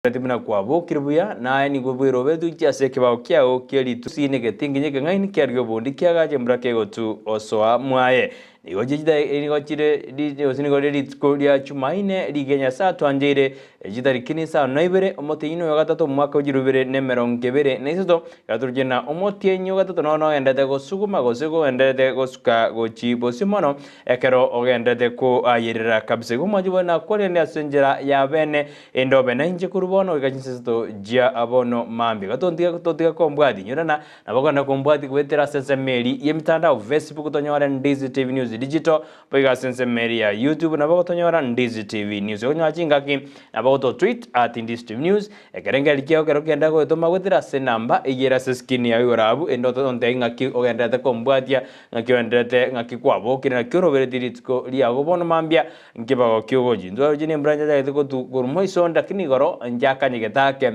Timna kwa bokirbuya na ni gobwero bedu cyase kibao kyao kiri tusine getinginye ngai kyaryo bondi kyaga mbrake gotu osoa mwaye nigo jida nigo chire di osinigo ria Jumanne ligenya saa twanjire jidari kinisa naibere omote ino gatatu mwaka ujirubere nemerongkebere nesizo gaturjena omote enyo gatatu no endete gosuguma gosego endete gosuka gochi bosimono ekero ogendete ko ayerera kabise gumajibona kole ne asenjera ya bene endobe na inje kurubono ikachinsesto jia abono mambi gatontiga kombwadi nyurana nabagona kombwadi kwetera sense meri yemitandao Facebook tonyora Ndizi TV News Digital pega sense meri ya YouTube nabagotonyora Ndizi TV News onyachingaki nabagoto tweet @Ndizi TV News ekerenga likia okero kenda go toma gwetera se namba igera se skin ya yorabu endoto onte ngaki ogendete kombwadia ngaki ondete ngaki kwabo kina kirobere diritko liago bono mambia nkibago kyogoji ndo jini mbranja ya ko tu kurmo isonda kinigoro njaka nygetake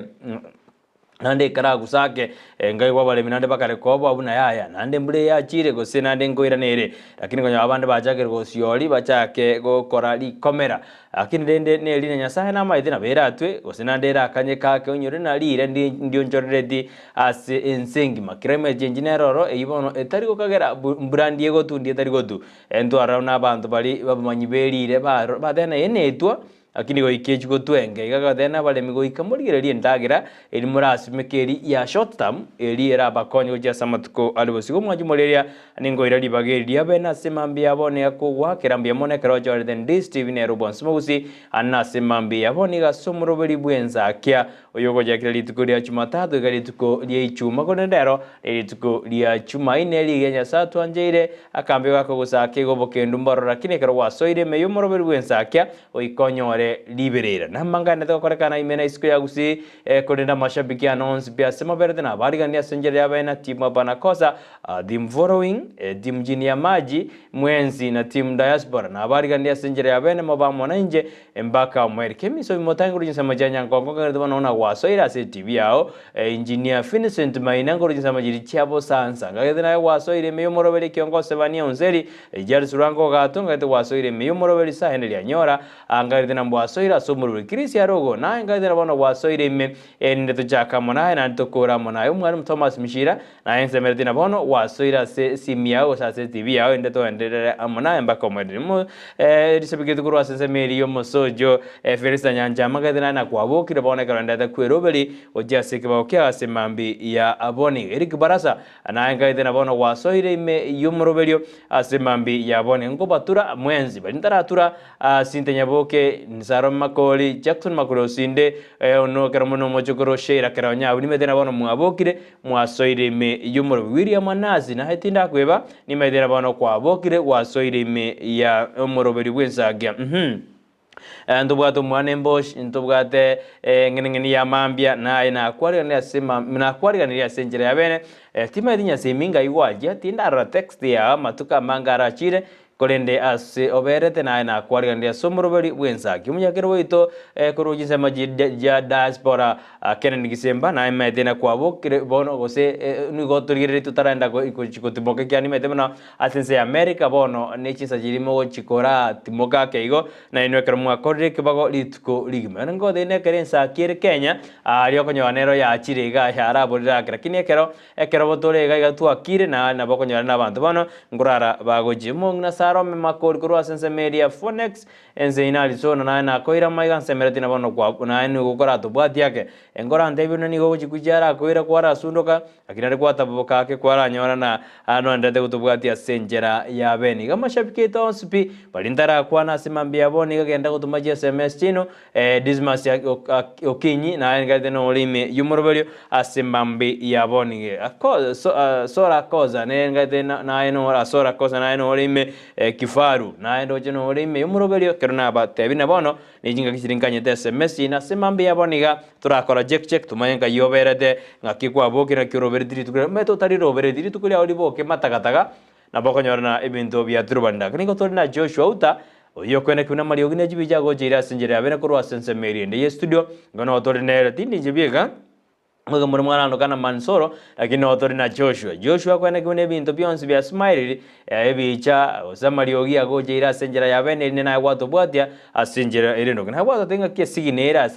nande kara gusake ngai wabale minande bakare kobo abuna yaya nande mbure ya chire go senande ngoira nere lakini konyo abande bachake go sioli bachake go korali komera lakini dende ne line nyasaye na maide na beratwe go senande ra kanye kake onyore na lire ndio njoredi ase ensengi makireme engineeroro eibono etari go kagera brandi ego tu ndie tari go tu ento arauna abantu bali babamanyibelire badena yenetwa lakini go ikechi go twenge gaga thena bale migo ikamurigererie ndagira eri murasi mekeri ya short term eri era bakonye go jasa matuko alibosigo mwajumoreria ningo irali bageria bena semambi abone yakogwa kerambia mone kero jordan Ndizi TV ne robons mogusi anna semambi abone ga somuroberi bwensakia oyogo jakira lituko ria Jumatatu ga lituko ria Ichuma konendero lituko ria Jumanne ligenya saa twanjeire akambe gako gusake go bokendu mbaro lakini kero wasoire meyo moroberi bwensakia oikonyore liberera namangane to korekana imena isiko ya Gusii konenda mashabiki announce pia sema berde na bari gania senjere ya bana timu bana kosa dim following dim jini ya maji mwenzi na timu diaspora na bari gania senjere ya bana mabamo na nje embaka mwerke miso motanguru jinsa majanya ngongo ngare bana ona waso ira se TV yao engineer Vincent Mainanguru jinsa majiri chiabo sansa ngare na waso ire meyo morobeli kiongozi bania onzeri jari surango gato ngate waso ire meyo morobeli sa heneli anyora ngare na wasoira somuru Kisii arogo na ngaidera bana wasoire me ende to jaka mona na to kora mona umwari Thomas Mishira na ensemerdi na bono wasoira se simia o sa se TV yao ende to ende amona embaka omwedi mo risabike to kurwa sense meri yo mosojo Felista nyanja magaidera na kwabo kire bana karanda ta kwerobeli ojase ke bakya asemambi ya aboni Eric Barasa na ngaidera bana wasoire me yumrobelio asemambi ya aboni ngo batura mwenzi balintara tura sintenya boke Nsaro Makori Jackson Makoro sinde ono karamono mojokoro shera karanya ni medena bano mwabokire mwasoire me yumoro William Anazi na hetinda kweba ni medena bano kwa abokire wasoire me ya umoroberi bwensagia ndobwato mwane mbosh ndobwate ngene ya mambia na ina kwari ne asema na kwari ne ya senjere ya bene tima dinya seminga iwaje tinda ra text ya matuka mangara chire kolende ase oberete na kwari ndia somoroberi bwensaki munyakero wito kuruji sema ja diaspora kenen gisemba na medena kwabo kire bono gose ni goturire tutaranda go ikotimoke kyani medena asense America bono nechi sajirimo go chikora timoka keigo na ino kero Makori kibago litko ligme ngo dene kerensa kire Kenya alio konyoanero ya chiriga ya araborira krakini kero botore ga tu akire na bokonyo na bantu bono ngurara bago jimo na Saro Makori kurwa sense media Phonex enze inali so na koira maiga semerati na bono kwa na enu gukora to bwati yake engora ndebi no nigo chikujara koira kwara sundoka akinare kwa taboka yake kwara nyora na ano ndete kutubwati ya senjera ya beni kama shabiki to spi balindara kwa na simambia boni kagenda kutumaji SMS chino Dismas ya okinyi na ngade no olime yumorobelio asimambi ya boni ako sora koza ne ngade na eno sora koza na eno olime kifaru na endo jeno olime yumorobelio kerna batebi na bono nijinga kisirinkanye SMS na simambi ya boniga turakora check tumayenga yoberede ngakikwa bokira kirobere diri tukure meto tari robere diri tukure oli boke matakataga na bokonyorna ebintu bya turubanda kaniko torina Joshua uta oyo kwene kuna mali ogine jibija go jira senjere abena kurwa sense meri ende studio ngano torina tindi jibiga Mwega muri mwana kana Mansoro lakini otori na Joshua kwene kune bintu byonse bya smile ebicha osamariogi agoje ira senjera ya bene ni na wato bwatia asenjera ireno kana wato tenga kesiginera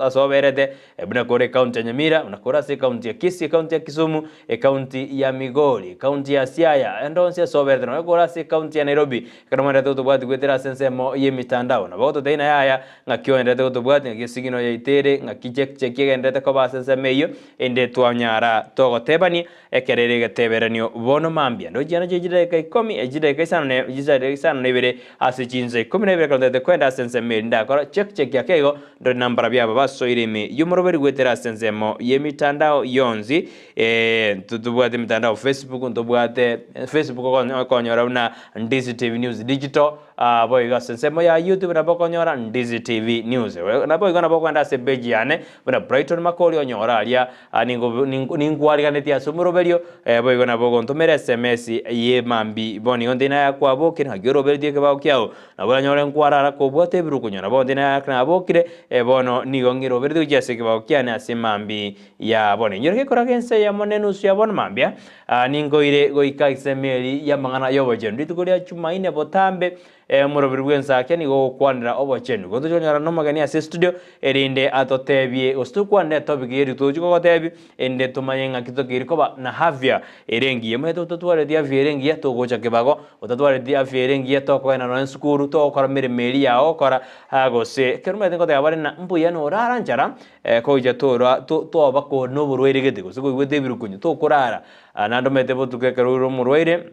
asoberete ebuna kore county ya Nyamira unakora se county ya Kisii, county ya Kisumu, county ya Migori, county ya Siaya endonse asoberete no kora se county ya Nairobi kana mwenda to bwati kwetera sensemo ye mitandao na boto teina yaya ngakyo endete to bwati ngesigino ya itere ngakichekcheke endete ko basenseme iyo ende twanyara togotebani ekerere geteberanio bono mambia ndo jana jideka 10 ejideka isana nebere asichinze 12 kondete kwenda senseme ndakora check yakego ndo nambara byaba basoireme yumoroberi gwetera sensemo yemitandao yonzi tutubwate mitandao Facebook ntubwate Facebook konyora na Ndizi TV News Digital boy sensemo ya YouTube na bokonyora Ndizi TV News na boy gona bokwenda se page yane buna Brighton Makori onyora alia ningwari kaneti asumuroberio boy gona bogontumere SMS ye mambi boni ondina ya kwa bokire hagiroberi die kwa kyao na bora nyore nkwara ko bote birukunya na bondina ya kana bokire bono nigongiro berdu jese kwa kyane asimambi ya boni nyore kora kense ya monenu ya bono mambia ningoire goika isemeli ya mangana yoboje nditukuria Jumanne botambe murobirwe Ensakia nigo kwandira obochenu goto nyara no magani ase studio erinde atotebie ostukwane topic yeri tujuko gotebi ende tumayenga kitokiri koba na havya erengi yemeto tutware dia vyerengi ya togocha kebago utatware dia vyerengi ya toko na no skuru to okora miremeri ya okora agose kerume tengo te abare na mbuya no rara nchara ko ija to abako no burwere gete go siko gwete birukunyu to kurara nando mete botuke keruro murwere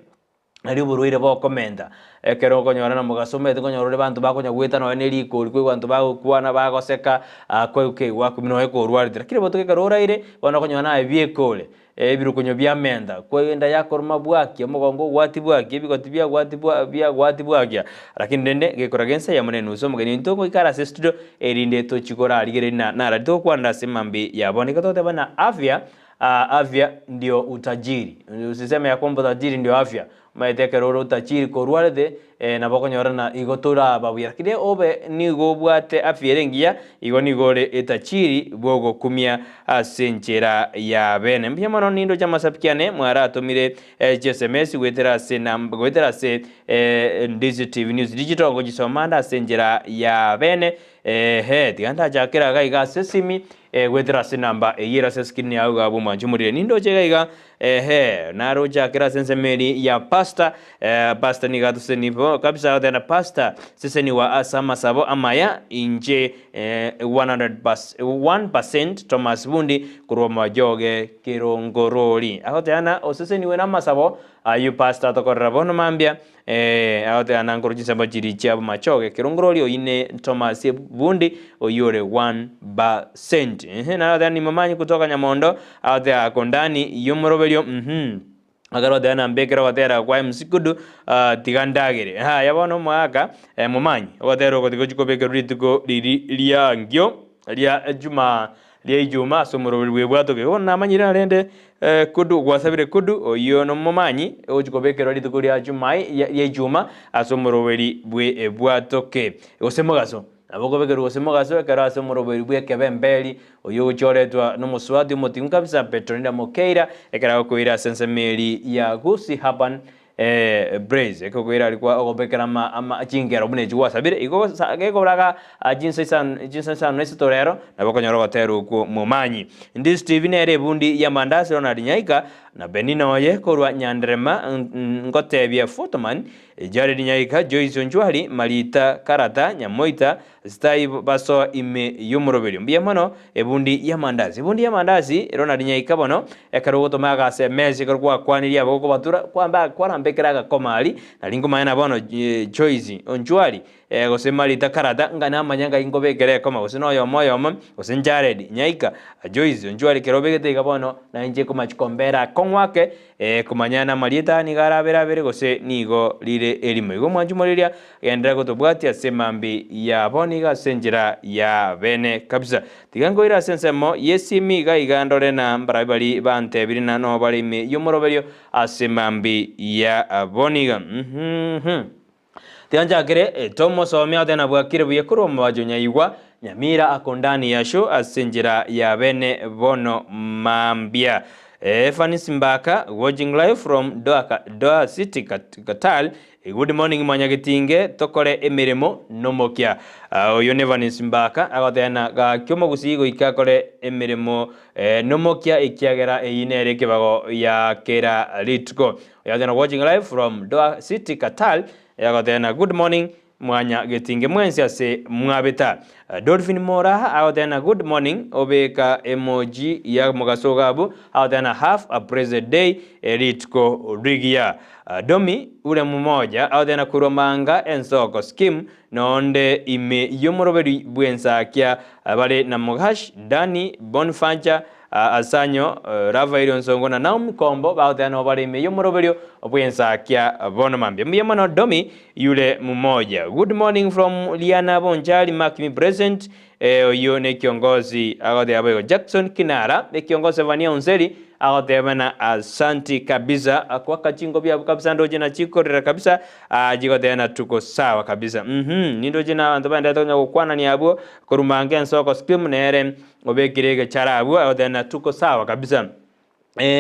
ari buruire bo komenda ekero konyora na mugasomete konyora bantu bakonya gweta no eneri kuri kwe bantu bago kuana bagoseka kwe wakumino eko rwarira kire botoke karoraire bana konyora na ebiekole ebirukunyo bya menda kwenda yakorma bwaki mugongo gwati bwaki bigoti bya gwati bwaki lakini ndende gekoragensa ya munene uso mugeni ntoko ikara se studio erinde to chikora aligere na radio kwanda simambi yaboneka tote bana afya ndio utajiri. Usiseme ya kwamba utajiri ndio afya. Maiteke roro utajiri korwalede na bokonyora na igotura babwira kide obe nigo bwate afya rengia igo nigore etachiri bogo kumia senchera ya bene mbya mano nindo chama sapikiane mwara atomire SMS gwetera se gwetera se Ndizi TV News Digital ngo gisomanda senchera ya bene tiganda jakera gaiga sesimi gwetera se namba yera se skin ya gabo manjumurire nindo chegaiga naro jakera sensemeri ya pasta ni gato senipo kabisa tena pasta sisi ni wa asama sabo amaya inje 1% Thomas Bundi kurwa majoge kirongoroli aho tena osese ni wena masabo ayu pasta tokorra bono mambia aho tena ngorujisa bajiri chabo machoge kirongoroli oine Thomas Bundi oyore 1%. Na tena ni mamanyi kutoka Nyamondo aho tena kondani yumorobelio agaro dana mbekera watera kwa msikudu tigandagere yabono mwaka mumanyi watero ko tigo bekero ritiko liangyo lia Juma somoro bwato ke ona manyira rende kudu gwasabire kudu oyo no mumanyi ojiko bekero ritiko lia Juma asomoro bwato ke osemogaso aboko bekero osemogaso kara asomoro bwekebembeli oyo choretwa no muswadi mutingu kabisa Petronida Mokeira ekara koira sensemeli ya Gusii hapan braze ekokwira alikuwa ogobekera ama chingero bune jwa sabire iko gekoraga jinsa san nesitorero nabokonyoro gotero ku mumanyi Ndizi TV nere bundi ya mandasi Ronald Nyaika na Benino oye korwa Nyandrema ngotebia Photoman Jared Nyaika Joyce Njwali Malita Karata Nyamoita Stai baso ime yumurobelio mbia mono ebundi ya mandasi Ronald Nyaika bono ekarogoto maga se mezi korwa kwaniria boko batura kwamba kwarambekeraga komali nalingo maana bono Joyce Njwali gose Malita Karata ngana manyanga ingobekere koma gose no yomo gose Jared Nyaika Joyce Njwali kerobegete gabono na nje komachikombera konwake kumanyana Malita ni garabera gose nigo lire elimo igo mwanjumoliria gendera gotobwati asemambi ya boniga senjira ya bene kabisa tigango ira sensemo yesimi gaigandore na mbarabali bante birina no balimi yumorobelio asemambi ya boniga tianja kere tomo somya tena bwakire buye kuro mwajonya igwa Nyamira akondani ya show asenjera ya bene bono mambia. Fanis Mbaka watching live from Doha City Katal. Good morning manyagitinge tokore emirimo nomokia. Oyone Fanis Mbaka agothena ga kyomo Gusii goika kore emirimo nomokia ikiagera einere kibago ya kera litko. Oyadena watching live from Doha City Katal. Agothena good morning mwanya getinge mwensi ase mwabeta. Dolphin Mora agothena good morning obeka emoji ya mugasogabu agothena half a present day elitko rigia. Domi ule mmoja agothena kuromanga ensoko scheme nonde ime yomoroberi bwensakia bale na Mugash Dani Bonfancha Asanyo Rafael Nsongo na Naum Kombo bagothena bale ime yomoroberio bwensakia bonomambia mbiamano Domi yule mmoja. Good morning from Liana Bonjali Makimi present. Oyo ne kiongozi agothea Jackson Kinara ne kiongozi Vania Unseli agothea bana asanti kabisa kwa kachingo bya kabisa ndoje na chikorera kabisa ajigothea na tuko sawa kabisa. Nindo jina abantu banda tonya gukwana ni abo kurumange nsoko scheme nere obekirege charabu agothea na tuko sawa kabisa.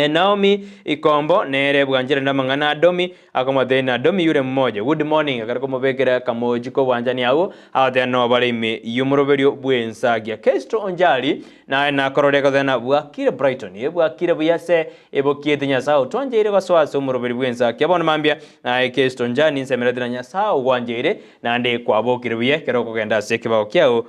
Naomi Ikombo nere bwanjira ndamangana Domi akomathena Domi yure mmoja. Good morning akariko mubekera kamoji ko bwanjani awo athena barime yumuroberio bwensagia Kesto Onjali na kororeka thena bwakire Brighton bwakire buyase ebokiete nyasao twanjeire baswaso umuroberio bwensagia bona mambia na Kesto Onjali nsemeretera nyasao bwanjeire na ndi kwabokire buye kero kugenda sekibago kyao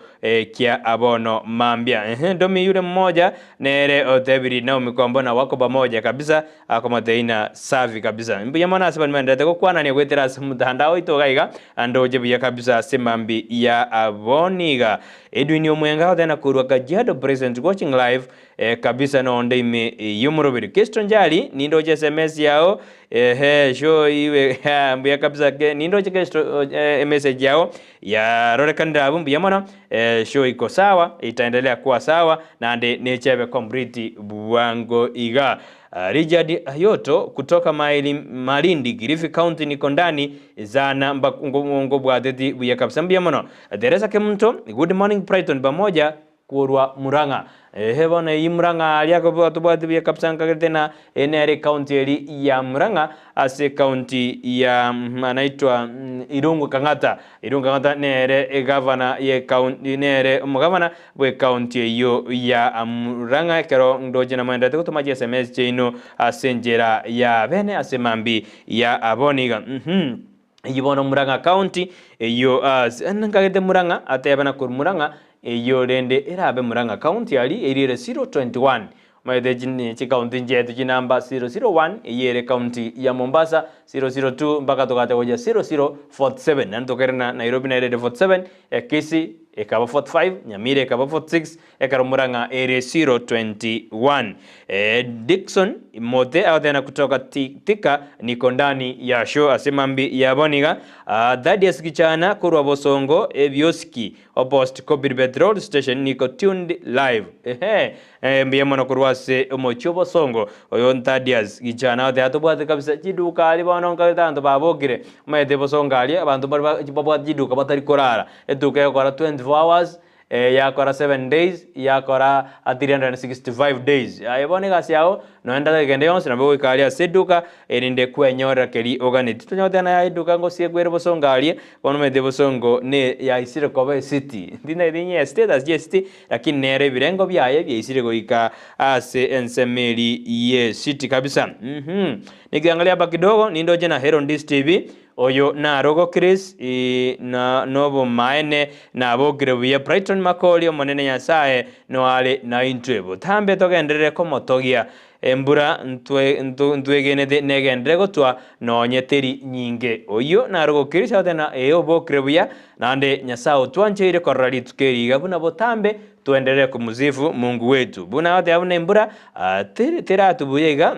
kya abono mambia Domi yure mmoja nere Otebiri Naomi Ikombo na wako pamoja kabisa akomateina safi kabisa mbuya mwana asiba nimendete kukwana ni gwetera mutandao itogaiga andoje buya kabisa semambi ya aboniga Edwin Omwenga thena kurwa Kajiado present watching live kabisa no onde ime yumurubiri Kesto Njali nindoje SMS yao show iwe mbuya kabisa nindoje Kesto message yao ya rorekanda mbuya mwana show iko sawa itaendelea kuwa sawa na ande nechebe complete buwango iga. Richard Ayoto kutoka Malindi Kilifi County niko ndani zana mbakungo bwadeti buya kabisa mbia mono. Teresa Kemunto good morning Brighton pamoja kurwa Muranga hebona Muranga aliako bwatu buya kabisa ngaketena enere county eli ya Muranga ase county ya anaitwa Irungu Kangata nere governor ye county nere governor bwe county yo ya Muranga kero ndoje na mwenda tukutumaje SMS chino asenjera ya bene asemambi ya aboniga yibono Muranga county yo ngakete Muranga atebana kur Muranga yo rende erabe Muranga county ali erire 021 maide jini county njetu jinamba 001 yere county ya Mombasa 002 mpaka tokate hoja 0047 nantokerena Nairobi na ere 47 Kisii ekaba 45 Nyamira ekaba 46 ekaro Muranga ere 021 Dickson Mote athena kutoka Tika niko ndani ya show asemambi ya boniga Thaddeus Kichana kurwa Bosongo Ebioski opposite Copperbelt Road Station niko tuned live mbiyamano kurwase omocho Bosongo oyo Thaddeus Kichana athea tubwate kabisa chiduka ali bono nkatanto babogire maete Bosongo ali abantu babwate chiduka batari korara eduka yakora 24 hours yakora 7 days yakora 365 days ayebone gasi yao noenda gende yonse nabo ikalia seduka erinde kwenyora keri organiti tonyotana ya eduka ngo siegwere Bosongo bono mede Bosongo ne ya isire kobe city ndina idinye status jest lakini nere birengo byaye byisire goika ase ensemeli ye city kabisa nikiangalia hapa kidogo nindoje na Herondis TV oyo na rogo Chris na nobo maene na abogire buya Brighton Makori omonene nyasaye no ale na intwebo tambe togenderere komotogia embura ntwegenede negendere gotwa nonyeteri nyinge oyo na rogo Chris athena obokire buya nande nyasaye twancheire korari tukeriga buna botambe tuendelee kumuzifu Mungu wetu buna wote abune embura tera tubuyega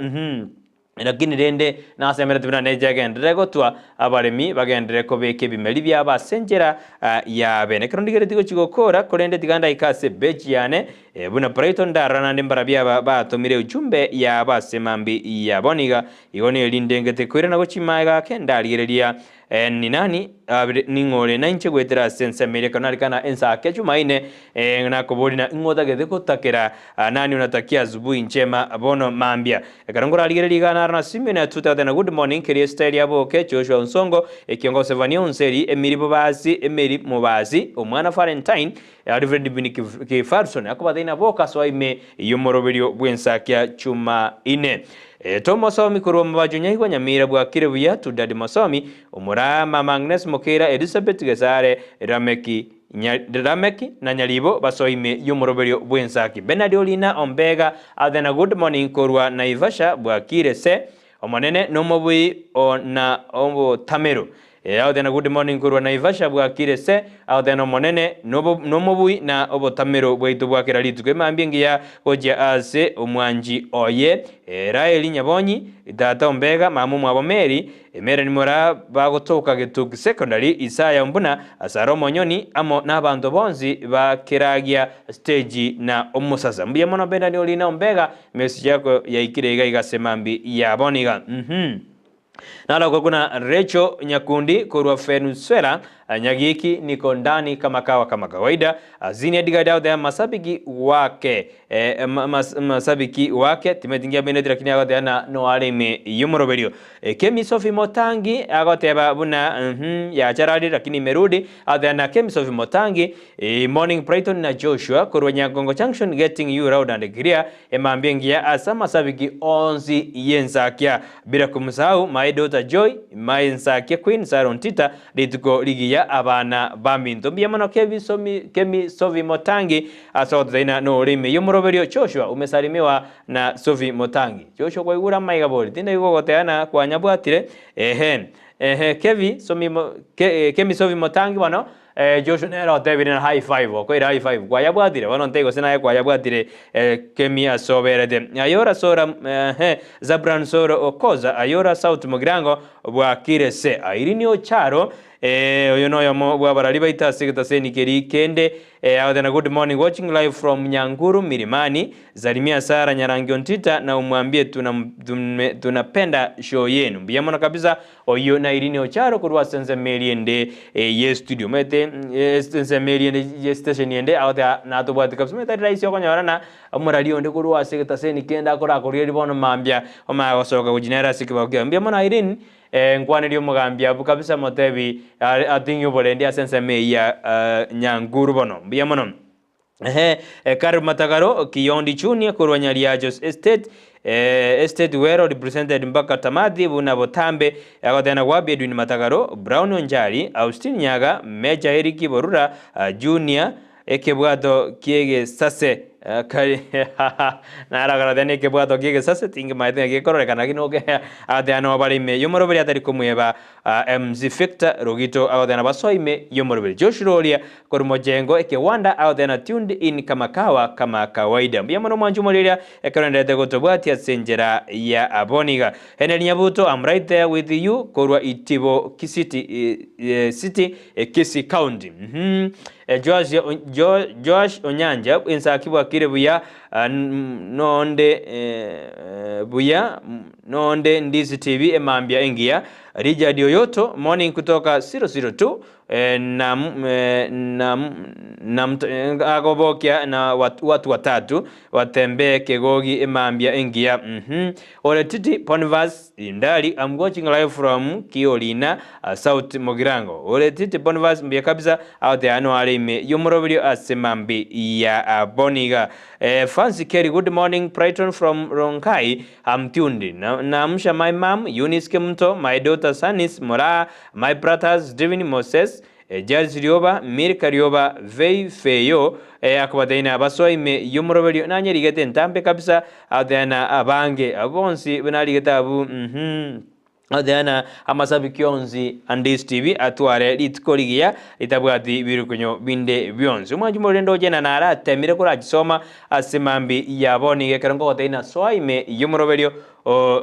lakini rende nasemera tubina nejagendere gotwa abaremi bagendere ko beke bimeli bya basenjera ya bene krondigere tigo chigokora korende tiganda ikase bejiane buna Brighton darana ndimbara bya batomire ujumbe ya basemambi ya boniga igone lindengete kwire na gochimaga kendaligereria ni nani ningore na inche gwetera sense Nyamira kanali kana Ensakia Jumanne na kobori na ingota gethe kutakira nani unatakia asubuhi njema bono mambia karangora ligana na simu na tuta na good morning kiri style yabo ke Joshua Nsongo kiongozi vania unseri Emiri Mubazi omwana Valentine Alfred Biniki Farson akubadaina boka swaime yomoroberio bwensakia Jumanne Tomosomi kurwa mbajunya kwa Nyamira bwa kirebuya tudadi masomi umurama Magnes Mokera Elizabeth Gesare Rameki na Nyalibo basoime yomoroberio bwensaki Benadiolina Ombega adena good morning kurwa Naivasha bwa kirese omonene nomobui na ombo Tamero adena good morning kurwa Naivasha bwa kirese adena monene nomobui na obo Tamero bwaitu bwa kiralitu kemambingia koja ase omwanji oye Raeli Nyabonyi data Ombega mamu mwabomeri emere nimora bagotoka getuki secondary Isaya Mbuna Asaro Monyoni amo n'abantu bonzi bakiragia stage na omusasa mbiye mono Benadiolina Ombega message yako yaikirega igasemambi yaboniga Nala kuna Recho Nyakundi kurwa Fenuswera Nyagiki niko ndani kama kawaida Zini Edgar Dauda masabiki wake masabiki wake timetingia Benedi lakini agote ana noalime yomoroberio Kemi Sofi Motangi agote buna ya charadi lakini merudi adana Kemi Sofi Motangi morning Brighton na Joshua kurwa Nyagongo Junction getting you round and clear emambengia asa masabiki onzi Ensakia bila kumsahau my daughter Joy my Ensakia Queen Saron Tita lituko ligi ya abana baminto biyamano Kemi Sofi Motangi asodaina no rime yomoroberio Joshua umesalimiwa na Sofi Motangi Joshua kwa igura maiga boli tinda yuko goteana kwa nyabwatire Kemi Sofi Motangi wano Joshua nero tebina high five kwa high five kwa yabwatire wano ntego sina kwa yabwatire Kemi asoberede ayora sora Zabran soro okoza ayora South Mugirango bwa kirese airini ocharo oyono mo bwa baraliba itasigita seni keri kende awdana good morning watching live from Nyanguru Milimani Zalimia Sara Nyarangi Ontita na umwambie tunapenda show yenu biyamona kabisa oyo na irini ocharo kurwa sense meliende ye studio mete sense meliende ye station yende awda na to bwati kabisa meta raisi okonyora na umurali onde kurwa sigita seni kenda akora akori bono mambia omagosoka kujinera sikibagya biyamona irini nkwanelio mugambia kabisa motebi atinyo bolendi asense meya Nyanguru bono biyamono Karu Matagaro Kiyondi Junior kurwa Nyaliajos Estate wero represented mpaka Tamati buna Botambe agodena wabi Edwin Matagaro Brown Onjari Austin Nyaga Meja Eriki Borura Junior ekebwato kiege sase kari naragara dene ekebwato kiege sase tingi maite gekorore kana kinoge adana balime yomoroberi atari kumweba MC Victor Rogito adana basoime yomoroberi Joshua Kormojengo ekewanda adana tuned in kama kawaida biamono manjumoleria ekarendete gotobwati asenjera ya aboniga Henry Nyabuto I'm right there with you korwa itibo City Kisii County Josh Onyanja Ensakia kirebuya nonde Ndizi TV emambia engia Richard Yoyoto morning kutoka 002 agobokia na watu watatu watembe kegogi emambia engia Ole Titi Ponvas Indali I'm watching live from Kiolina South Mugirango Ole Titi Ponvas mbia kabisa out there ano alime yomoroberio asemambi ya aboniga Fancy Kerry good morning Brighton from Ronkai I'm tuned namsha my mom Eunice Kemto my daughter Sanis Mora my brothers Divini Moses Jazz Rioba Mirka Rioba Vei Feyo akubadaina basoime yomoroberio nanyerigete ntambe kabisa adana abange abonsi benaligeta abu adana amasabiki onzi Ndizi TV atware litkoligia itabwati birukunyo binde byonzi umwajumolendo jena narate mire kora gisoma asemambi yaboni gekerongo goteina soime yomoroberio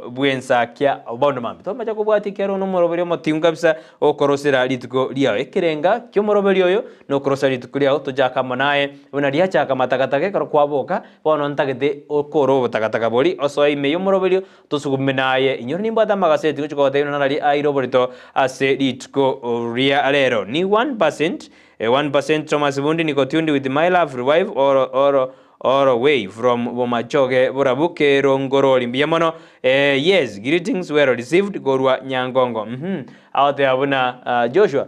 bwensakia bondo mambi to macha kubwati kero no moroberi motingu kabisa okorosera lituko liao ekirenga kyo moroberi oyo no korosera lituko liao tojaka monaye una liacha kama takatake karo kwaboka bono ntagete okoro takataka bori osoa ime yo moroberi tosugumenaye inyoro nimbata magaseti kuchikote no nali airo borito ase lituko ria lero ni 1%. 1% Thomas Bundi niko tuned with my love revive or away from Bomachoge Burabuke Rongoro Limbiamono. Yes, greetings were received Gorwa Nyangongo. Out there abuna Joshua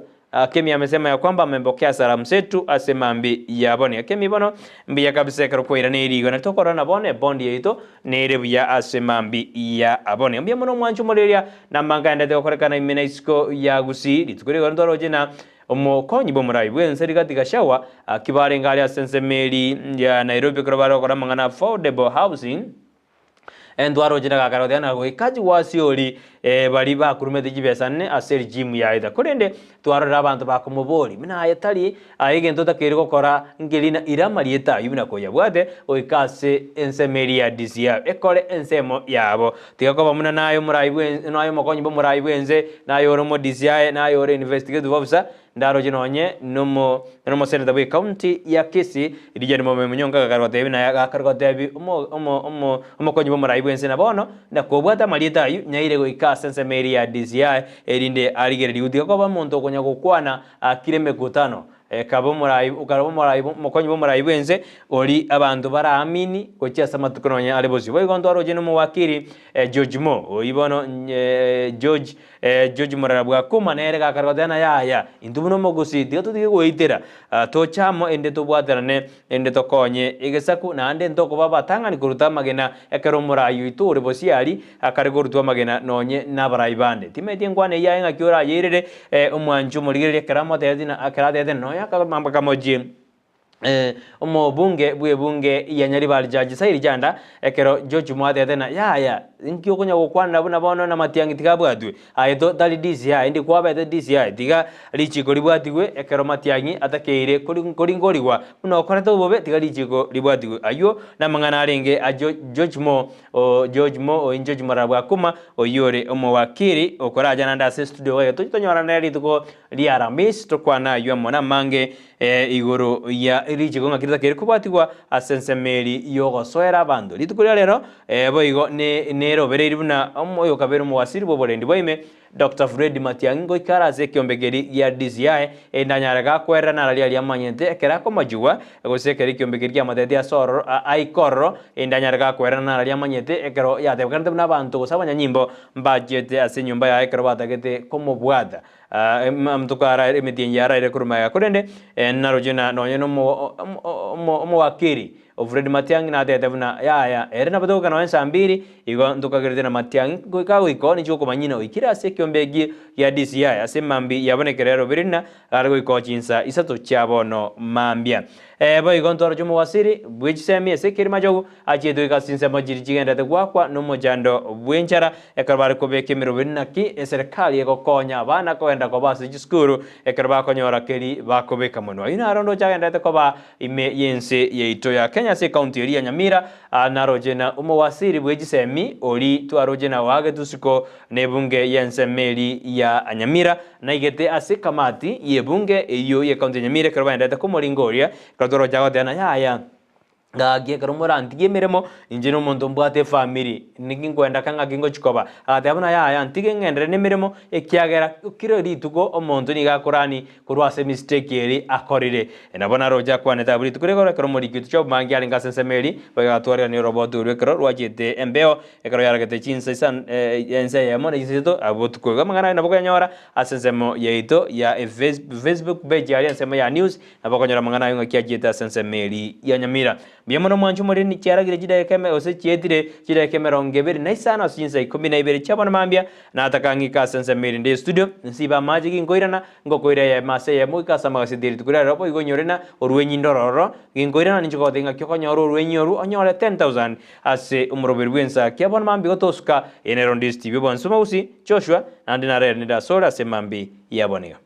Kemi amesema ya kwamba amempokea salamu zetu asema mbi ya boni. Kemi bono mbi ya kabisa karukwira nirigo na tokora na bone bondi yeito niribu ya asema mbi ya aboni. Mbi mono mwanchu moleria na manga ndete okorekana imena isko ya Gusii litukuri gondoro jina omukonyi bomurai bwense katika shawa kibarenga ali asensemeri ya Nairobi kurabaro kora mangana affordable housing endwaro jina gakarodana go ikaji wasiori bari bakurumete jibesane aseri gym ya ida kurende twarora abantu bakumubori mina ayatari ayegento takiri gukora ngelina iramari eta yubina koya bwate oikase ensemeri ya DCI ekore ensemo yabo tigakoba muna nayo murai bwense nayo mokonyi bo murai bwense nayo romo DCI nayo investigative officer ndaro jinonye nomo seneta bwe county ya Kisii ilijani mo munyonga gakarwate bina gakarwate bi omo konyi bo murai bwense na bono na kobwata marieta yu nyaire go ikasense meri ya DCI erinde aligere liutika ko bamuntu konya gukwana akireme gutano kabo murai ukarabo murai mokonyi bo murai bwense oli abantu baraamini ko cyasa matukononya alebozi bwe gondo aroje no muwakiri George Mo oibono George Morarabwa kuma nere gakarwadana yaya indubuno mogusi digato digoitera to chamo ende to bwaterane ende to konye igesaku na ande ntoko baba tangani kuruta magena ekero murai itu rebosiari akare kuruta magena nonye nabaraibande timeti ngwane yaya ngakyora yirere omwanju muligere karamo tedina akarade noya kamamba kamoji omo bunge bunge ya Nyaribali jaji sairi janda ekero George Mwathe tena ya inkyo kunya gukwana buna bono na matiangi tikabwadwe ayeto dali DCI ndi kwabete DCI tiga lichiko libwatiwe ekero matiangi atakeire kuri ngoriwa uno koreto bobe tiga lichiko libwatiwe ayo na mangana arenge a George Mo George Marabwa kuma oyore omo wakiri okoraja nanda se studio wayo tonyora neri tuko liaramis tokwana yo mona mange igoro ya lichiko ngakirita kere kubwatigwa asensemeri yogo soera bando litukuria lero boigo ne robereri buna omoyo kabero mu wasiri boborendi boime Dr. Fred Matiango ikaraze kiombegeri ya DCI endanyaraga kwera na rali amanyente ekera ko majuwa gosekeri kiombegeri ya matete ya soro aikorro endanyaraga kwera na rali amanyente ekero ya tebukante buna bantu gosabanya nyimbo budget ase nyumba ya ekero batagete komo bwada mtukara emitien yara ire kuruma ya kurende narojena nonye no mo wakiri Fred Matiangi na tete buna ya erena batoka no ensa mbiri igo ntukagirite na Matiangi goikago ikoni chuko manyina ikira ase kiombegi ya DCI ase mambi yabonekerero birina argo ikochinsa isato chabono mambia boigo ntoro jumo wasiri bwijisemi ase kirima jogu achedo ikasinse majiri chigendete gwakwa no mojando bwenchara ekarbare kobeke miro birina ki serikali ekokonya abana koenda kobase jiskuru ekarba konyora keri bakobeka mono ina arondo chagendete koba ime yense yeito ya Kenya se county ya Nyamira narojena umowasiri bwijisemi oli twarojena wage tusiko nebunge yensemeli ya Nyamira na igete ase kamati yebunge iyo ye county Nyamira karba endete komoringoria kadoro jago tena ya gagie karumora ntige miremo injino muntu mbwate family nikingwenda kanga kingo chikoba atabona ya ntige ngendere ne miremo ekiagera kiro ritugo omuntu ni gakorani kurwase mistake eri akorire enabona roja kwane taburi tukureko karumori kitu cho mangi alinga sensemeli bagatwara ni robot urwekero rwajete embeo ekero yaragete chinsa san ense ya mona yisito abotuko gamangana na bokanyora asensemo yeito ya Facebook page ya ensemo ya news na bokanyora mangana yunga kiajeta sensemeli ya Nyamira biamono mwanchu muri ni cyaragire jida keme ose cyetire jida keme rongebere naisana sinza 12 cyabona mambia na atakangika sensemeli ndi studio nsiba majigi ngoirana ngokoira ya mase ya muika samagasidiri tukura ropo igonyorena orwenyi ndororo ngingoirana ninjiko denga kyokonyoro orwenyi oru onyore 10000 ase umroberwensa kyabona mambi gotosuka enero ndi TV bonsuma usi Joshua andina rere ni da sola semambi yabonega.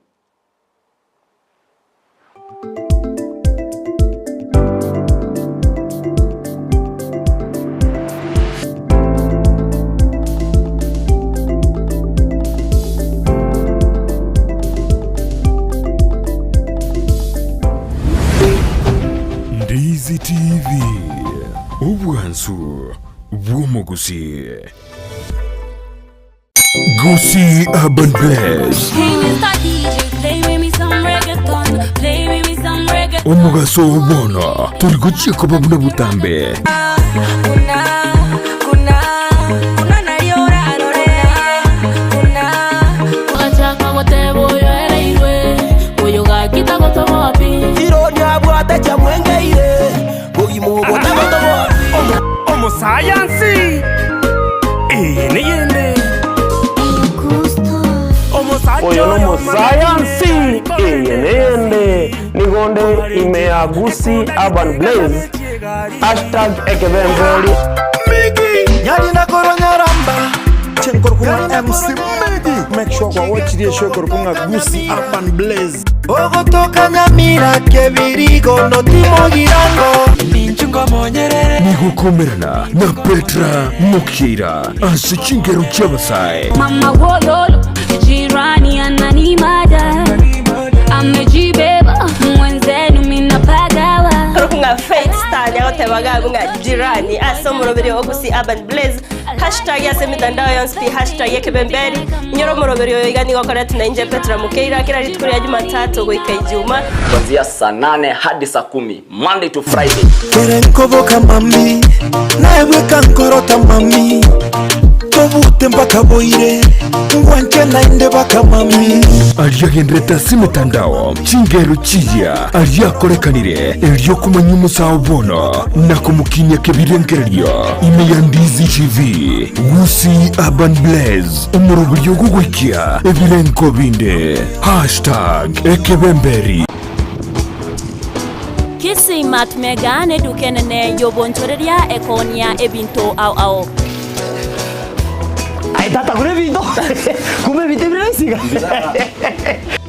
Ubuansu Gusii. Gusii Urban Blaze. Omugaso ubona turi gucika babuna butambe. Science niyende oyo science niyende nigonde imea Gusii Urban Blaze #ekebembeli yali na koronyaramba chenkor kuma MC Medi make sure kwa watch the show kor kuma Gusii Urban Blaze ogotoka Nyamira kebirigo no timo girango ninchungo monyerere Nigukomerana na Petra Mukira asichingeru cyabasai mama wololo jirani ananimada amejibeba mwenzenu minapagawa Nga faith stand yote bagagu nga jirani asomorobere Gusii Urban Blaze #yase mitandao yonse #yekebemberi nyoromorobere yoigani gokora tunainje Petra Mukira kila litukuri ya Jumatatu goika Ijumaa kuanzia saa 8 hadi saa 10 Monday to Friday. kerenkoboka mami nawe kankorota mami tobute mpaka boire ngwanche nainde baka mami aliyagendreta simitandao chingeru chiya aliyakorekanire elyo kumanya umusawo bono na kumukinya kebirengeryo ime ya Ndizi TV Gusii Urban Blaze umurubyo gugwikia ebirenko binde #ekebemberi Kisii matmegane dukenene yobontoreria ekonia ebinto au tata kure vindo kume vite birasiga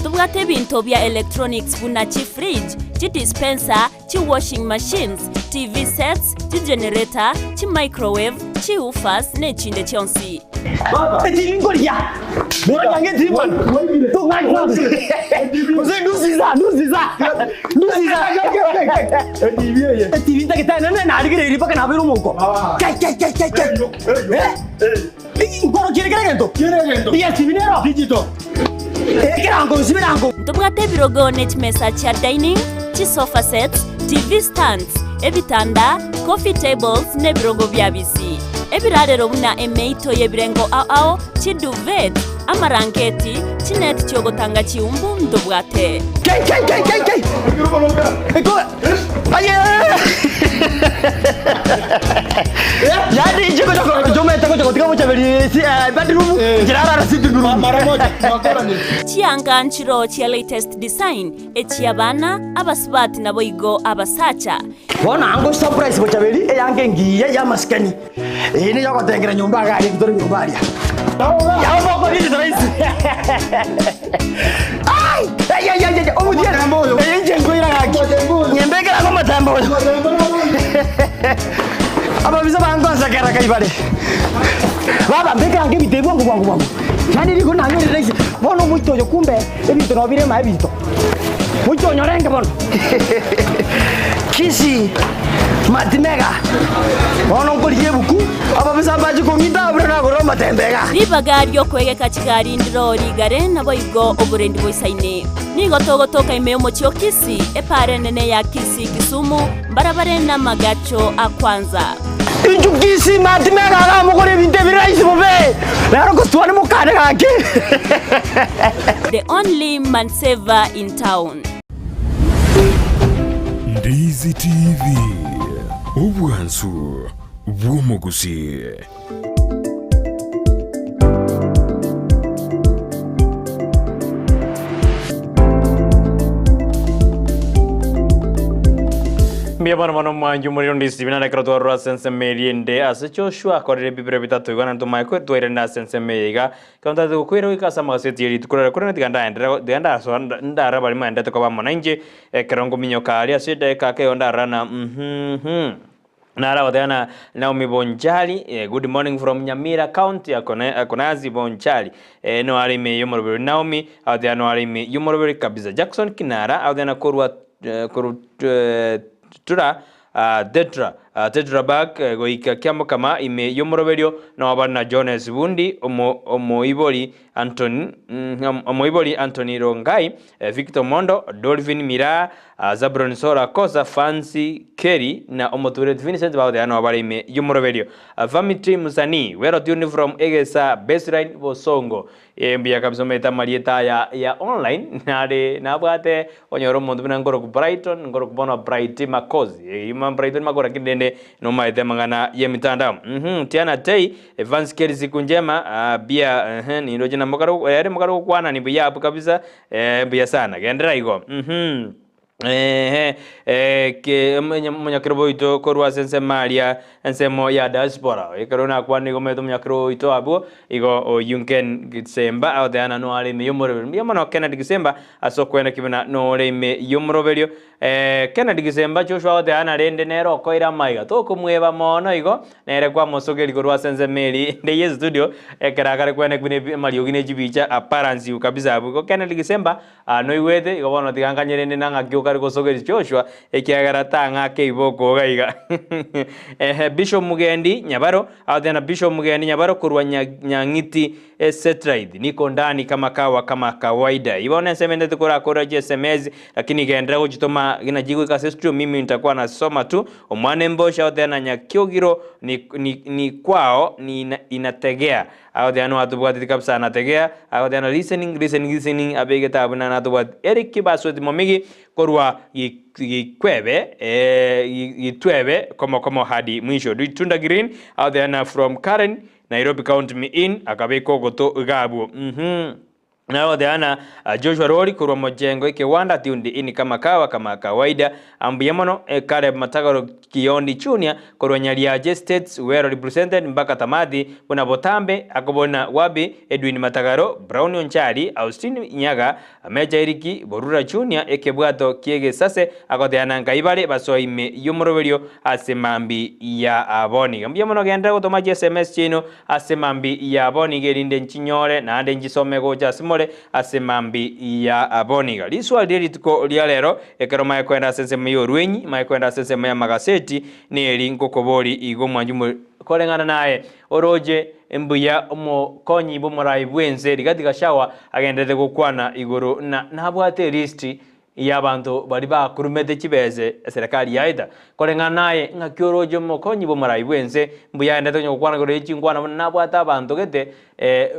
tubwate binto bya electronics buna chi fridge chi dispenser chi washing machines TV sets chi generator chi microwave chi ufas ne chinde chonsi baba TV ngoria bora yange timan to ngai uze nusiza TV takita na adigire iri paka na biru muko kai ngoro kiregento dia tivinero digito ekirango sibirango tubwate birogo ne chimesa cha dining chi sofa sets TV stands ebitanda coffee tables ne birogo byabisi ebirarero buna emeito yebirengo ao chi duvet amarangeti chinet cyogotanga chiumbu ndobwate kai eko aye jadi jometa tikamo chabeli bedroom jirara sidroom mara moja chianga nchiro chia latest design echiabana abasibati nabo igo abasacha bona ango surprise bo chabeli yange ngiye ya maskani ine yako tengera nyumba gari kutori nyumba ya boko hizi traisi ay omudia namboyo enje ngoira gaki nyembekera ngoma tamboyo aba biza bangoza kera kaibale baba mbeka nge bitebwa ngwangu yani liko nanyo traisi bono muito yo kumbe ebito no bire ma ebito muito nyorenge bono Kisii matimega bono ngoliye buku aba biza baje kongita abura na goroma tembega ribagario kwegeka kigari ndrori gare nabo igo oburendi boisaine nigo togotoka imeo mochio Kisii epare nene ya Kisii Kisumu barabare na magacho akwanza inju Kisii matimega ga mugore binte biraisi bobe lero kostwane mukane gake the only man saver in town. Ndizi TV Ubuansu Gusii. Mbia mano manju muri Ndizi bina na krato ro sense meriende asecho shwa korere bibere bitatu igana ntuma ko twere na sense meriga kanda zo kwero ikasa maseti yeri tukura kurana diganda so ndara bali manda to kwa mwananje kerongo minyoka ali asede kake ondara na Nara wadana Naomi Bonchali, good morning from Nyamira County, akonazi Bonchali. No alime yumoroberi Naomi, wadana no alime yumoroberi kabisa Jackson Kinara, wadana korwa tura Detra Tetrabak goika kiamo kama ime yomoroberio na wabana Jones Bundi Omoibori Anthony Rongai Victor Mondo Dolphin Mira Zabron Sora Kosa Fancy Kerry na Omoturet Vincent Baudeano wabari ime yomoroberio Family Musani wero tune from Egesa Baseline Bosongo mbia kabisa meta marieta ya online na bwate onyoro mundu na ngoro ku Brighton ngoro kubona Brighton makozi Brighton magora kidende no maite mangana ye mitandao tiana tei Evans Kerry siku njema bia ni roje na mokaro yare mokaro kwana ni bia hapo kabisa bia sana gendera igo ke munyakiro ito korwa sense maria ensemo ya diaspora ikarona kwani gometo munyakiro ito abo igo yunken gisemba au de ana no ale me yomoro mano Kennedy Gisemba asokwenda kibana no le me yomoroberio Kennedy Gisemba Joshua de ana rende nero koira maiga to kumweba mono igo nere kwa mosogeri korwa sense meli de yes studio ekaragara kwenda kibine mario gine jibicha apparence kabisa abo Kennedy Gisemba no iwede igo bono tiganganyerende nanga kari kosogeri Joshua ekiagara ngake iboko gaiga Bishop Mugendi Nyabaro au tena Bishop Mugendi Nyabaro kurwa nyangiti setride niko ndani kama kawaida ibona semende tukora SMS lakini gendera kujitoma ginajigu kasestro mimi nitakuwa nasoma tu omwane mbosha au tena nyakiogiro ni kwao ni inategea au tena watu bwati kabisa anategea au tena listening abege tabuna na tu Eric Kibaswe momigi korwa yikwebe yitwebe komo hadi mwisho Tunda Green out there from Karen Nairobi County me in akabeko goto gabu Nao deana Joshua Rori kurwa mojengo wanda tiundi ini kama kawaida ambiyamono kare matagaro Kiondi Junior kurwa Nyaliaje States were represented mpaka tamadi bona Botambe akobona Wabi Edwin Matagaro Brown Onchari Austin Nyaga Meja Eriki Borura Junior ekebwato kiege sase akodeana ngaibale baso ime yomoroberio asemambi ya aboni ambiyamono genda gotomaje SMS chino asemambi ya aboni gerinde nchinyore na ande njisome goja asemambi ya aboniga liswa deli tuko lialero ekero mayekwenda sense mayo rwenyi mayekwenda sense maya magaseti ni elinko kobori igo mwanjumu kolengana naye oroje embuya omukonyi bomorai bwenze ligatika shawa agendete gukwana iguru na nabwate listi y'abantu bari bakurumete kibeze serikali yaida kolengana naye ngakyoroje omukonyi bomorai bwenze mbuya endete nyokwana gore chingwana nabwata abantu gete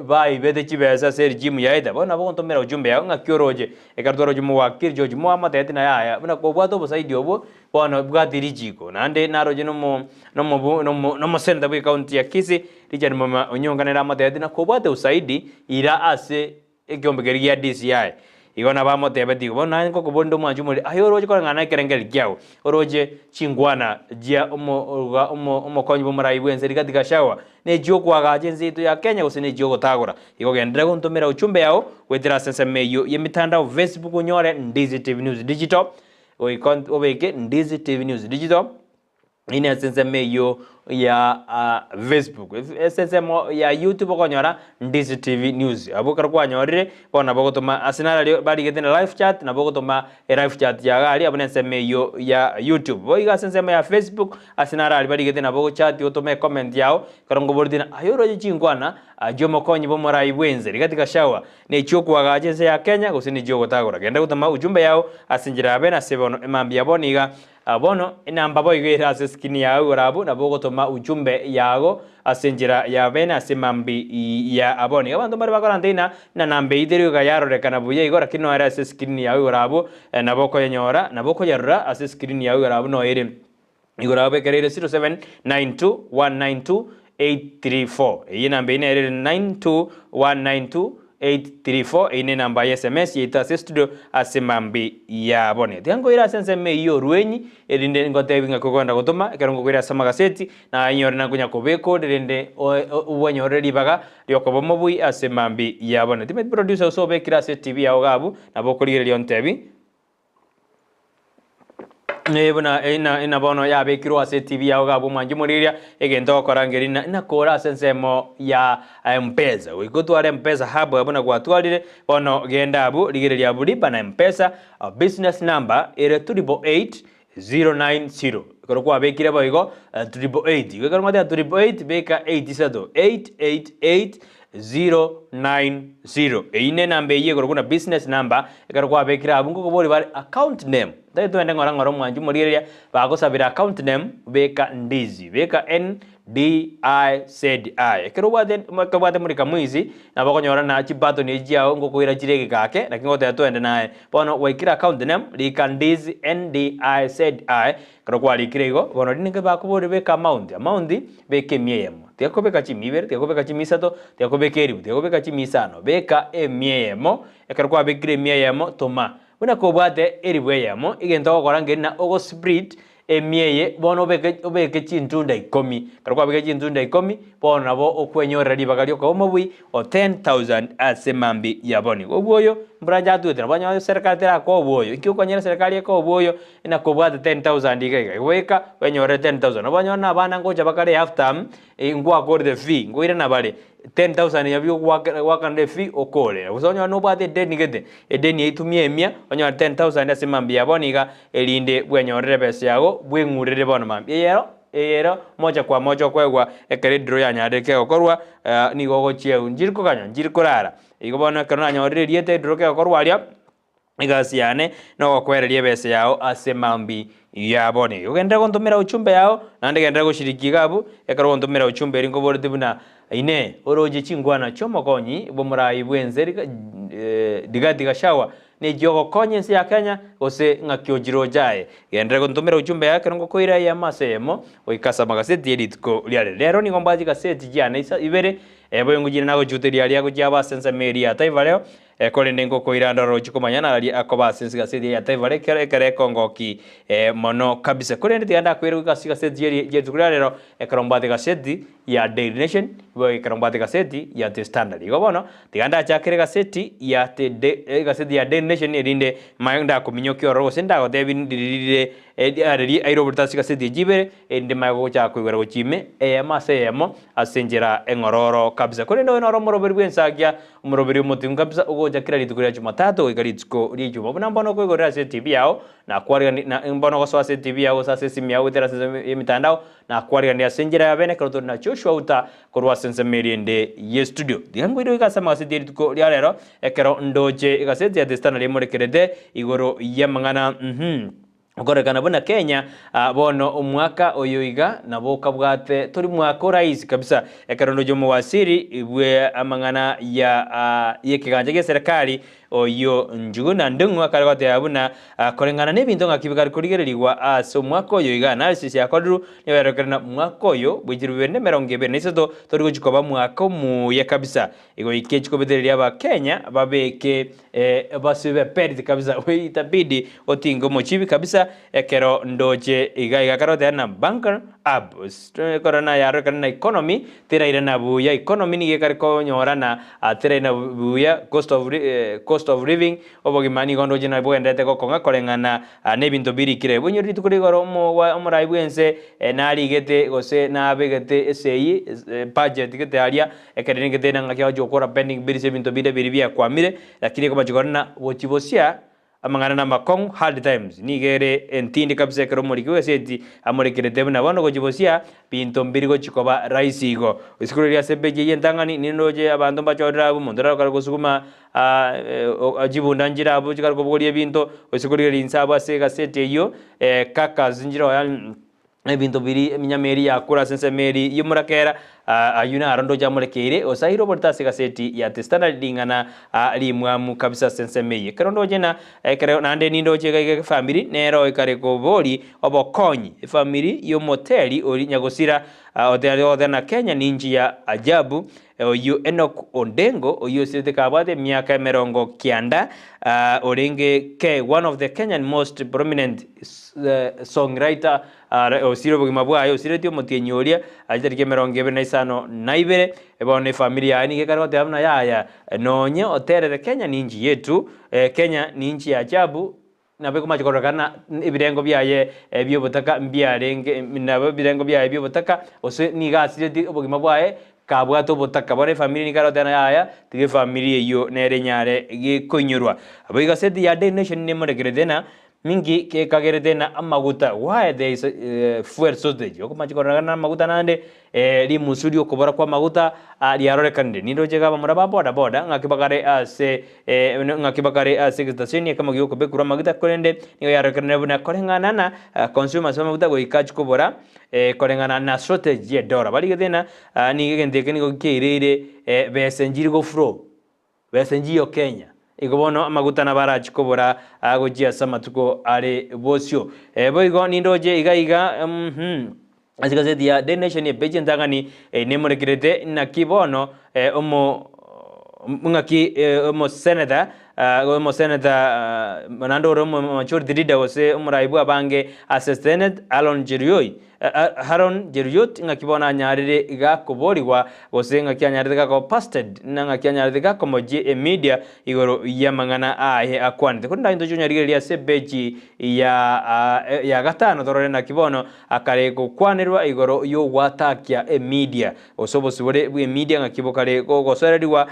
baibete kibeza ser jimu yaida bona bontomera ujumbe ya ngakyoroje ekardoro jumu wakiri George Muhammad yatina yaya bona kobwato bosaidi obo bona bwatiri jiko nande naroje no senda bwe county ya Kisii region mama onyonganera amate yatina kobwate usaidi ira ase ekyombegeria DCI igona bamotebeti bona ngo kobondo mwanjumuri ayoroje kwa ngana kerengeli kyao oroje chingwana jia omo konyi bomarai bwense rigatika shawa ne joko agajenzi itu ya Kenya usine joko tagora igo gendera gontomera uchumbe yao wetira sense meyo yemitandao Facebook unyore Ndizi TV News Digital obeke Ndizi TV News Digital ine sense meyo ya Facebook sense ya YouTube okonyora Ndizi TV News abukara kwa nyorire bona bogotoma asinara bari getena live chat na bogotoma live chat ya gali abone sense meyo ya YouTube boiga sense ya Facebook asinara bari getena bogo chat otome comment yao karongo bordina ayoro chingwana jomo konyi bomorai bwenze rigatika shawa ne choko agajense ya Kenya gusini jogo tagora genda gutama ujumbe yao asinjira bena sebono emambia boniga abono inamba boyira skini yawe rabu na bogotoma ujumbe yago asinjira ya bena asimambi ya aboni abantu bari bakorantena na nambe ideri ga yaro rekana buye igora kino era skini yawe rabu na boko yenyora na boko yarra skini yawe rabu no ere igora be kerere 0792192834 iyi nambe ine ere 92192 ine namba ya SMS yita studio asimambi ya bone tiango ira sense me iyo ruenyi erinde ngote binga kokonda gotoma kerongo kwira sama gaseti na nyore na kunya kobeko derinde ubonyore libaga yokobomo bui asimambi ya bone timet producer so be kira TV ya ogabu na bokolire liontebi nebona ina bono ya be kiro ase TV ya ogabu manjumuriria egendo korangerina ina kora sensemo ya mpesa wikotware mpesa habo abona kwatwalire bono genda abu ligere lya bulipa na mpesa business number ere 888 090 koro kwa bekire boigo 888 igekero ngote 888 beka 8789090 eine namba iye koro kuna business number ekero kwa bekira abungo kobori bari account name dai twende ngora mwanju muriria bagosabira account name beka Ndizi beka NDIZI ekero bwate muri kamwizi na bakonyora na chibato ni jiao ngokwira chirege kake na kingote twende naye bono waikira account name lika Ndizi NDIZI kero kwa likirego bono ninge bakobori beka amount beke mieyemo tiakobeka chimibere tiakobeka chimisato tiakobeka eribu tiakobeka chimisano beka emieyemo ekero kwa bekire mieyemo toma buna kobwate eribweyemo igento gokora ngena ogo split emieye bono obeke chintunda 10 kero kwa beke chintunda 10 bono nabo okwenyorera libagalio ko mobui o 10,000 asemambi yaboni obwoyo mbranja tuetera banyo serikali tera ko obwoyo ikyo konyera serikali ko obwoyo ina kobwate 10,000 igega weka wenyore 10,000 banyo na bana ngoja bakare after ngwa gore the fee ngoira na bale 10,000 yabyo wakande fee okole usonyo no bwate deni gete edeni itumie emia onyo 10,000 asemambi yaboniga elinde bwenyorere pesa yago bwengurire bono mambi eyero moja kwa moja kwegwa ekeredro ya nyadeke okorwa ni gogo chieu njiriko kanyo njiriko rara igobona kana nyorire riete droke okorwa alia igasiane no kwereria bese yao asemambi yabone ugenda kontumira uchumbe yao nande genda gushiriki gabu ekaro kontumira uchumbe ringo borite buna ine oroje chingwana chomokonyi bomurai bwenzeri diga shawa ni jogo konyensi ya Kenya ose ngakiojiro jae genda kontumira uchumbe yake ngo koira ya masemo oikasa magaseti editko liale lero ni ngombaji gaseti jana ibere ebo ngujina nago juteria ali akujaba sensa media taiva leo kole nengo koira ndaro chikomanyana ali akoba sensa gaseti ya taiva leo kere kongoki mono kabisa kole ndi anda kwero gasika seti je tukulira lero ekaromba gaseti ya Daily Nation bo ekaromba gaseti ya The Standard igobono tiganda chakere gaseti ya gaseti ya Daily Nation erinde mayonda kuminyokyo ro senda go David ndirire ari airobota sika seti jibere ende mago cha kwigara gochime masemo asenjera engororo kabisa kole ndo noro moroberi bwensagia umuroberi umuti kabisa ugoja kira litukuria Jumatatu igaritsko rijuma buna mbono kwigora seti biao na kwari na mbono go seti biao sasa simu yao tera mitandao na kwari ndia senjera ya bene kroto na Joshua uta korwa sense meriende ye studio dihango ido ikasama seti ritko lero ekero ndoje ikaseti ya destana lemorekerede igoro yamangana Okorekana buna Kenya bono umwaka oyoiga naboka bwate turi mwaka rais kabisa ekarondo jomo wasiri ibwe amangana ya yekiganje ge serikali oyo njuguna ndungwa karagate yabuna korengana nebinto ngakibikari kurigererwa aso mwaka oyoiga analysis yakodru neberekerana mwaka oyo bwijiru 2027 turi gukikoba mwaka muye kabisa igo ikechiko bedereri aba Kenya babeke basibe perdi kabisa we itabidi otingo mochibi kabisa ekero ndoje iga karote na banker ab korana yaro kana economy tira irana buya economy ni gekariko nyorana tira ina buya cost of living obogimani gondo jina bwendete kokonga korengana nebinto birikire bunyori tukuri goro omurai bwense nali gete gose na begete sei budget gete aria ekereni gete nanga kya jokora pending birise binto biribia kwamire lakini kama jigorna wochibosia amangana na makong hard times nigere entindi kabisa kero muri kweseti amurekere tebuna bono gojibosia binto mbiri go chikoba raisigo isikuru ya sebeje yentangani ninoje abantu bachorera bumondera karagosukuma ajibunda njira abo chikargo bogori binto isikuru ya insaba asega sete yo kaka zinjiro ya ebinto biri eminyameri yakura sense meri yumurakera ayuna arondo jamurekere osahiro bortase gaseti ya The Standard dingana limwamu kabisa sense meye kerondo jena kero nande nindo chega family nero ikareko boli obokonyi family yo moteli ori nyagosira hotel na Kenya ninji ya ajabu oyo Enoch Ondengo oyo sete kabade miaka merongo kianda orenge ke one of the Kenyan most prominent songwriter osiro bugimabwa ayo siretio motienyoria ajarike merongo 25 naibere ebone familia ani gekarwa amna yaya nonye hotel the Kenya ninji yetu Kenya ninji ya ajabu nabeko machikorokana ibirengo byaye byobutaka mbyarenge nabo birengo byaye byobutaka ose nigasire obugima bwaye kabwato butaka bore family ni karotana yaya tige family yo nere nyare ge konyurwa abo igaseti ya Daily Nation ne muregeredena mingi ke kagerete na amaguta why there is fuel shortage okumachikora na maguta nande li musuri okobora kwa maguta liarorekande nindoje gaba muraba boda boda ngakibagare ase station kama gyoko bekura maguta korende niyo yarorekande buna korengana na consumers maguta go ikachi kobora korengana na shortage ye dollar bali gethena ni gende nigo kirire besenjiri go flow besenjio Kenya igobono amaguta na barachi kobora agojia samatuko are bosio boigo nindoje igaiga azigazeti ya The Nation ye beje ndangani nemurekerete na kibono omo senator manando majority leader wose umuraibu abange assistant Haron Jeriot ngakibona nyarire igakoboriwa wose ngakyanyarire gako pasted ngakyanyarire gako moje media igoro yamangana akwanite kunda indo nyarire ya sebeji ya gatano dorore na kibono akare kwanirwa igoro yo watakia media osobosibore media ngakibokare gosoreriwa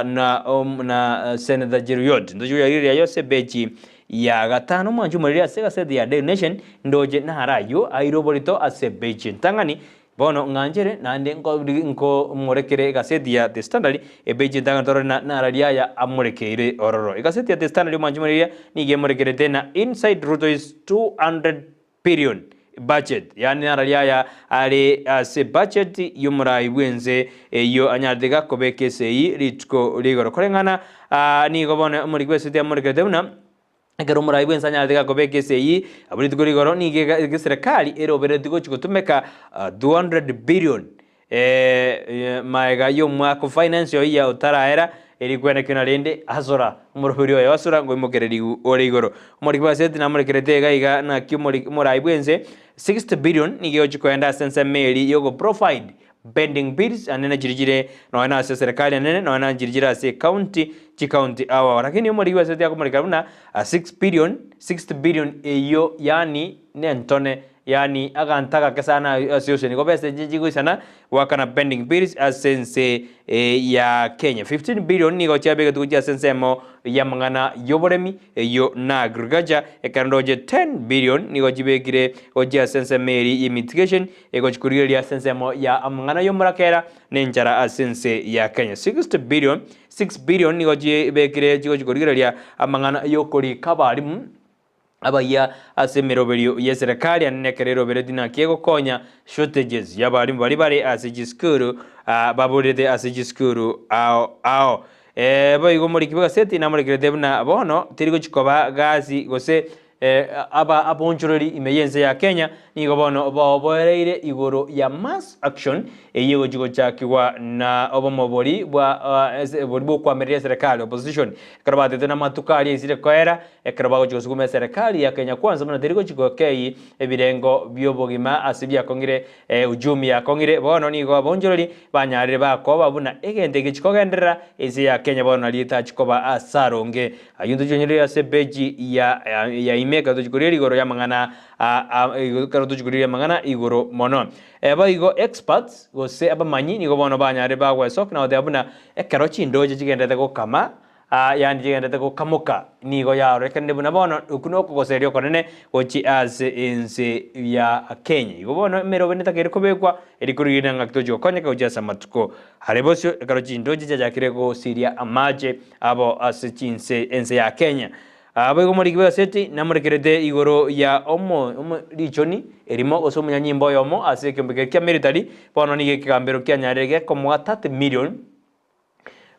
na Senator Jeriot ndo nyarire ya sebeji ya gatano mwanju muriria sega sedi ya The Nation ndoje na harayo airoborito ase Beijing tangani bono nganjere nande nko murekere gasedi ya The Standard Beijing tangani toro na hararia ya amurekere ororo gasedi ya The Standard mwanju muriria nige murekere tena inside Ruto is 200 billion budget yani hararia ya ale ase budget yumurai wenze yo anyardega kobeke sei ritko ligoro korengana ni gobone muri gwesedi amurekere tena Kero muraibu ensanya adega kobeke sei aburi tugori goro ni ge serikali erobere tigo chikotumeka 200 billion maega yo mwako finance yo ya utaraera eri kwena kina rende azora murubiri yo asura ngo imokereri ore igoro muri kwaseti na muri kerete gaiga na kimuri muraibu ense 60 billion ni ge chikoenda sense meri yogo profile bending bills anena jirijire no ana serikali anene no ana jirijira se county awa lakini muri waseti akumurika buna 60 billion eyo yani nentone yani agantaka kesana asiyose ni gobese jijigo sana wakana pending bills asense ya Kenya 15 billion ni gochabe kuja sense mo ya mangana yoboremi yo na agriculture ekandoje 10 billion ni gojibegire goja sense meri mitigation egochkurire ya sense mo ya mangana yo murakera nenjara asense ya Kenya 6 billion ni gojibegire gochkurire ya mangana yo kori kabarimu abaya asemeroberio ya serikali anekerero beredina kiego konya shortages yabari bari asijiskuru baburede asijiskuru ao boigo muri kibaga seti na muri kiredebna bono tirigo chikoba gazi gose aba abonjorori imeyenze ya Kenya nigo bono boreire igoro ya mass action eyego jigo chakiwa na obomobori bwa kwa meria serikali opposition karabate tena matukali isire koera ekaraba jigo sugume serikali ya Kenya kwanza mna tirigo jigo kei ebirengo byobogima asibya kongire ujumi ya kongire bono nigo abonjorori banyarire bakoba buna egende gichikogendera isi ya Kenya bono alita chikoba asaronge ayundo jonyere ya sebeji ya imeka tujikuriri igoro ya mangana karo tujikuriri ya mangana igoro mono eba igo experts go se aba manyi nigo bono banyare bagwe sok na ode abuna ekaro chindoje jigendete go kama yani jigendete go kamoka nigo ya rekande buna bono ukuno ko serio konene gochi as inse ya Kenya igo bono mero beneta kere kobekwa erikurira ngaktojo konyeka ujasa matuko harebosyo ekaro chindoje jajakire go siria amaje abo as chinse ense ya Kenya Abego muri kibaga seti namurekerete igoro ya omo lichoni erimo osomo nyanyimbo yomo aseke mbeke kya military bono ni gekambero kya nyarege komo 30 million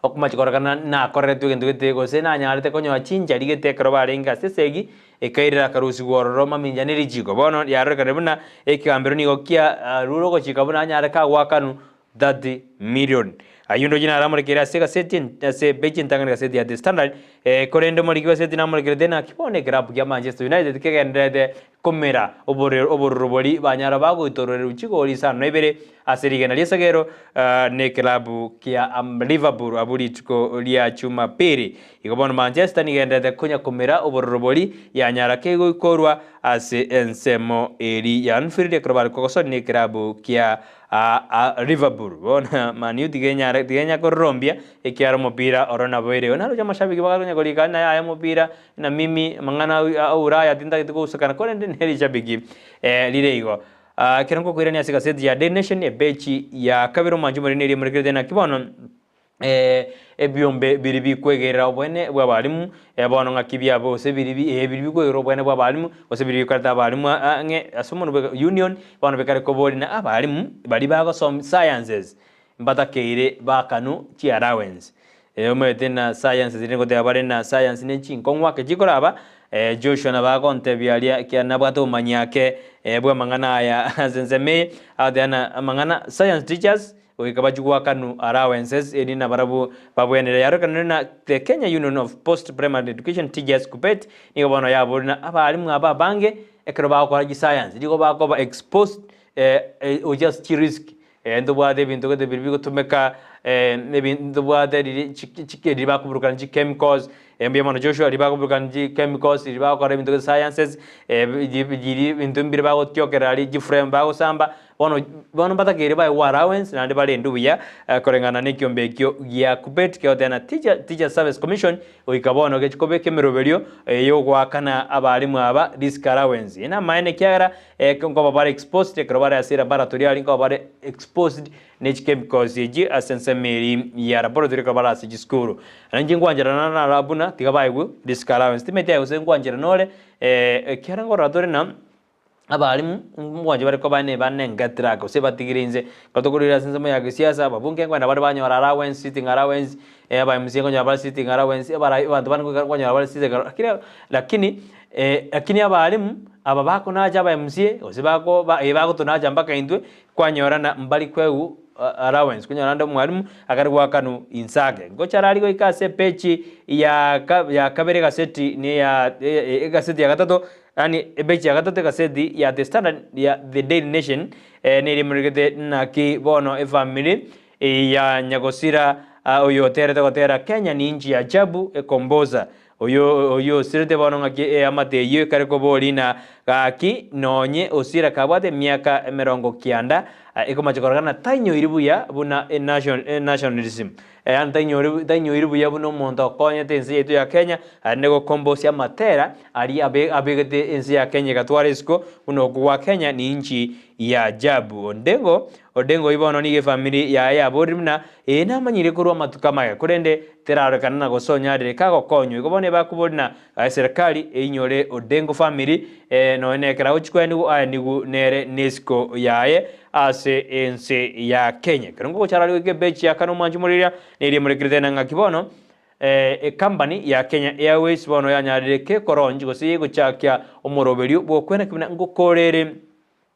okumachikorakana na korretu gendugete gose na nyarete konyo achinja ligete krobarenga sesegi ekairira karusi gororo maminja ni rijiko bono yareka buna ekambero ni gokya ruro gochika buna nyareka wakanu 30 million ayundo jina aramurekera sega seti se Beijing tangana seti ya The Standard korende muri kiwa seti namurekera dena kibone grab ya Manchester United kegendede komera oborobori banyara bago itorero uchigori sana ibere aserigana lisagero ne club kia Liverpool aburi tuko lia chuma piri ikobona Manchester nigendede konya komera oborobori ya nyara kego ikorwa ase ensemo eri ya Anfield klub kokoso ne club kia Liverpool bona Man U digenya tigenya korombia ikiara mupira orona boire na ruja mashabiki bagarunya golikana ya mupira na mimi mangana uraya tinda kitusakana kole nderi shabiki lireigo kirango kwirani asika seti ya Daily Nation ebechi ya kabiro manjumuri niri murikirde na kibono ebyombe biribi kwegera obwene bwabalimu ebono ngakibya bose biribi kwegera obwene bwabalimu bose biribi karta abalimu nge asomo union bano bekare kobori na abalimu bali bago some sciences mbatakeire bakanu chi allowance omete na sciences ringo te abare na science nenchi nkongwa ke jikoraba Joshua na bagonte byalia kya nabwato manyake bwa mangana ya zenzeme adana mangana science teachers wikabajugwa kanu allowances edina barabu babwenera yarokana na the Kenya Union of Post Primary Education Teachers Kupet nigo bono yabona abalimu aba bange ekero bakora science digo bakoba exposed o just risk endo bwade bintu ko birbigo tumeka nebintu bwade chike riba kuburukan chemicals mbiyamano Joshua riba kuburukan chemicals riba ko bintu sciences jiri bintu birba ko tyokera ali jiframe ba ko samba bono batakere ba allowance na ndibale ndubuya korengana nekyombe kyo ya Kupet ke otena teacher service commission oikabono ke chikobe kemeroberio yo gwakana abalimu aba risk allowance ina maene kyara ko babare exposed ke robare asira baratorial ko babare exposed ne chemicals ji asense meri ya laboratory ko barasi jiskuru anjye ngwanjira na rabuna tigabayigu risk allowance timete yose ngwanjira nole kyara ngoradore na abalimu ngwanje bariko bane ngatira ko se batigirinze katokurira sinzemo ya gisiasa babunge ngwana bari banyora allowance sitting allowance aba msiyengo nyabali sitting allowance abantu bani kwanyora bali sitting lakini abalimu aba bako naja aba msiye osibako bako tunaja mpaka indwe kwanyora na mbali kweu allowance kunyora ndo mwalimu akarwa kanu insage ngochara liko ikase pechi ya kabere gaseti ni ya gaseti ya gatato ani ebechi ya gatato gaseti ya the standard ya the Daily Nation niri murigete na ki bono family ya nyagosira oyo tere tokotera Kenya ni nchi ya ajabu ekomboza oyo sirete bono ngaki amate yo kareko bolina gaki nonye osira kabate miaka 90 ikomachokorana tanyo iribuya buna nationalism tanyo iribuya buno monto konye tensi yetu ya Kenya anego kombosi amatera ali abegete ensi ya Kenya katwaresko uno kwa Kenya ni nchi ya ajabu odengo ibono nige family ya borimna ena manyire kurwa matukama kurende terarekana na gosonya de kago konyo ikobone bakubona serikali inyore odengo family no nekera uchkwenu nigu nere nesko yaye ase ense ya Kenya karongo charali ke bechi ya kanu manjumurira niri murekirite na ngakibono company ya Kenya Airways bono yanyareke koronji gosiye guchakya omoroberio bokwena kibina ngokorere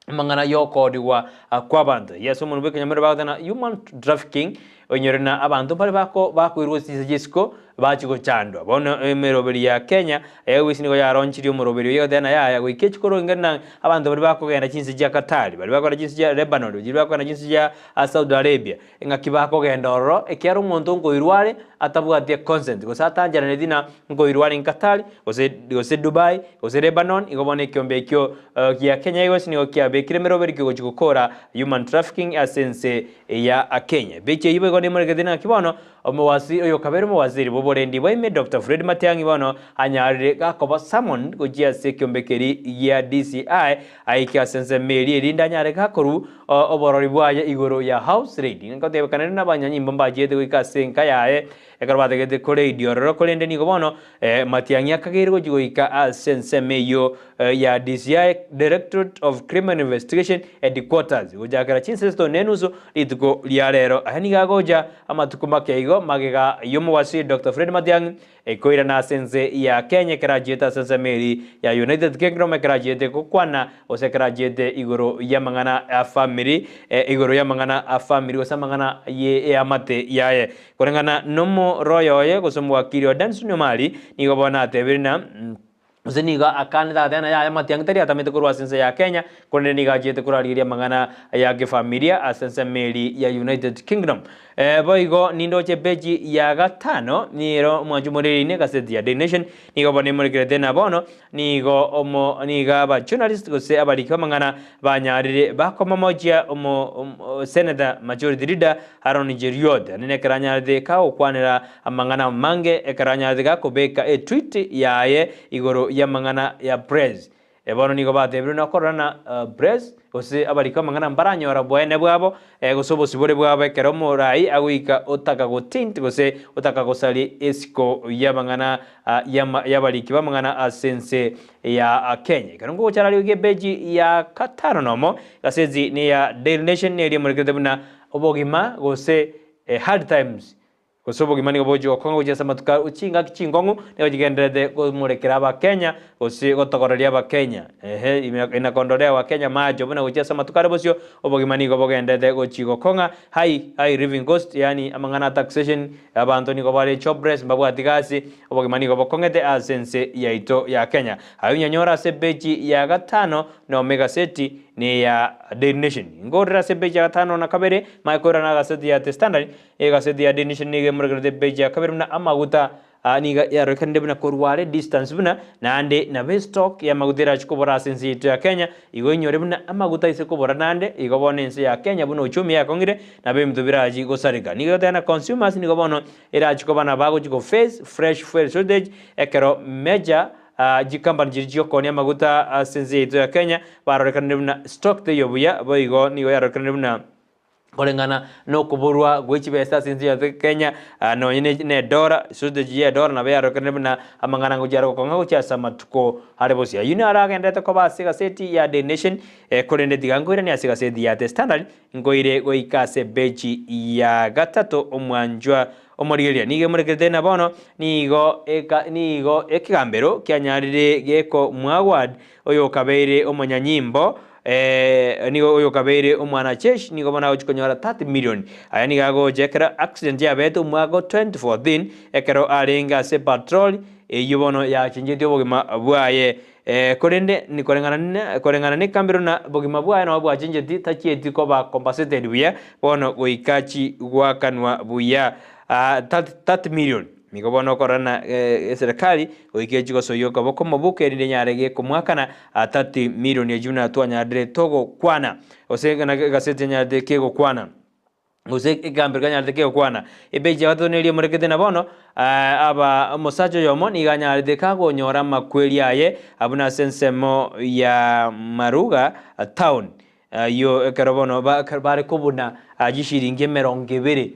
mangana yokodiwa kwabanda yeso munube Nyamira bagana human trafficking onyorena abantu bali bakwirwose jisko bachiko chandwa bono emeroberi ya Kenya Airways nigo yaronchiri omoroberi yo dena ya gwikechikoro ngena abantu bali bakogenda chinsi ya Qatar bali bakora chinsi ya Lebanon bali bakora chinsi ya Saudi Arabia ngakibako genda oro ekyaro umuntu ngo irware atabwatie consent go satanjana nedina ngo irware in Qatar ose Dubai ose Lebanon igobone kyombe kyo ya Kenya Airways nigo kyabekire meroberi kyo gukora human trafficking asense ya Kenya beche yibe go nemore gedina kibono omwasi oyo kabere mwaziri boborendi boime Dr. Fred Matiang'i bono anyarire gakoba summon gojia sekyombekeri ya DCI aika sense meri erinda nyare gakoru oborori bwaye igoro ya house raiding ngote kanene nabanyanyi mbamba jete wika senka yae ekarabate gete kore idioro kolende ni gobono Matiang'i akagirgo jigoika sense meyo ya DCI Directorate of Criminal Investigation Headquarters ujakara chinsesto nenuso lituko liarero ahani gagoja amatukuma keigo magega yomo wasi Dr. Fred Matiang'i koira na sense ya Kenya graduate sense meri ya United Kingdom graduate kokwana ose graduate igoro ya mangana family igoro ya mangana family osa mangana ye amate yae korengana nomo royo ye kosomwa kirio dansu nyomali nigobona tebirina Usiniga akanida tena ya matiangtari atamete kurwa sense ya Kenya konde niga jete kurariria mangana ya gefamilia asense meli ya United Kingdom boigo nindoche beji ya gatano niro mwanjumuriri ne gaseti ya The Nation nigo bone muri tena bono nigo omo niga ba journalist gose abarika mangana banyarire bakoma moja omo Senator Majority Leader Haron Jeriod nene karanyaride ka okwanira amangana mange ekaranyaride ga kobeka tweet yaye igoro ya mangana ya Brez ebono nigo bate Bruno Corona Brez ose abarika mangana mbaranyora bwene bwabo gosobo sibore bwabo keromo rai agwika otaka gotint gose otaka gosali esiko ya mangana ya bariki ba mangana asense ya Kenya karongo gochara ge beji ya Qatar nomo gasezi ne ya Daily Nation ne ri murikete buna obogima gose hard times gosobo gimani gobojo kongo jesa matuka uchinga kichingongu ne jigendede go murekera ba Kenya gose gotokoreria ba Kenya ina kondolea wa Kenya majo buna gochesa matuka bosio obogimani gobogendede go chigo konga high living cost yani amangana taxation abantu ni gobale jobless mbabwa tigasi obogimani gobokongete asense ya ito ya Kenya ayunyanyora sebeji ya gatano no mega seti ni ya The Nation ngorra sebeji ya gatano na kabere Makori na gaseti ya The Standard gaseti ya The Nation ni murgade beji ya kabere na amaguta niga ya rekande buna korware distance buna na ande na bestock ya magudira chikobora sense ito ya Kenya igoinyore buna amaguta ise kobora nande igobone ense ya Kenya buna uchumi ya kongire na be mtubiraji gosarika niga tena consumers ni gobono era chikobana bago chiko face fresh fuel shortage ekero meja jikamba njirijo konia maguta sense ito ya Kenya barorekande buna stock te yobuya boigo nigo ya rekande buna kolengana no kuburwa gwechi besta sense ya Kenya no ne dora shortage ya dora na be rekande buna amangana ngujaro konga ucha samatuko harebosia yuna aragenda to koba siga seti ya The Nation kolende digangwira ni asiga seti ya The Standard ngoire goikase beji ya gatato omwanjwa omorigeria nige murekete na bono nigo ekigambero kyanyarire geko mwaward oyo kabeire omonyanyimbo nigo oyo kabeire omwana chesh nigo bona ochikonyora 30 million aya nigago jekera accident ya beto mwago 2014 ekero arenga se patrol yubono ya chinjeti obogima bwaye korende ni korengana ne kambiro na bogima bwaye no bwa chinjeti tachieti ko ba compensated buya bono goikachi gwakanwa buya 30 million migo bono korana serikali oikechi gosoyo kaboko mabuke rinde nyarege kumwakana 30 million ya juna twanya dire togo kwana osegana gasete nyarege kego kwana use igambira ganyarege kego kwana ebeje watoneli murekete na bono aba mosajo yomo ni ganyarege kago nyora makweli aye abuna sensemo ya Maruga town yo karabono bare kubuna ajishiringe merongevere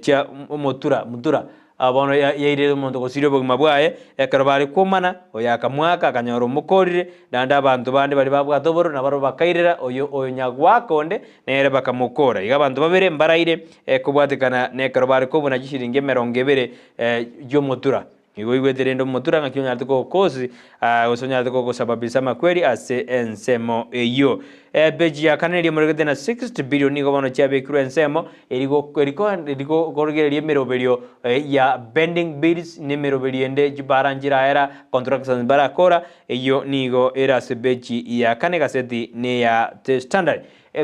cha mutura abono yaire mondo gosiro bogima bwaye ekarabari kumana oyakamwaka akanyoro mukorire nanda abantu bandi bali babwa toboro nabaro bakairera oyo nyagwakonde nere bakamukora iga abantu babere mbaraire kubwatikana ne karabari kubuna jishiringe merongevere jo mutura igoigwe terendo mutura ngakyonya atiko kozi osonya atiko kusababisa makweli ase ensemo eyo beji ya kaneli muregete na 60 billion nigo bono chabe kru ensemo eriko gorgerie meroberio ya bending bills ne meroberio ende jibaranjira era contracts barakora eyo nigo era se beji ya kane gaseti ne ya The Standard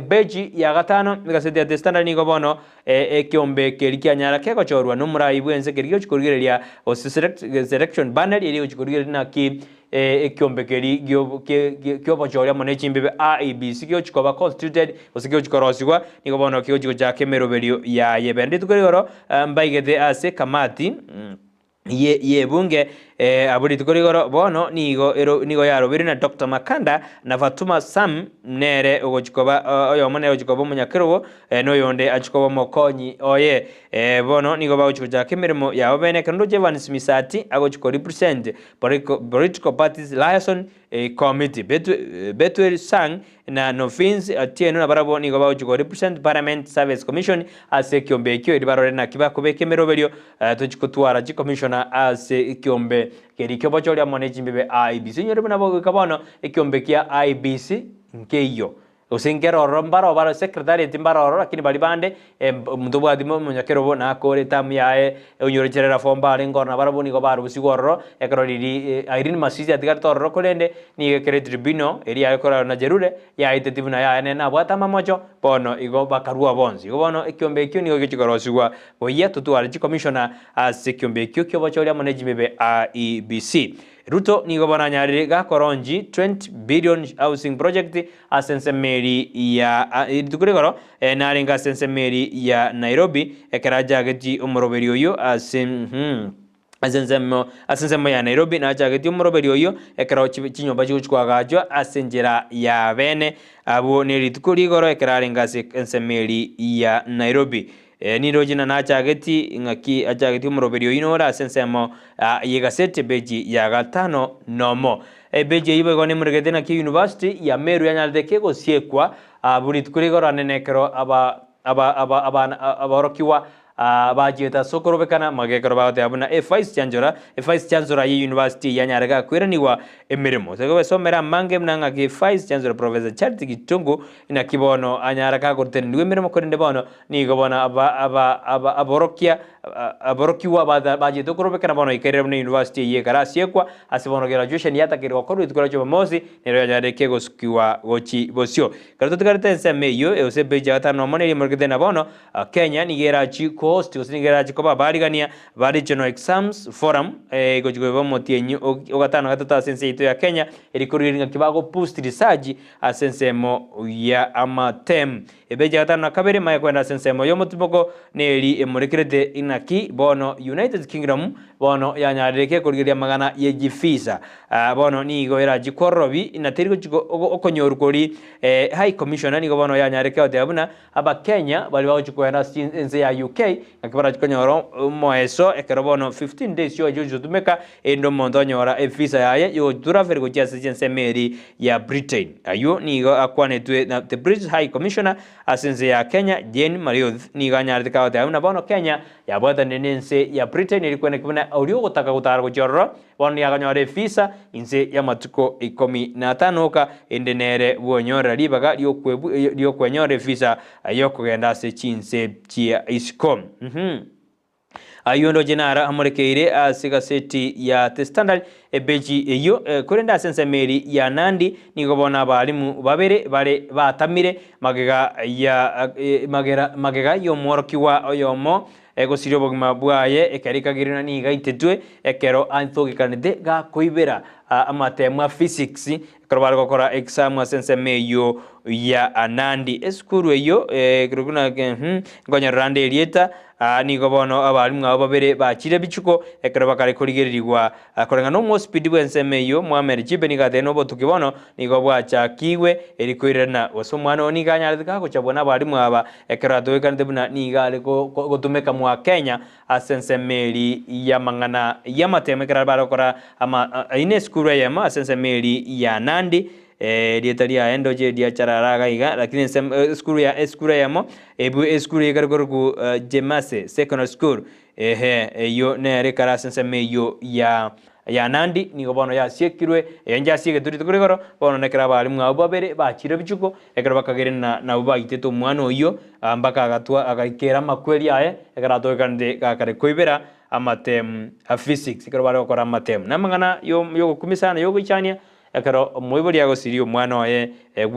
beji ya gatano gaseti ya The Standard nigo bono ekiombe kerikyanyara keko chorwa numura ibwense kerikyo chikorigereria o selection banner eri chikorigereria na ki ekiombe keri gyo bochoria mone chimbe IEBC gyo chikoba constituted osigyo chikoroswa nigo bono kyo chiko cha kemeroberio ya yebende tukorigoro mbaigete ase kamati ye bunge aburi tukorigoro bono nigo yarobiri na Dr. Makanda na Fatuma Sam nere ogochikoba oyo mone ogochikoba munyakirobo no yonde achikoba mokonyi oye bono nigo ba ochikoja kemeremo ya obene kando Jevan Smisati agochiko represent political parties liaison committee Betwel Sang na Nofins atieno na barabo nigo ba ochiko represent Parliament Service Commission ase kiombe kyo ibaro na kibako bekemeroberio tochikotwara ji commissioner ase kiombe kerikyo bochoria mone chimbe IEBC nyore buna bogo kabono ekiombe kia IEBC nkeyo usingero rombaro bara secretary timbaro lakini bali bande mutubwa dimo munyakero bona kore tamyae unyorcherera fomba ngorna baraboni go baru sigorro ekero lili Irene Masisi atigatorro kolende ni ekere tribunal eri yakora na jerure ya itetivuna ya nena bwata mamocho bono igo bakarua bonzi igo bono ekiombe ekyo nigo gichikorosugwa boya tutwara commissioner as ekiombe ekyo kyo bachoria management IEBC Ruto nigo bona nyarire gakoronji 20 billion housing project asensemeri ya idukuregoro narenga asensemeri ya Nairobi ekeraja geti umuroberi oyo asensemo ya Nairobi na chageti umuroberi oyo ekero chinyomba chichwagajwa asenjera ya bene abo neritukurigoro ekerarenga asensemeri ya Nairobi nirojina na chageti ngaki achageti umuroberi oyo inora asensemo yegasete beji ya gatano nomo beji yibe gone murigete na ki university ya Meru yanyaldeke gosiekwa buritukurigoro anenekero aborokiwa bajeta sokorobekana magekero bagote abuna vice chancellor ya university yanyarega kwiraniwa emirimo segobe somera mange mnanga ki vice chancellor professor Charity Gitungu ina kibono anyaraka kurtenwe emirimo korinde bono ni gobona aborokiwa bajeta korobekana bono ikerere na university ye karasiekwa asibono graduation yatakirwa koru itukora cyo mosi nero yanyareke gosukiwa gochi bosio karuto tukarete semeyo euse beja gatano moneri morgede na bono Kenya nigera chi host usinigera chikoba barigania bari general exams forum gojigo motienyu ogatano gatata sense ito ya Kenya erikuringa kibago post research asensemo ya amatem ebeja gatano kabere maye kwenda sensemo yo mutiboko neri emurekerete inaki bono United Kingdom bono yanyareke kurigiria magana yejifisa bono ni goera jikorobi inateriko chiko okonyorukori high commissioner ni bono yanyareke otabuna aba Kenya bali bago chikwenda sense ya UK akibara chikonyoro moeso ekerobono 15 days yo juju tumeka endo mondonyora visa yaye yo duraferi go sense meri ya Brighton ayo ni akwane twe na the British High Commissioner asense ya Kenya Jane Marioth ni ganyareke otabuna bono Kenya ya bwata nenense ya Brighton ilikwenda kibona audio gutaka gutara gujorro bono yaganyore visa inse ya matuko 15 ka endenere bwonyora libaga lyo kwenyore visa ayo kugenda se chinse chia iscom ayondo jenara amurekeire asigaseti ya The Standard ebeji eyo kurenda sensemeri ya Nandi nigobona abalimu babere bare batamire magega yo morokiwa oyomo egosirio bogima bwaye ekarikagirina ni gaitetwe ekero anthogikanite ga koibera amatema physics korobara gukora exam asensemeyo ya Nandi eskuru eyo kiruguna ngonya rande elieta ni gobono abalimu abo babere bachire bichuko ekero bakare kurigirirwa akorenga no mo speed bwensemeyo Muhammad Chibe ni gateno botukibono ni gobwacha kiwe erikoirana osomwana oni ganyarika ko chabona abalimu aba ekero atoikanite buna ni gale gotumeka mu Kenya asensemeri ya mangana ya mateme kera barokora ama ine skuru ya ma asensemeri ya Nandi dietaria endoje dia chararaga iga lakini skuru ya mo ebu skuru ya gargoru Jemase secondary school yo ne rekara asensemeyo ya Nandi ni gobono ya siekirwe enja siege turi tukurigoro bono nekera balimu abo babere bachire bichuko ekera bakagerena na ubaiteto mwana oyo ambaka agatwa agakera makweli aye ekera toikande gakare koibera amatem physics ekera bari gukora amatem namangana yo gukumisana yo guchania ekero moibori agosirio mwana oye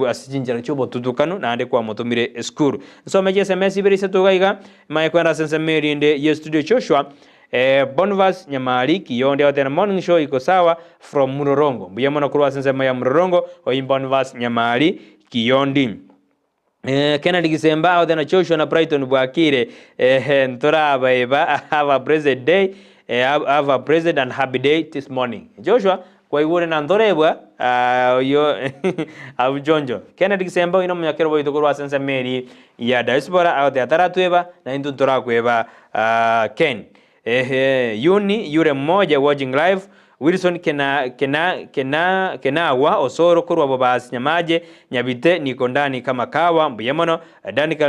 asijinjara chobo tutukanu na ande kwa motomire school so meje SMS beri setugaiga mai kwenda sensemeri inde ye studio Joshua Bonvas Nyamari Kiyonde Otena Morning Show iko sawa from Murorongo mbuyamona kurwa sensema ya Murorongo Bonvas Nyamari Kiyondi Kennedy Gisemba Otena Joshua na Brighton bwakire ntora baiba have a blessed day have a blessed and happy day this morning Joshua kwa iwore na ndorebwa yo abujonjo Kennedy Gisemba ino munyakero boito kurwa sensemeri ya diaspora out ya taratweba na indu ntora kweba Ken yuni yure mmoja watching live Wilson Kenawa Osoro kurwa babas nyamaje nyabite niko ndani kama kawa mbuyemono Danica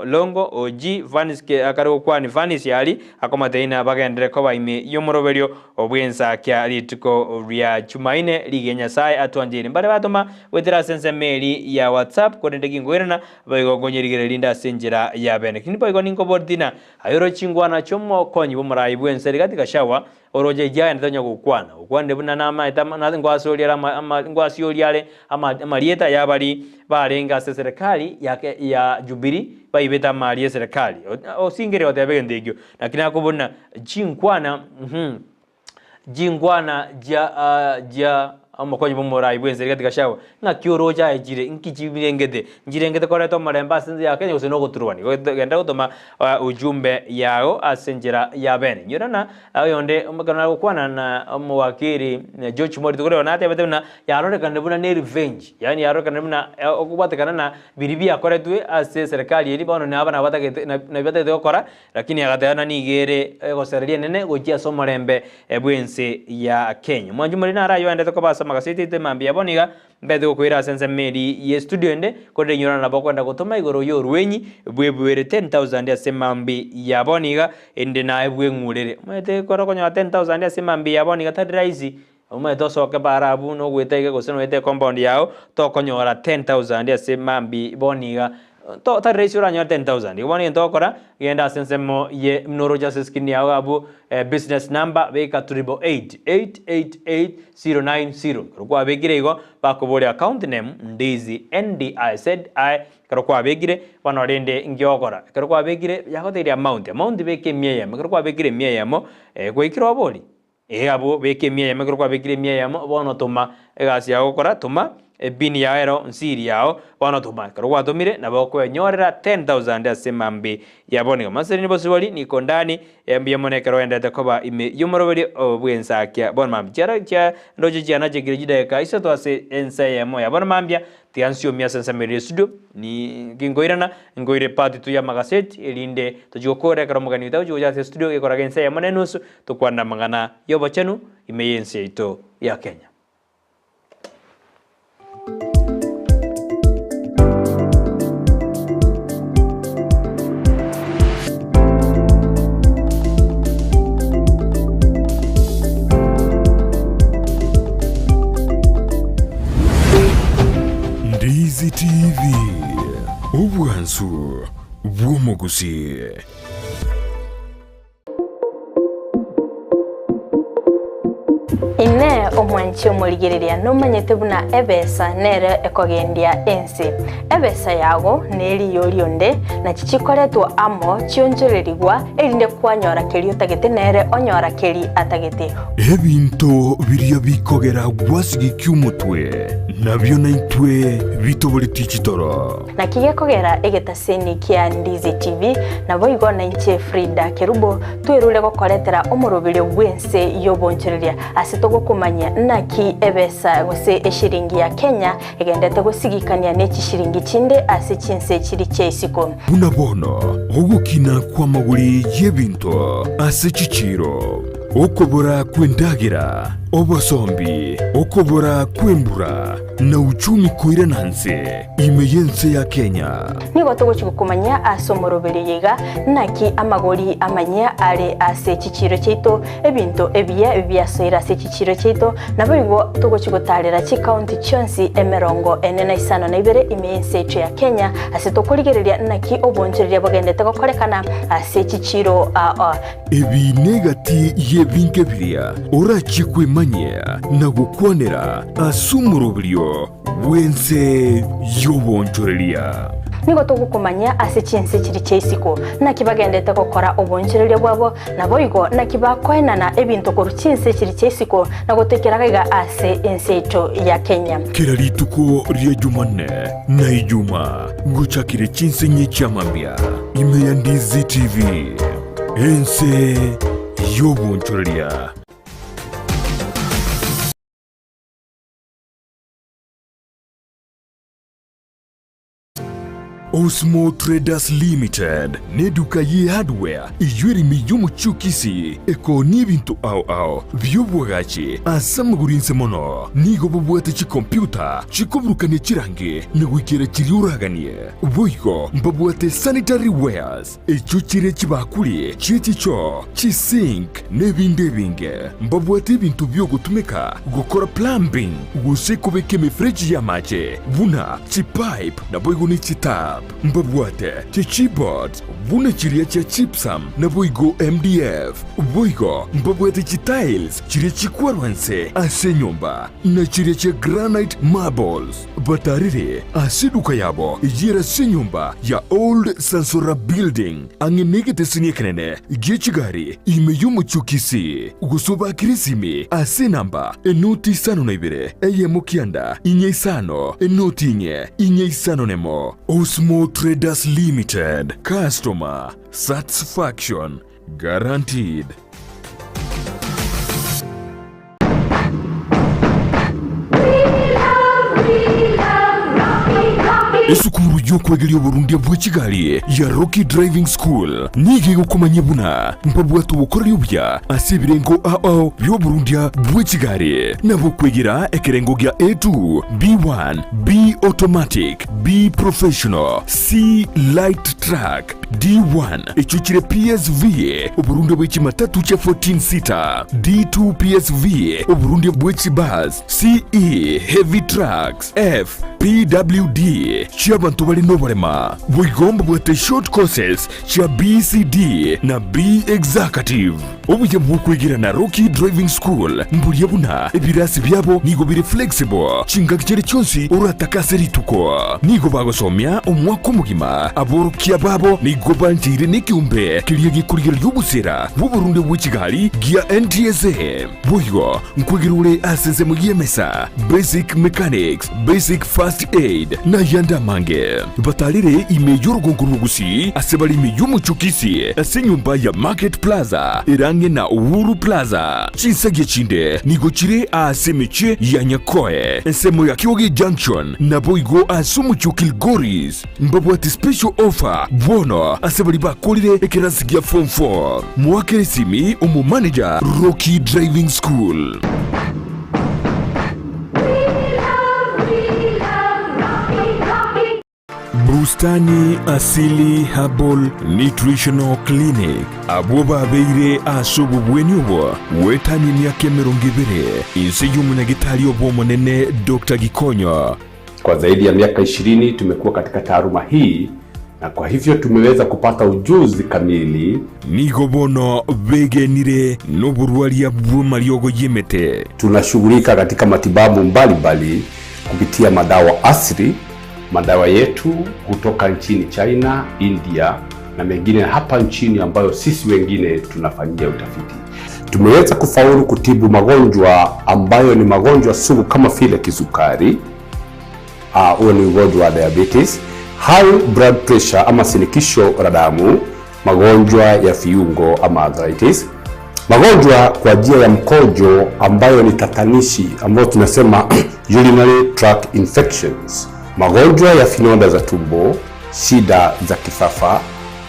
Longo Oji Vanis ke akaro kwani Vanis yali akomateina bagendere ko baime yomoroberio obwensakia lituko ria Jumanne ligenya sai atwanjiri mbale batoma wetera sense meli ya WhatsApp kodendeki ngwerana bayigongonyerigere linda senjira ya bene kini bayigoninko bordina ayoro chingwana chomo konyi bomurai bwenseri katika shawa oroje jaya ntanyo gukwana ukwande buna nama itama ngwasioliale ama lieta yabali barenga serikali ya Jubilee bayibeta mali ya serikali osingere otabegendegyo lakini akubona jingwana ja amakonyi bomurai bwenseri katika shawa nga kyoroja ejire njirengete koreto maremba sinzi ya Kenya usino guturwani genda gutoma ujumbe yao asenjera ya bene nyurana yonde umagana gukwana na muwakiri George Mori tukore onate betuna yarore kanebuna ne revenge yani yarore kanebuna okubatekana na biribi akoretwe ase serikali eri bono nabana batagete na batete gukora lakini agatana nigere gosereria nene gojia somorembe bwense ya Kenya mwanjumuri na rayo ende tokobasa magasiti temambia boniga mbede kwira sense meri ye studio ende kode nyora na bakwenda gutuma igoro yo rwenyi bwebwere 10,000 ya semambi ya boniga ende na ebwe ngurere mwete kora konya 10,000 ya semambi ya boniga tadraizi umwe tosoke barabu no gwetege guseno wete compound yao to konyora 10,000 ya semambi boniga to tadraizi ura nyora 10,000 boniga to kora yenda sense mo ye mnoro justice kini yao abu business number beka 888-888-090 kwa begire igo bakobole account name Ndizi NDIZI kwa begire wanorende ngiogora kwa begire yagoteria amount beke miye kwa begire miye yamo kwikiro boli abo beke miye kwa begire miye yamo bono tuma egasi yagokora tuma bini yaero nsiri yao bono tuma kwa tumire na boko nyorera 10,000 asemambi yaboneka maseri ni bosiboli niko ndani mbiyemonekero endete koba ime yomoroberi obwensakia bon mamjara cha ndoje jana je girejida ka isato ase Ensakia ya bon mambia tiansio mia sensa meri studio ni gingoirana ngoire pati tu ya magaset elinde tojokore karomogani utawo joja studio ke korage Ensakia monenusu tukwanda mangana yobochenu ime yense ito ya Kenya. Ndizi TV Ubwansu Gusii. Ine omwanchi omurigereria nomanyete buna ebesa nere ekogendia ensi ebesa yago neri yorionde na chichikoretwa amo chionjorerigwa erinde kwanyora keri utagete nere onyora keri atagete ebinto biria bikogera gwasigi kyumutwe nabyo naitwe bitobuliti chitoro na kigekogera egetaseni kia Ndizi TV na boigo na inche Frida Kerubo twerule gokoretera omurubire bwense yobonchereria asitogo kumanya naki ebesa gose eshiringi ya Kenya egendete gusigikania neki shiringi chinde ase chinse chiri cheisiko bunabono ogukina kwa maguri yebinto ase chichiro okobora kwendagira obosombi okobora kwembura na uchumi koira nanse imeyense ya Kenya nigo togochikukumanya asomorobere yega naki amagori amanya ale ase chichiro cheito ebinto ebyasoira ase chichiro cheito naboigo togochikutarira chi county chonsi emerongo enena isano na ibere imeyense echo ya Kenya ase tokorigereria naki obonchereria bogendete gokorekana ase chichiro ebi negati yebinke biria orachikwe manya na gukwanera asumurubrio wense yobonchoreria nigo togukumanya ase chinse chiri cheisiko nakibagendete gukora obonchereria bwabo naboigo nakibakwenana ebinto koru chinse chiri cheisiko nagotekeragaiga ase ensecho ya Kenya kira rituko ria Jumanne na Ijuma guchakire chinse nyichamambia ime ya Ndizi TV ense yobonchoreria Osmo Traders Limited ne duka ye hardware ijwiri miyumu chukisi eko ni bintu au byobwagachi asamugurinse mono nigo bubwate chi computer chikobrukane chirange negwikira chiriuraganie boyko mbabwate sanitary wares echuchire chibakuli chichicho chisink nebindebinge mbabwate bintu byo gutumika gukora plumbing gusekubeke mifreji ya mache buna chipipe na boygo ni chitap mbabwate chichibot buna chiria cha chipsam na boygo MDF boygo mbabwate chitiles chiria chikwarwanse ase nyumba na chiria cha granite marbles batarire asiduka yabo ijira se nyumba ya old sansora building angenegete sinyekenene gechigari imeyumu chukisi gusoba kirisimi ase namba enoti sano na ibere eye mukianda inye sano enoti inye sano nemo. Osmo Traders Limited, customer satisfaction guaranteed. Esukuru yokwegelio Burundi bw'Kigali ya Rocky Driving School nige gukomanye buna mbabwatu bukoryo bya asibirengo byo Burundi bw'Kigali nabo kwegera ekerengo gya A2 B1 B automatic B professional C light track D1 echuchire PSV Burundi bw'Kimatatu cha 14 seater D2 PSV Burundi bw'Kibus CE heavy trucks F PWD Chiabantu bali nobarema bwigomba bwate short courses cha BCD na B executive obuye bwukwigira na Rocky Driving School mburiye buna ebirasi byabo nigo biri flexible chingakire cyonsi urataka serituko nigo bagosomya umwaka mugima aborukiya babo nigo banjire nikiumbe kiriye gikurigiro y'ubusera bu Burundi bw'Kigali gia NTSA buyo nkwigirure asenze mu yemesa basic mechanics basic first aid na yanda mange batalire imejoro gonguru Gusii asebali imeyumu chukisi asenyumba ya Market Plaza irange na Uhuru Plaza chinsage chinde nigochire asemeche ya Nyakoe ensemo ya Kyoge Junction na boigo asumu chukil goris mbabwati special offer bono asebali bakolire ekerasigia form 4 mwakere simi umu manager Rocky Driving School. Bustani Asili Herbal Nutritional Clinic aboba beire asubu bwenyubo wetani myake merongibere insejumu na gitali obomonene Dr. Gikonyo. Kwa zaidi ya miaka 20 tumekuwa katika taaluma hii na kwa hivyo tumeweza kupata ujuzi kamili. Nigobono begenire noburwalia bw'amaryogo yemete. Tunashughulika katika matibabu mbalimbali kupitia madawa asili. Madawa yetu kutoka nchini China, India na mengine hapa nchini ambayo sisi wengine tunafanyia utafiti. Tumeweza kufaulu kutibu magonjwa ambayo ni magonjwa sugu kama vile kisukari, huo ni ugonjwa wa diabetes, high blood pressure ama shinikizo la damu, magonjwa ya viungo ama arthritis, magonjwa kwa njia ya mkojo ambayo ni tatanishi ambayo tunasema urinary tract infections, magonjwa ya finonda za tumbo, shida za kifafa,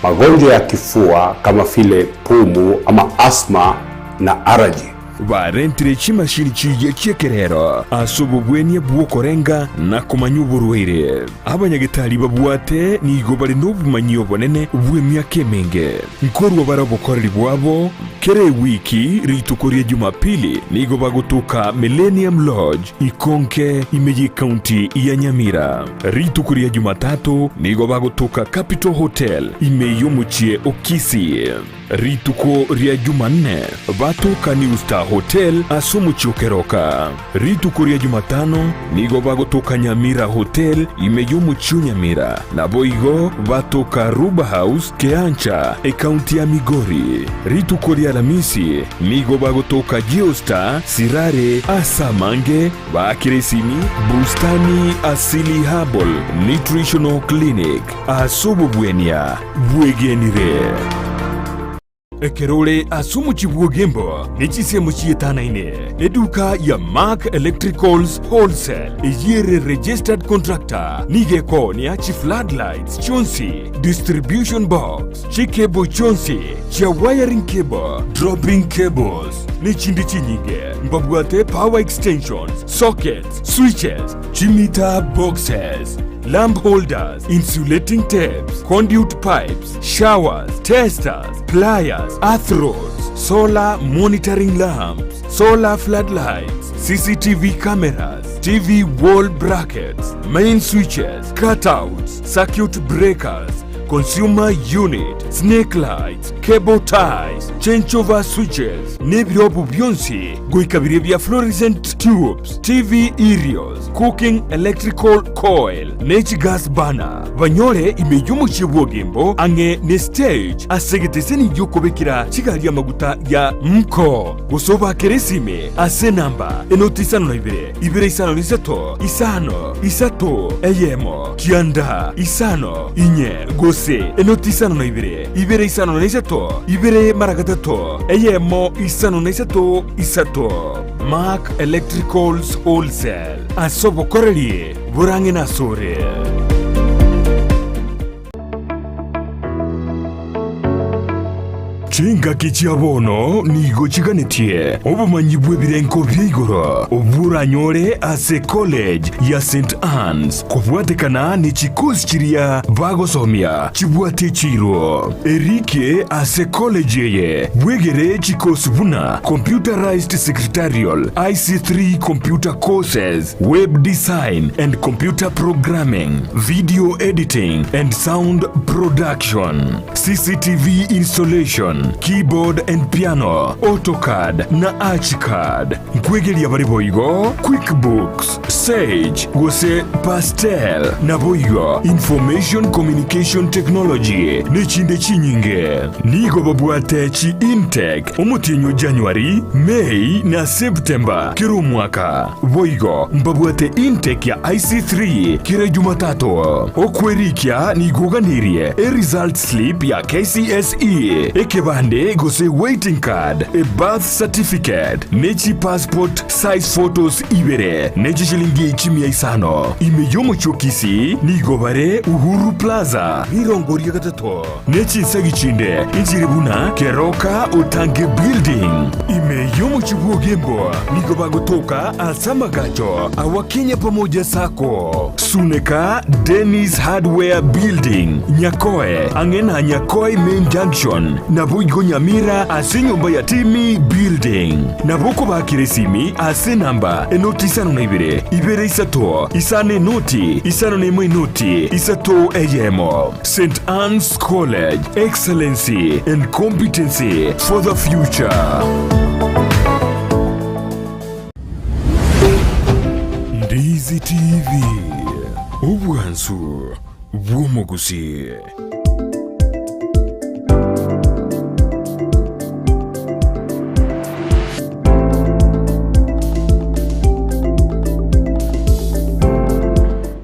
magonjwa ya kifua kama vile pumu ama asthma na allergy. Barentire chimashini chiye chekerero asubu bwenye bwokorenga na kumanyuburwire abanyagitali babwate nigo bali nobumanyo bonene bw'emyaka emenge nkorwa barabokoreri bwabo kere wiki ritukorie Jumapili nigo bagutuka Millennium Lodge Ikonke Imeji County ya Nyamira. Ritukorie Jumatatu nigo bagutuka Capital Hotel Imeyumuchie Kisii. Rituko ria Jumanne batuka New Star Hotel asumu Chukeroka. Rituko ria Jumatano nigo bagutuka Nyamira Hotel Imeyumu Nyamira na boigo batuka Ruba House Keancha County ya Migori. Rituko ria Alhamisi nigo bagutuka Geostar Sirare Asamange bakiresimi Bustani Asili Herbal Nutritional Clinic asubu bwenya bwegenire. ekerole asumu chibuogembo nichisemo chietanaine eduka ya Mark Electricals Wholesale ejire registered contractor nigeko ni achi floodlights chonsi distribution box chikebo chonsi cha wiring cable dropping cables nichindi chinyige mbabwate power extensions sockets switches chimita boxes lamp holders, insulating tapes, conduit pipes, showers, testers, pliers, earth rods, solar monitoring lamps, solar floodlights, CCTV cameras, TV wall brackets, main switches, cutouts, circuit breakers, consumer unit, snake lights, cable ties, changeover switches, nebirobu byonsi, goikabiribia fluorescent tubes, TV aerials, cooking electrical coil, nature gas burner. Banyore imeyumu chibuogembo ange ne stage asegeteseni yokobekira chigali ya maguta ya mko. Gosoba keresime ase namba enotisano na ibere isano lisato, isano, isato, eyemo, kianda, isano, inye, gose, enotisano na ibere isano na isato, ibere maragatato, eyemo, isano na isato, isato. Mark Electricals Wholesale asobo korelie burange na sore. Chinga kichiabono nigo chiganetie obumanyi bwebirenko byigoro obura nyore ase college ya St. Anne's kubwatekana ni chikosi chiria bagosomia chibwate chiro erike ase college ye bwegere chikosi buna computerized secretarial IC3 computer courses web design and computer programming video editing and sound production CCTV installation keyboard and piano, AutoCAD na Archicad. Nkwegeli ya bariboigo, QuickBooks, Sage, gose Pastel na boigo, Information Communication Technology, nechinde chinyinge. Nigo babuate chi intake, omutinyo January, May na September, kiro mwaka. Boigo, mbabuate intake ya IC3, kire Jumatatu. Okwerikia nigo ganirie, result slip ya KCSE, ekeba gose waiting card, a birth certificate, nechi passport size photos ibere, nechi shilingi chimia isano. Imeyomo chokisi, nigobare Uhuru Plaza, Mirongoria Gatato. Nechi sagichinde, injiribuna, Keroka Otange Building. Imeyomo chibuogembo, nigobagotoka Asamagacho, Awakenya pamoja sako. Suneka Dennis Hardware Building, Nyakoe, Angena Nyakoe Main Junction, Nabuigo Nyamira ase nyumba ya Timi Building. Naboko bakiresimi ase namba enotisano na ibere isato, isane noti, isano nemo inoti, isato eyemo. St. Anne's College, excellency and competency for the future. Ndizi TV, ubwansu bw'omugusi.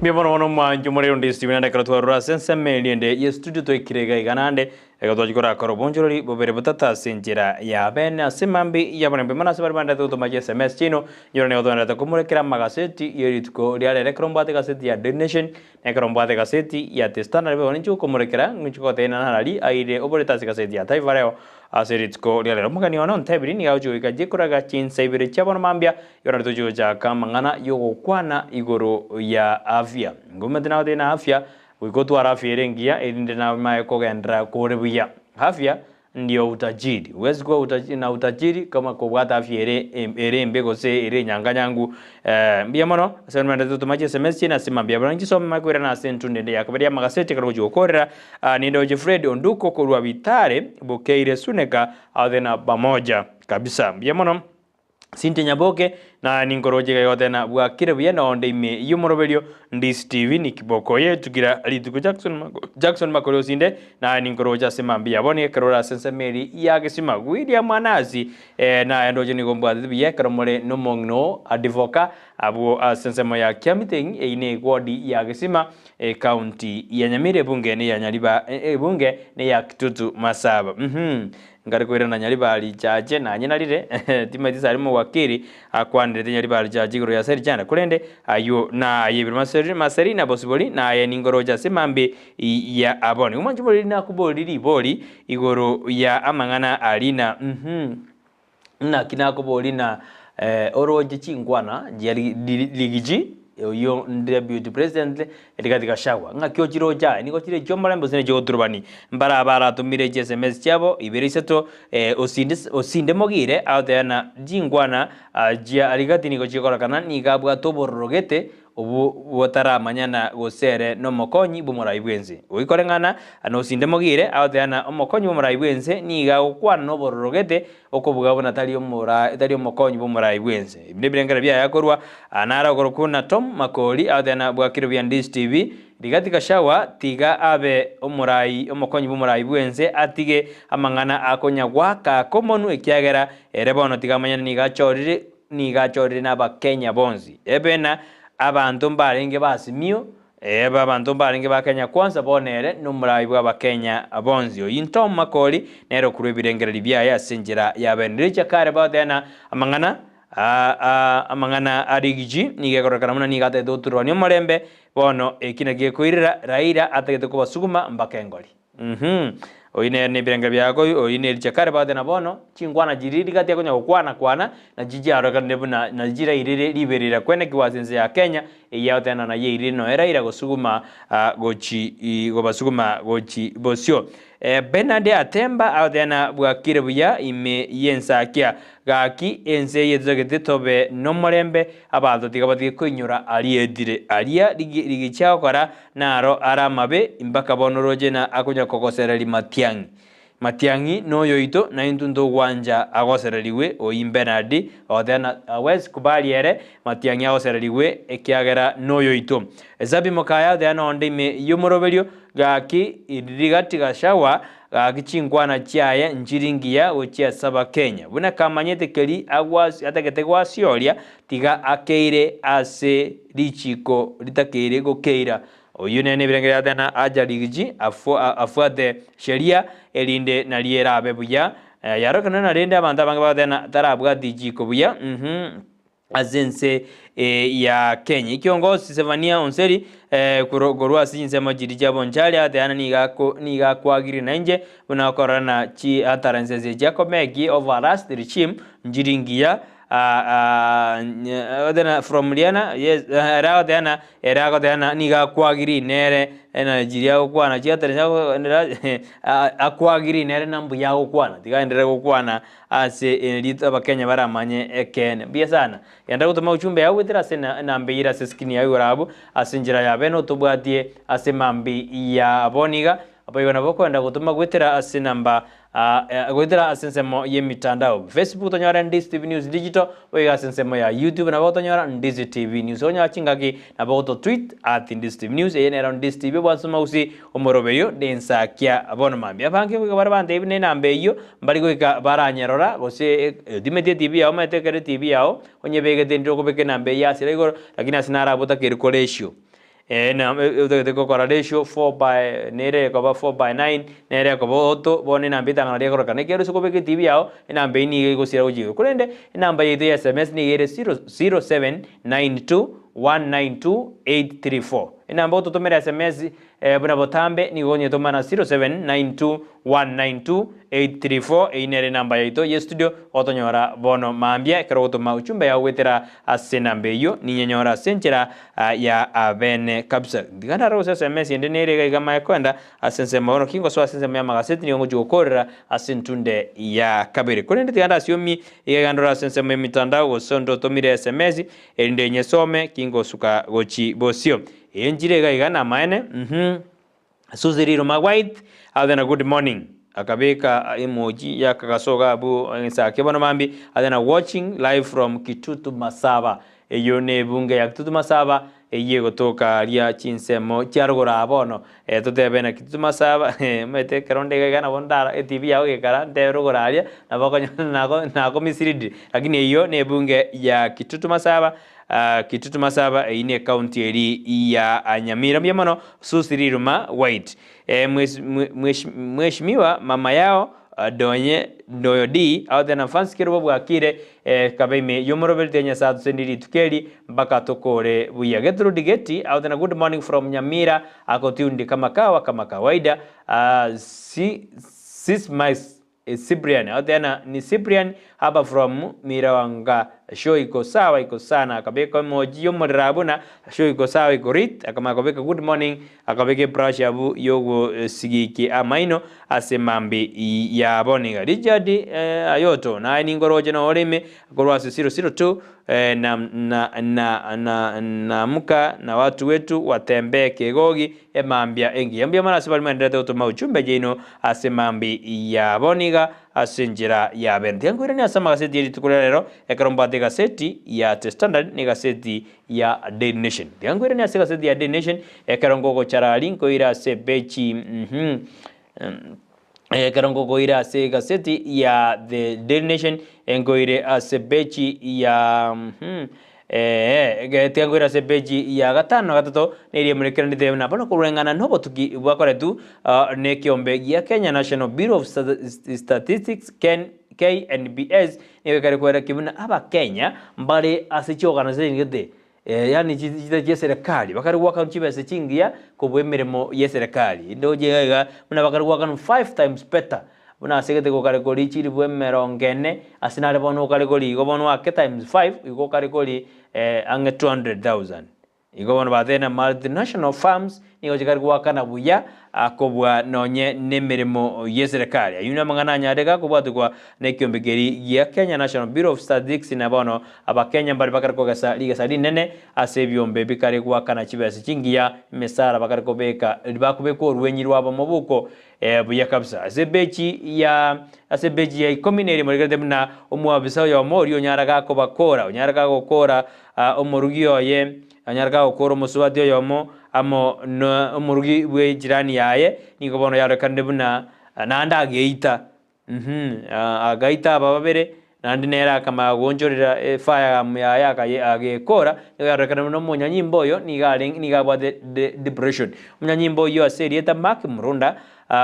Bienvenido manju muri undi Steven ande karatu rura sense meliende ye studio to ikirega iganande ego jikora koro bonjori bobere botata senjira ya ben asimambi ya bonembe mana sabar banda to maje SMS chino yorone odona to kumurekera magaseti yerituko riale rekrombate gaseti ya The Nation nekrombate gaseti ya testana rebe oninchu kumurekera ngichuko tena narali aire oboreta gaseti ya taivareo aseritko riale mugani onon tebiri ni aujo ikajekora chin saibere chabon mambia yorone to joja kamangana yogo kwana igoro ya afya ngomedina odena afya wikotu afya erengia elinde na maeko gendra korebuya afya ndio utajiri uwezi kuwa utajiri kama kubwata afya ere mbego se ere nyanganyangu mbia mono asema ndio tumaje SMS na sima mbia branchi so makwera na sentu ndende yakabaria magasete karo jokorera nindo Jeffrey Onduko kurwa bitare bokeire suneka athena pamoja kabisa mbia mono Sinte Nyaboke na ninkoroje yote na bwa kirebuya na onde ime yumoroberio Ndizi TV ni kiboko yetu kira Lituko Jackson Makori osinde na ninkoroja semambia bone karora sensemeri yake sima William Manazi na endoje ni gombwa biye karomore no mongno advoka abo sensemo ya kiamiting ine wodi ya gesima county ya Nyamira bunge ne ya Nyaliba bunge ne ya Kitutu Masaba ngari kwira na Nyaliba ali jaje na nyinalire timati sarimo wakiri akwandire Nyaliba ali jaje gro ya seri jana kulende ayo na yebir maseri na bosiboli na ya ningoroja semambe ya aboni umanjiboli na kuboli boli igoro ya amangana alina na kinako boli na oroje chingwana jali ligiji yo deputy president katika shawa ngakyo jiroja niko chire jomalembo sine joturubani mbara tumire SMS chabo iberiseto osinde mogire out there na jingwana jia aligati niko chikora kana nigabwa toborogete ubu wotara manyana gosere no mokonyi bumuraibwenze uikorengana no sinde mogire out there na mokonyi bumuraibwenze niga ukwana no borogete okobugabo natali mokonyi bumuraibwenze ibirengera bya yakorwa anara gorokuna Tom Makori out there na bwakiro bya Ndizi TV digatika shawa tiga abe omokonyi bumuraibwenze atige amangana akonyagwa ka komonu ekiagera erebono tiga manyana niga chorire na Kenya bonzi ebena abantu mbarenge basimio abantu mbarenge bakenya kwanza bonere numurayi bwa Kenya abonzio Tom Makori nero kuru birengera bya yasenjera yabenricha kare badena amangana arigiji nigekorokana muna nigate doturwa morembe bono ekinagiye kuirira Raila atagete kuba suguma mbakengoli oine ne birengera byako oine richakare badena bono chingwana jiriri gati yakonya kwana na jiji arokane buna na jira irire liberira kwene kiwazenze ya Kenya eyatena na yeiri no era gosuguma gobasuguma gochi bosio Benade atemba audena bwakire buya ime Ensakia gaki ense yezogete tobe no morembe abantu tigabati kunyura aliedire alia ligichakora naro aramabe imbaka bonoroje na akunya kokoserali Matiangi no yoito na intundo wanja agoseraliwe o imbenadi odena wes kubaliere Matiangi agoseraliwe ekiagera no yoito ezabi mokaya de onde me yumoroberio gaki irigati gashawa gichingwana chiaye njiringia ochia saba Kenya buna kamanyete keli agwas atakete gwasioria tiga akeire ase lichiko litakere gokeira oyunene birengera dana ajaligiji afuate sheria elinde naliera abebuya yarokana narende abanda banga badana tarabwa dijiko buya azense ya Kenya ikiongozi Sevania Onseri kurogorwa sinze majiri jabo njali adana niga kwagiri nanje unakorana chi ataranzeze Jacomegi over last regime njiringia odena from Liana yes era dana niga kwagiri nere Nigeria okwana chiataranza akwagiri nere nambu ya okwana tigaendera okwana ase elita bakenya baramanye ekene bia sana yanda gutuma uchumbe yawe tira sena nambeira seskini yawe rabu asinjira ya beno tubwatie ase mambi ya boniga abayona bokwenda gutuma gwetera ase namba gwetera asensemo ye mitandao Facebook tonyora Ndizi TV News Digital oiga asensemo ya YouTube na botonyora Ndizi TV News onya chingaki na boto tweet @Ndizi TV News yenera Ndizi TV bwansoma usi omorobeyo Ensakia abono mambi abange ko barabande ibine nambeyo mbali ko baranyerora gose dimete TV yao metekere TV yao onye begete ndoko beke nambe ya sirego lakini asinara bota kiriko ratio na uteko kora ratio 4 nere ko ba 4/9 nere ko boto bone nambe tangana leko kana kero soko beke TV yao nambe ni go sira ujigo kulende namba yetu SMS ni yere 0792192834 namba utotomera SMS buna botambe ni gonye tomana 0792192834 inere namba yetu ye studio otonyora bono mambia kero to mauchumbe ya wetera asenambe yo ni nyenyora senchera ya abene kabisa digana ro SMS ende nere ga makwenda asense maono kingo so asense ya magaseti ni ngo jukorera asentunde ya kabere kulende diganda siomi igandora asense mu mitandao gosondo tomire SMS ende nyesome kingo suka gochi bosio enjire ga igana maene Suziriro White adena good morning akabeka emoji ya kagasoga abu Ensakia bono mambi adena watching live from Kitutu Masaba eyo ne bunge ya Kitutu Masaba eye gotoka ria chinsemo chiarugora abono tutebena Kitutu Masaba mete karonde gana bondara TV yawe gekara nderugora aria nako misiridi lakini eyo ne bunge ya Kitutu Masaba Kitutu Masaba ine county eri ya Nyamira mbiamano Susiriruma White mheshimiwa mama yao donye doyodi au tena fans kirbo bwakire kabeime yomorobel tenya satu sendiri tukeli mpaka tokore buya getro digeti au tena good morning from Nyamira akotiundi kama kawaida sis my Cyprian au tena ni Cyprian hapa from Mirawanga show iko sawa iko sana akabeka emoji yomorabuna show iko sawa iko rit akama akabeka good morning akabeke brush abu yogo sigiki amaino asemambi ya boninga Richard ayoto na ningoroje na oreme korwase 002 na muka na watu wetu watembe kegogi emambia engi ambia mara sibali mandete utoma uchumbe jeno asemambi ya boniga asenjira ya benti yangu ni asama gaseti yedi tukulero ekaromba de gaseti ya The Standard ni gaseti ya Daily Nation yangu ni asema gaseti ya Daily Nation ekarongo ko charali ko ira sebechi karongo ko ira se gaseti ya The Daily Nation engoire asebechi ya tiango ira sebechi ya gatano gatato neri mulekera ndite na bano kurengana nobo tuki bwakore tu ne kiombe ya Kenya National Bureau of Statistics KNBS ne kare kwera kibuna aba Kenya mbale asicho organization ngede yani chita serikali bakari waka nchiba sechingia kubwemeremo ye serikali ndoje ga muna bakari waka 5 times better buna segete ko kare koli chiri bwemero ngene asinale bono kare koli go bono wake times 5 iko kare koli ange 200,000 iko bono badena multinational firms niko chikari waka na buya akobwa nonye nemeremo ye serikali ayuna mangana nyadega kubwatu kwa nekyombegeri ya Kenya National Bureau of Statistics na bono aba Kenya mbali bakari ko gasa liga sadi nene asebyombe bikari waka na chibasi chingia mesara bakari ko beka bakubeko rwenyirwa bamubuko buya kabisa asebechi ya ikomineri murigade na omwabisa ya morio nyaraga ko bakora nyaraga gukora omurugio ye anyaraga gukora omusubati yomo amo omurugi bwe jirani yaye niko bono yarekande buna nanda ageita agaita babere nandi nera kama gonjorera fire ya agekora yarekande no munyanyimbo yo nigabwa depression munyanyimbo yo aserieta mark murunda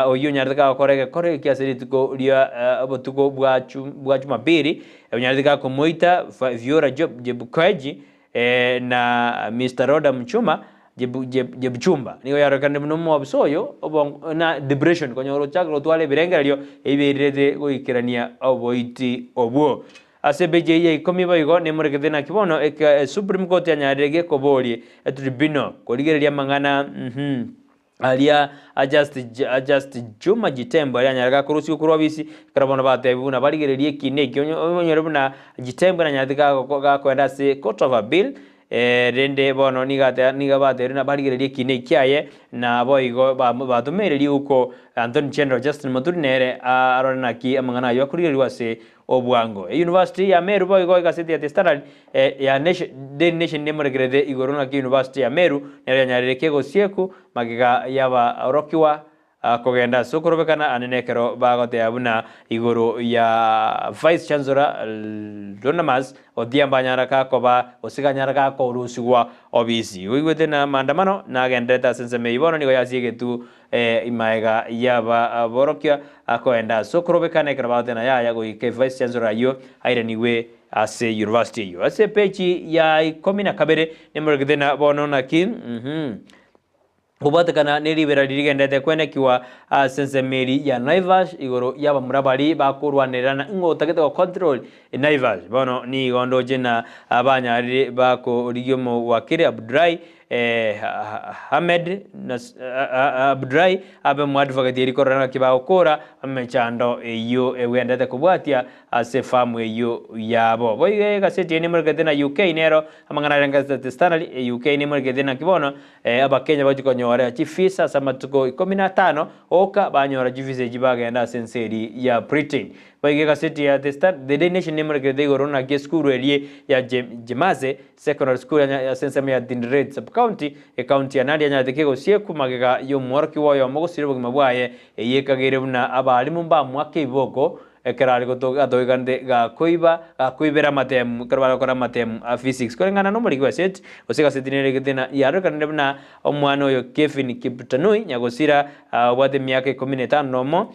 oyo nyarika kore kiasiri tuko lia abotuko bwa Jumapili nyarika komoita viora job jebukwaji na Mr. Roda Mchuma jebuchumba niyo yarekande muno abusoyo na depression konyoro chakro twale birengeryo ibirete goikirania oboiti obwo asebeje ikomi bayigo nemurekete na kibono Supreme Court yanyarege kobolie tribunal koligereria mangana alia adjust Juma Jitembo yanyaraga kurusi kurobisi karabona batebuna baligererie kineki onyorebuna Jitembo nanyadika kwenda se court of appeal rende bono nigabate na baligererie kineki aye na boigo batumereri uko Anthony General Justin Muturnere arona ki amangana yo kuririrwa se obwango University ya Meru boigo gaseti ya The Standard ya Daily Nation nemuregerede igorona ki University ya Meru neranyareke gosieku magiga yaba rokiwa kogenda sokorobekana anenekero bagote abuna igoro ya Vice Chancellor Donamas Odhiambo nyaraka koba osiganyaraka ko rusigwa obisi wigwete na maandamano na gendeta senseme ibono nigo yasiegetu imaega yaba borokia akoenda sokorobekana krabaute na ya go ike Vice Chancellor yo aireniwe ase university yo ase pechi ya 10 nemurigede na bono na kin Kubatakana nilibera dirigende kwene kiwa sensemeri ya Naivas igoro yaba murabari bakurwanirana ngo tagete control Naivas bono ni gondo jena abanyari bako rigyomo wakire Abdrai Ahmed Abdrai abe mwadvocate iri korana kibao kora amechando iyo wendete kubwatia ase famu iyo yabo boye gaseti ni murgete na UK nero amangana ranga standard UK ni murgete na kibono abakenya bajikonyore chifisa samatuko 15 oka banyora jivise jibagenda senseri ya Brighton boye gaseti ya the Day Nation ni murgete gorona ke skuru elie ya Jemaze secondary school ya sensema ya Dinred sub county county ya Nadia nyateke gosieku magega yo morki woyo mogosirebo mabwaye yekagere buna abalimu ba mwake iboko ekerari gotoga doigande ga kuibera matem karwara kora matem physics korengana no muri gweset osika setinere gitena yaro kanne buna omwana oyo Kevin Kiptanui nyagosira wade miaka 15 nomo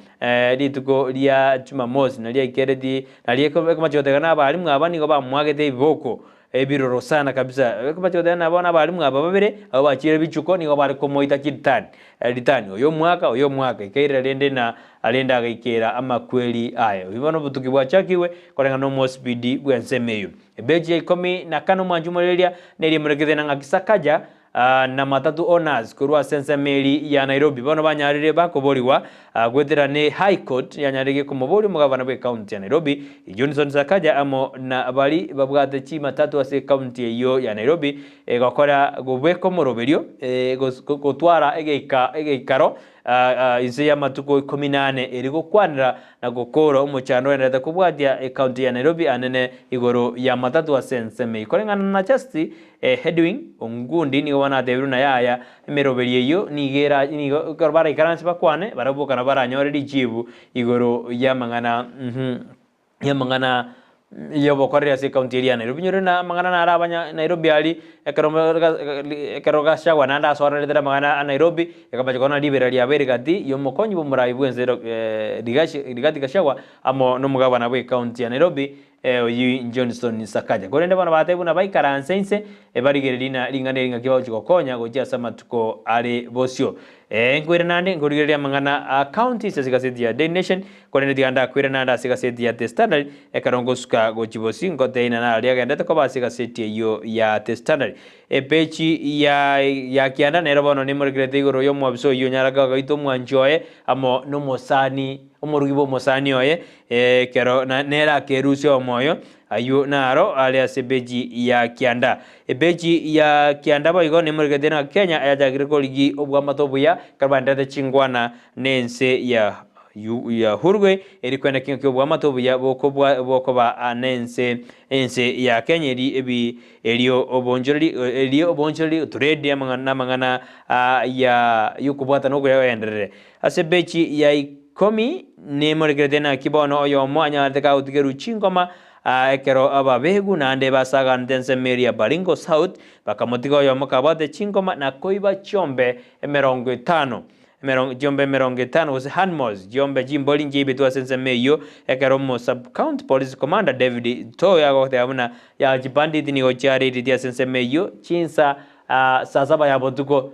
lituko lia Jumamosi na lia ikeredi na lia kamachote na abalimu abani go ba mwagete iboko ebiroro sana kabisa kubacho na bona balimu aba babere abo bakire bicuko nigo bari komoita kitani oyo mwaka ikaira rende na alenda gaikera amakweli ayo bibono butuki bwachakiwe korenga no mospeed bwensemeyo ebeje 15 mwanjumoleria neri muregeze na ngakisakaja na matatu owners kurwa sensemeri ya Nairobi bono banyarire bakoboliwa gwethera ne High Court yanyarige kumoboli mugabana bwe county ya Nairobi Johnson Sakaja amo na bali babwate chi matatu ase county iyo ya Nairobi gakora gobweko moroberio gotwara egeikaro ise ya matuko 18 eriko kwanira na gokoro umuchano endete kubwatia county ya Nairobi anene igoro ya matatu asenseme ikorengana na justice headwing ongundi ni wana debiru na yaya meroberie yo nigera ni korbara ikaransi bakwane barabuka na baranyore dijibu igoro ya mangana yobo korea se county ya Nairobi nyore na mangana na arabanya Nairobi ali ekeroga shagwa nanda asora letera mangana Nairobi ekabaje kona liberali ya berigati yo mokonyi bumurai bwenzero digati kashagwa amo no mugabana bwe county ya Nairobi Johnson Sakaja korende bana batebu na baikaransense ebarigerina linganeringa kibao chikokonya gojia sama tuko ale bosio ngwire nande ngorigeria mangana county sesikaseti ya Day Nation korende diganda kwire nanda sesikaseti ya The Standard ekarongo suka gochibosi ngote ina na aliaga ndete ko basikaseti yo ya The Standard pechi ya kianda nero bono ni morigerete igoro yo mwabiso yo nyaraga gaito mwanjoe amo no mosani omorugibo mosani oye kero na nera kerusio moyo ayu naro alia sebeji ya kianda ebeji ya kianda boigo ni murigete na Kenya ayajagire ko ligi obwa matobuya karbandete chingwana nense ya hurwe eri kwenda kinyo obwa matobuya boko ba anense ense ya Kenya ebi elio obonjoli trade mangana ya yukubwata no gwe endere asebeji ya komi ne murigete na kibono oyo mwanya teka utigeru chingoma ekero ababegu nande basaga ndense meria Baringo South bakamotigo yo mukabate chingoma na koiba chombe 50 jombe 50 was Hanmos jombe jimboli njibe tu asense meyo ekero mo sub county police commander David to ya gote abuna ya jibandi dini ochari didi asense meyo chinsa sasaba ya botuko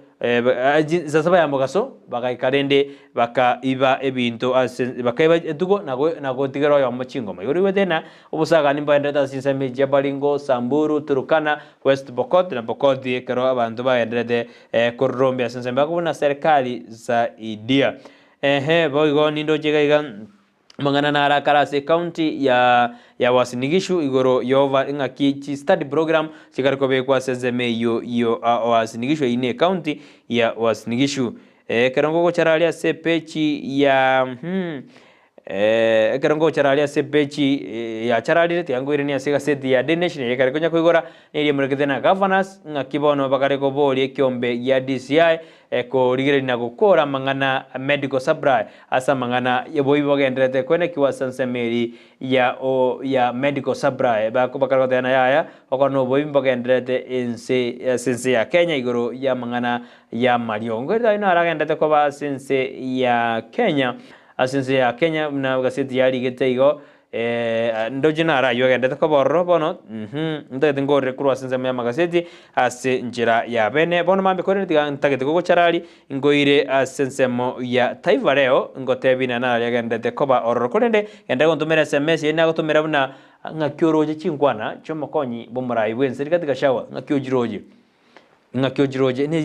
sasaba ya mogaso bakaikarende bakaiba ebintu bakaiba etuko nago tigero ya machingoma yori wedena obusaga nimba endeta sinseme Jabalingo Samburu Turkana West Pokot na Pokot ekero abantu baendete korombe sinseme bakubona serikali za idia boigo nindo jegaiga mangana na arakarase county ya wasinigishu igoro yova ngaki study program sikarikobe kwa sezeme yo wasinigishu ine county ya wasinigishu karongo charalia sepechi ya karongo charalia sepechi ya charalire tiango irenia sega seti ya The Nation yakarikonya kuigora ili mreketena governors ngakibono bakareko boli ekiombe ya DCI ko rigere na gukora mangana medical supply asa mangana yeboibo gendrete kwene kiwa sansemeri ya medical supply bako bakariko tena yaya okono boimbo gendrete sense ya Kenya igoro ya mangana ya Mariongo ino aragendete ko ba sense ya Kenya asense ya Kenya na gaseti ya ligete igo ndojina ara yo gendete ko borro bono ndete ngore kurwa sense ya magaseti ase njira ya bene bono mambe kore ntagete ko charali ngoire asensemo ya taifa leo ngotebina na ya gendete ko ba orro korende enda gontumira SMS ina gotumira buna ngakyoroje chingwana chomokonyi bomurai bwense rikatika shawa ngakyojiroje ngakyo jiroje ne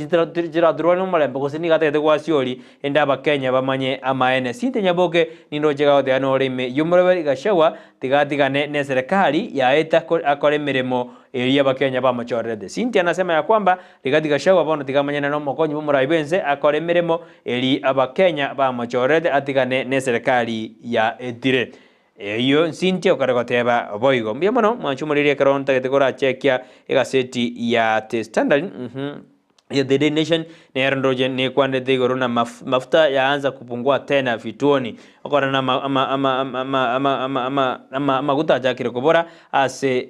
jira drone mulembe ko sini gate kwa siori enda Abakenya bamanye amaene sinte nyaboke nindoje gaote anorime yumuraberi gashawa tigatigane ne serikali yaeta akore mirimo eri Abakenya bamachorede. Sinte anasema ya kwamba Rigathi Gachagua bono tigamanyana no mokonyi bumuraibense akore mirimo eri Abakenya bamachorede atigane ne serikali ya etire. Iyo Sinte okaregoteba boigo mbia mono mwanchumuririe karonta getekora chekia egaseti ya The Standard ya The Daily Nation ne rondoje ne kwande de na mafuta yaanza kupungua tena vituoni okora na maguta jakire kubora ase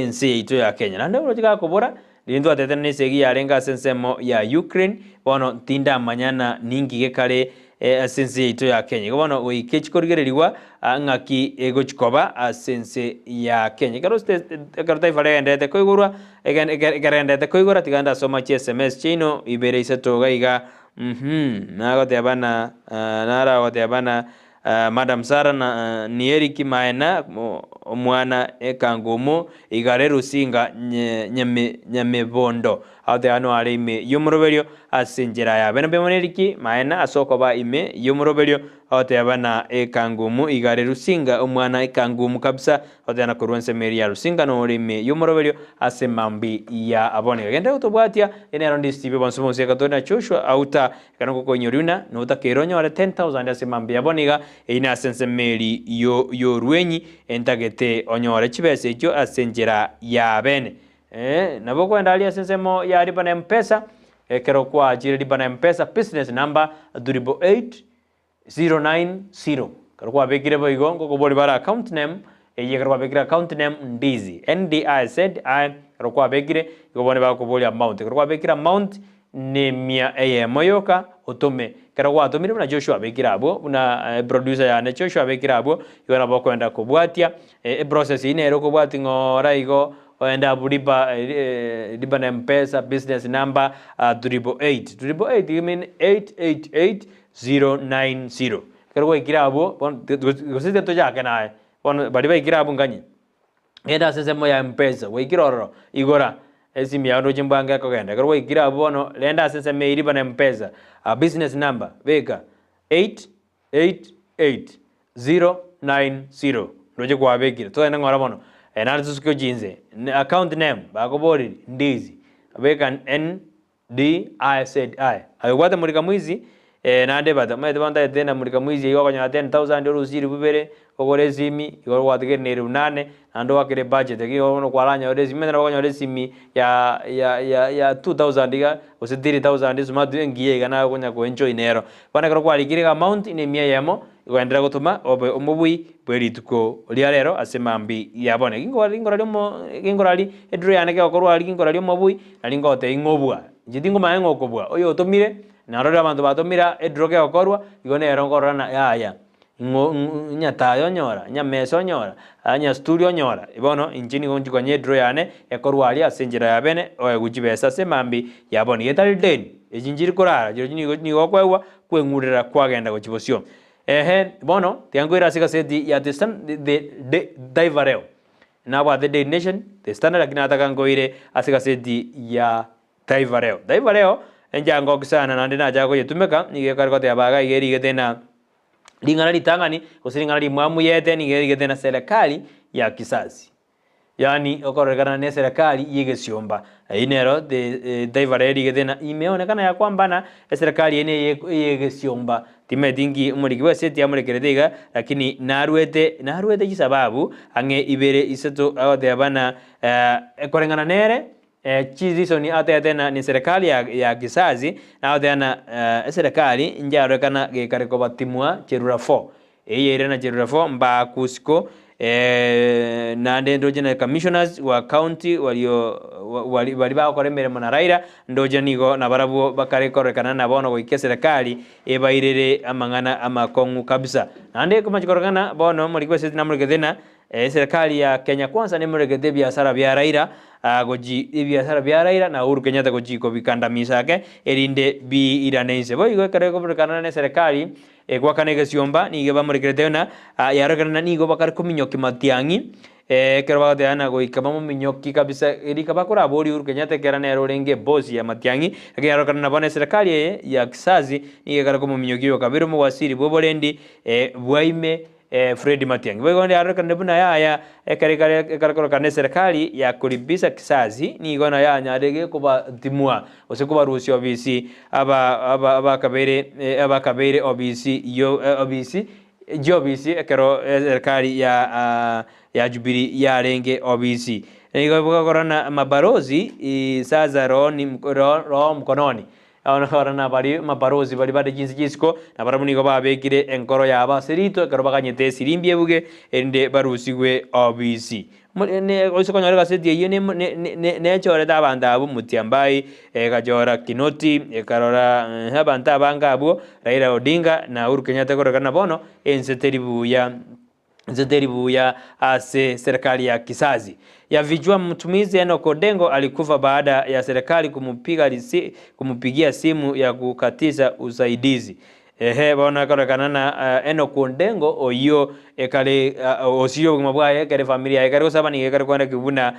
NC ito ya Kenya na ndio jika kubora lindu atete ne segi yarenga sensemo ya Ukraine bono tinda manyana ningi gekare asense ito ya Kenya bono oikechikorigereriwa ngaki egochikoba asense ya Kenya karote farendete koigurwa egerendete koigura tiganda soma SMS chino ibere isato gaiga nagote abana nara gote abana Madam Sara na nieri kimaena omwana ekangumu igare rusinga nyame bondo ate ano ari ime yumuroberio asinjira ya bena bemoneriki maena asoko ba ime yumuroberio ate abana ekangumu igare rusinga omwana ekangumu kabisa ate ana kurwense meria rusinga no ori ime yumuroberio asemambi ya abone genda utobwatia ene arondi stibe bonsomo se katona Joshua auta kanoko konyoruna no utakeronyo ara 10,000 asemambi aboniga ina sense meri yo ruenyi entagete onyore chibese icho asenjira ya bene nabo kwenda ali asensemo ya riba na mpesa kero kwa ajiri riba na mpesa business number 88090 kero kwa bekire boigo ngoko boli bara account name kero kwa bekire account name Ndizi NDIZ kero kwa bekire ngobone ba ko boli amount kero kwa bekire amount ne mia moyoka otome kero kwa atomire na Joshua bekire abo una producer ya ne Joshua bekire abo yona boko kwenda kubwatia process ine ero kubwati ngora igo oenda bulipa lipa na mpesa business number 888 you mean 888090 kero ikirabo gosite to jake nae bon bali ikirabo nganye enda sesemo ya mpesa we kiroro igora esimi ya ndo jimbanga ko genda kero ikirabo bono lenda sesemo ilipa na mpesa business number veka 888090 ndoje kwa bekire to enda ngora bono enarzusko jinze account name bakobori Ndizi abeka NDIZI ayobata muri kamwizi nande bata mede banda tena muri kamwizi yo kanya 10,000 uruziri bubere ogorezimi yo watige ne 8 ando wakire budget yo no kwalanya orezimi mena bakanya orezimi ya 2,000 ga ose 3,000 sumadu engiye kana konya ko enjoy nero bana kero kwalikire amount ine mia yamo igwendera gutuma omubui bwerituko liarero asemambi yabone gingorali edro yaneke okorwa ali gingorali omubui nalingote ingobwa jitingo maengo okobwa oyo otomire narora abantu batomira edro ke okorwa igone erongorana ya nyatayo nyora nyameso nyora anya studio nyora ibono injini gonjiko nyedro yane ekorwa ali asenjira yabene oye gujibesa semambi yabone yetali den ejinjiri korara jiro ni gokwewa kwengurira kwagenda gochibosio bono tiangoira sika seti ya The Divereo na wa The Daily Nation The Standard lakini ataka ngoire asika seti ya Divereo enjango kisana nande na jago yetumeka nige karikote abaga igeri getena lingana litangani osiringana limwamu yete nige getena serikali ya kisasi yani okorekana ne serikali yegesiomba inero The Divereo getena imeonekana ya kwamba na serikali ene yegesiomba timedingi umurikiwa seti ya murekeredega lakini naruete kisababu ange ibere isato awote abana korengana nere chiziso ni atena ni serikali ya kisazi na atena serikali njarekana gekareko batimwa cherura 4 eyerena cherura 4 mba kusiko na ndoje na commissioners wa county wali ba koremere monaraira ndoje nigo na barabu bakare korekana na bono goike serikali ebairere amangana amakongu kabisa nande kuma chikorekana bono muri kwese na muri gedena serikali ya Kenya kwanza ne muri gede biashara bya Raila goji biashara bya Raila na Uhuru Kenyatta goji ko bikandamiza yake erinde bi iranese boy go kare korekana ne serikali gwakane gesiomba nige bamuri gedena yarekana nigo bakare kuminyo kimatiangi kero bagoteana goikama minyoki kabisa erikaba kora bori Uhuru Kenyatta kerana rorenge boss ya Matiang'i agero kana bone serikali ya Kisasi igekara ko minyoki yo kabiro mu wasiri boborendi bwaime Fred Matiang'i wegonde arokana buna ya ekare kana serikali ya kulibisa Kisasi ni gona ya nyarege kuba timua osekuba rusi obisi aba kabere obisi yo obisi jobisi ekero serikali ya Jubilee ya renge obisi nigo korana mabarozi saza ro mkononi ona bari mabarozi bari jinsi jisiko na baramu go babekire enkoro yaba serito ekero baganyete sirimbye buge ende barusigwe obisi ne oso konyora gaseti yene ne chore da banda abu mutiambai gajora kinoti karora habanta banga abu Raila Odinga na Uhuru Kenyatta korokana bono nzeteribuya ase serikali ya Kisasi ya vijua mtumizi Enoch Odengo alikufa baada ya serikali kumupigia simu ya kukatiza usaidizi. Bona korokana na Enoch Odengo oyo ekale osiyo gumabwaye kare familia ekare osabani ekare kwenda kibuna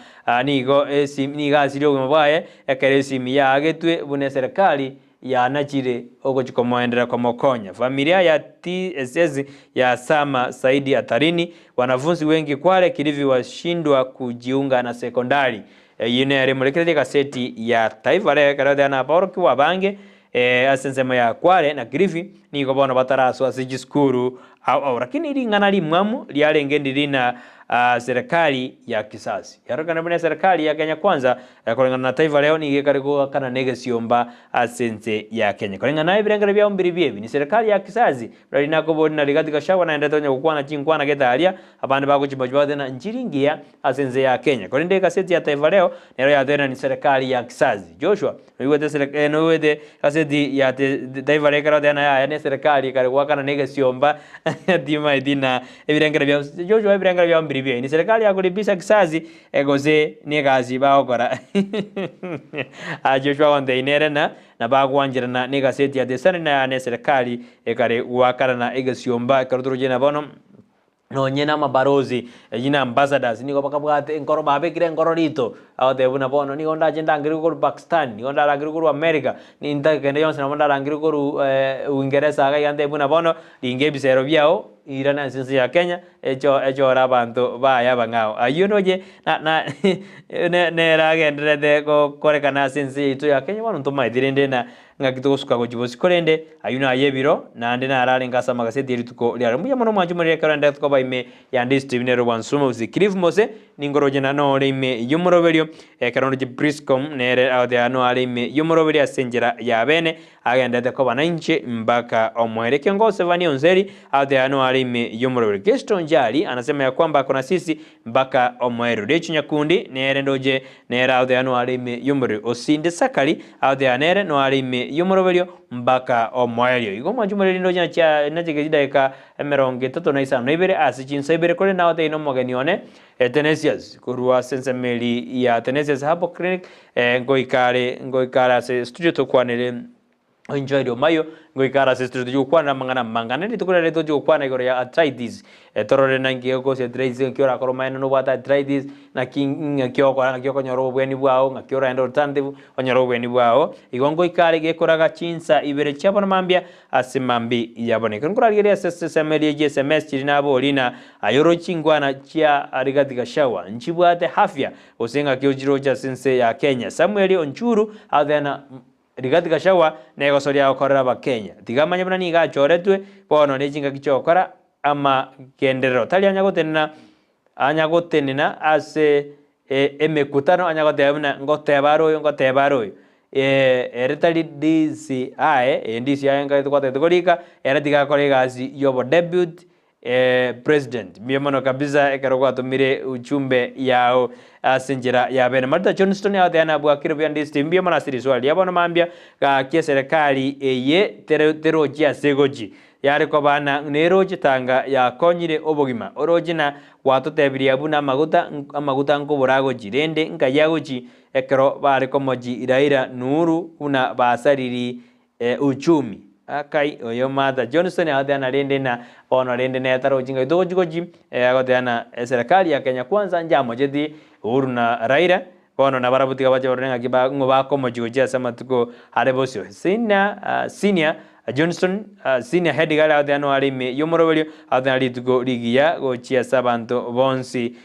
nigo niga siyo gumabwaye ekare simi ya agetwe bune serikali ya nachire ogochikomoendera kwa mokonya familia ya TSS ya Sama Saidi hatarini wanafunzi wengi Kwale Kilifi washindwa kujiunga na sekondari yine arimulekere kaseti ya Taifa Leo karode na Paul kwa bange asensema ya Kwale na Kilifi ni gobona bataraso asijiskuru au lakini ilingana limwamu lialengende lina serikali ya Kisasi yarokana bune serikali ya Kenya kwanza kulingana na Taifa Leo ni gekarigo kana negesiomba asense ya Kenya kulingana na ibirengere bya umbiribyebi ni serikali ya Kisasi bali nakobona ligati kashawa na endetonya kukwana chinkwana getalia abandi bakuchibajwa na nchiringia asense ya Kenya kulinde kaseti ya Taifa Leo nero ya tena ni serikali ya Kisasi Joshua niwete serikali niwete kaseti ya Taifa Leo karode na ya ne serikali karigo kana negesiomba dima idina ibirengere bya Joshua ibirengere bya umbiribyebi ni serikali ya kulibisa Kisasi egoze ni gazi baokora Joshua onde inerena na bagwanjirana ni gaseti ya desana na ne serikali ekare wakarana egasiomba karutuje na bono no nyena mabarozi yina ambassadors niko bakabwate enkoro babekire enkoro rito awate buna bono ni onda agenda ngiri ko Pakistan ni onda ngiri ko America ni inta kende yonse na onda ngiri ko Uingereza aga yande buna bono linge bisero byao irana sinsi ya Kenya echo rabantu baya bangao ayunoje na ne ragendrede ko korekana sinsi itu ya Kenya bono ntuma idirende na ngakitusuka ko jibosi korende ayuna ayebiro na ndena arale ngasa magaseti erituko lyaro mbuya mono mwanju muri karanda tuko baime ya Ndizi ne Rwansumo zikirifu mose ningoroje na no leime yumoroberio karono Briscom nere ade ano alime yumoroberio asenjera ya bene agenda ko bananche mbaka omwereke ngose vani onzeri ade ano alime yumoroberio Geston Jali anasema ya kwamba kuna sisi mbaka omweru Dechu Nyakundi nere ndoje nere ade ano alime yumoroberio Osinde Sakali ade anere no alime yumoroberio mbaka omwerio igo mwanjumureri ndoje cha najigida eka emeronge toto naisa nebere asichinsa ibere kole na ode ino mogenione Tenesias kurua sensemeli ya Tenesias hapo clinic ngoikara se studio to kwanele enjoy dio mayo ngoikara se studio kwana mangana ni tukura leto jo kwana igoro ya arthritis torore nangi ko se arthritis kiora koroma no bata arthritis na king kioko nyoro bweni bwao ngakiora endo tandevu onyoro bweni bwao igongo ikare gekoraga chinsa ibere chabona mambia asimambi yabone kungura gere semeli je SMS chirinabo lina ayoro chingwana chia arigati gashawa nchibwate hafya osenga kiojiro cha sense ya Kenya Samuel Onchuru adena rigati gashawa nego soria okorera ba Kenya tigamanya bana niga choretwe bono nechinga kichokora ama kendero tali anyagotenena ase emekutano anyagotebana ngotebaro eretali DCI NDCI ngaitwa era tiga kolegasi yobo debut president miyomono kabisa ekarogwa tumire uchumbe yao asenjera ya bene Martha Johnston ya yana bwakiro bya Ndizi miyomono asiri swali yabona mambia ka kia serikali eye teroji segoji yari ko bana neroji tanga ya konyire obogima orojina watotebiri abuna amaguta nkoburago jirende nkayagoji ekero bari ko moji iraira nuru una basariri uchumi akai oyo Martha Johnson agoteana rende na bono rende na etaro jinga itogoji agoteana serikali ya Kenya Kwanza njamo jeti Uhuru na Raila bono na barabutika baje barenga kiba ngobako mojigoja samatuko arebosio senior Johnson senior head gala agoteana alime yomorobelio agoteana litugo ligia gochia sabanto bonsi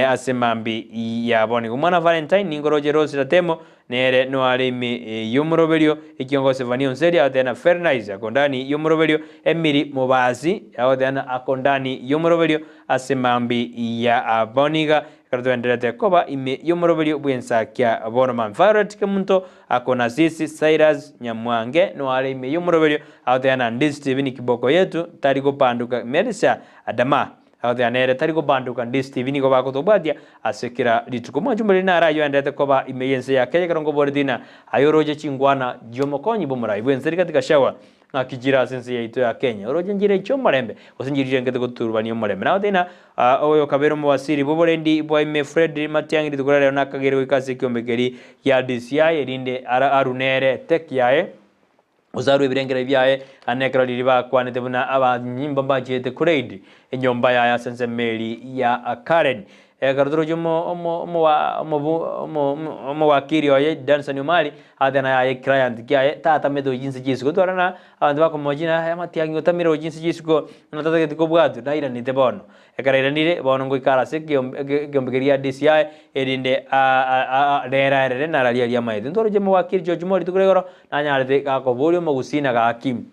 asemambi ya boni kumwana Valentine ningoroje Rose Ratemo nere no alimi yomorobelio ikiongoze Vanio Nseri agoteana Fernize akondani yomorobelio Emiri Mubasi agoteana akondani yomorobelio asemambi ya boniga karatuendelete koba ime yomorobelio bwensakia bonoman Violet Kemunto akona sisi Cyrus Nyamwange no alimi yomorobelio agoteana Ndizi TV kiboko yetu tariko panduka Melissa Adama agoteana tariko panduka Ndizi TV niko bakotobadia asekira lituko jumbe na rayo endete koba ime yense ya Kenya karongo bordina ayoroje chingwana jomokonyi bomura ibwenseri katika shawa ngakijira sense yaito ya Kenya oroje njire chomorembe osinjirije ngete kuturubani morembe nawo tena oyo kabero mu wasiri boborendi boy me Fred Matiangi tukurare nakagere wikase kyombekeri ya DCI erinde arunere tek yae uzaru ibirengera byaye anekra liriba kwanete buna abanyimba bajete kuredi enyomba ya sense meli ya Karen Garduro jumo mo wakiri oye dansa nyumali adana ya client kia tata medo jinsi jisiko dorana andwa ko mojina ya Matiangi utamiro jinsi jisiko natata ke kobwatu daira ni tebono ekara nire bono ngikara se gyombegeria DCI erinde rera na ralia ya maidi ndoro jumo wakiri jojumo litukuregoro nanyarete ka ko volio mogusina ga Hakim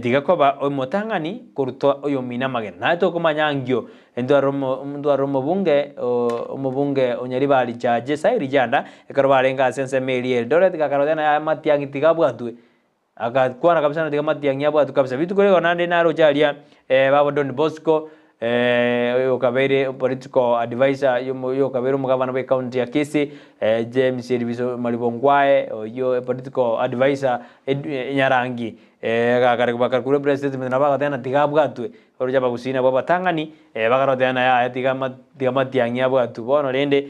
diga koba omotangani kuruto oyo mina magena nato komanyangyo ndo aromo bunge omubunge onyaribali jaje sairi janda ekaro barenga sense meli Eldoret gakarodena ya Matiangi tigabwatwe akakwana kabisa na Matiangi yabwatu kabisa vitu kule onande naro jalia babo Don Bosco yo kabere political advisor yo kabere mugavana wa county ya Kisii James Serviso Malibongwae yo political advisor Nyarangi gakare bakakure president na baga tena tigabwatwe oroja bagusina baba tangani bagaro tena ya Matiangi yabwatu bono rende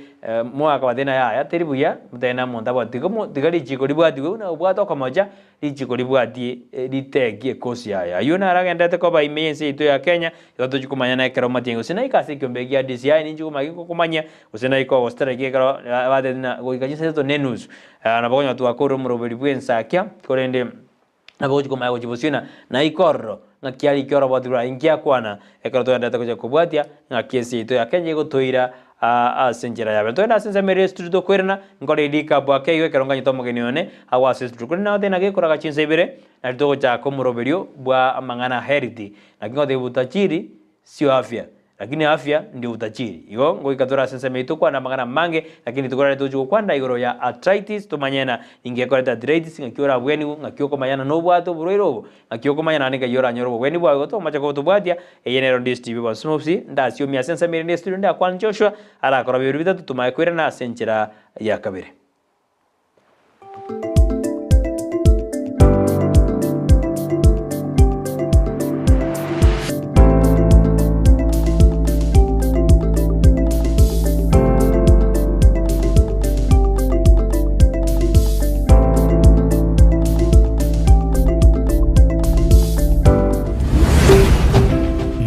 mwaka watena ya teribuya mutena monda bwatiko tigari chiko libwatwe una bwato kamoja lichiko libwati litegie kosi ya yuna aragenda ko ba imense ito ya Kenya yoto chukumanya na kero Matiangi usina ikasi kyombegia DCI ninji kumagiko kumanya usina iko ostreke kero bade na goikajisa to nenus na bonya tu akoro murobeli Ensakia korende aboji kuma yago jibusina na ikorro ngakiali kyoro bodura ingia kwana ekaro enda takoja kubwatia ngakiesi ito ya Kenya gotoira asenjera yabe to enda sense mere studio kwerna ngore dika bwake yo keronga nyito mogenione awa studio kuna tena ge kora kachinse ibere na to cha komuroberio bwa mangana heriti na kingo butachiri sio afya lakini afya ndio utajiri iyo ngoikatora sense meito kwa na mangana mange lakini tukora tuju kwanda igoro ya arthritis tumanyena ingekora arthritis ngakiora bweni ngakioko mayana no bwato buroiro ngakioko mayana ninga yora nyoro bweni bwa to macha ko tubwatia eyenero Ndizi TV ba snopsi ndasio mia sense mere ne studio nda kwa Joshua ara kora biru bitatu tumakwira na senchera ya kabere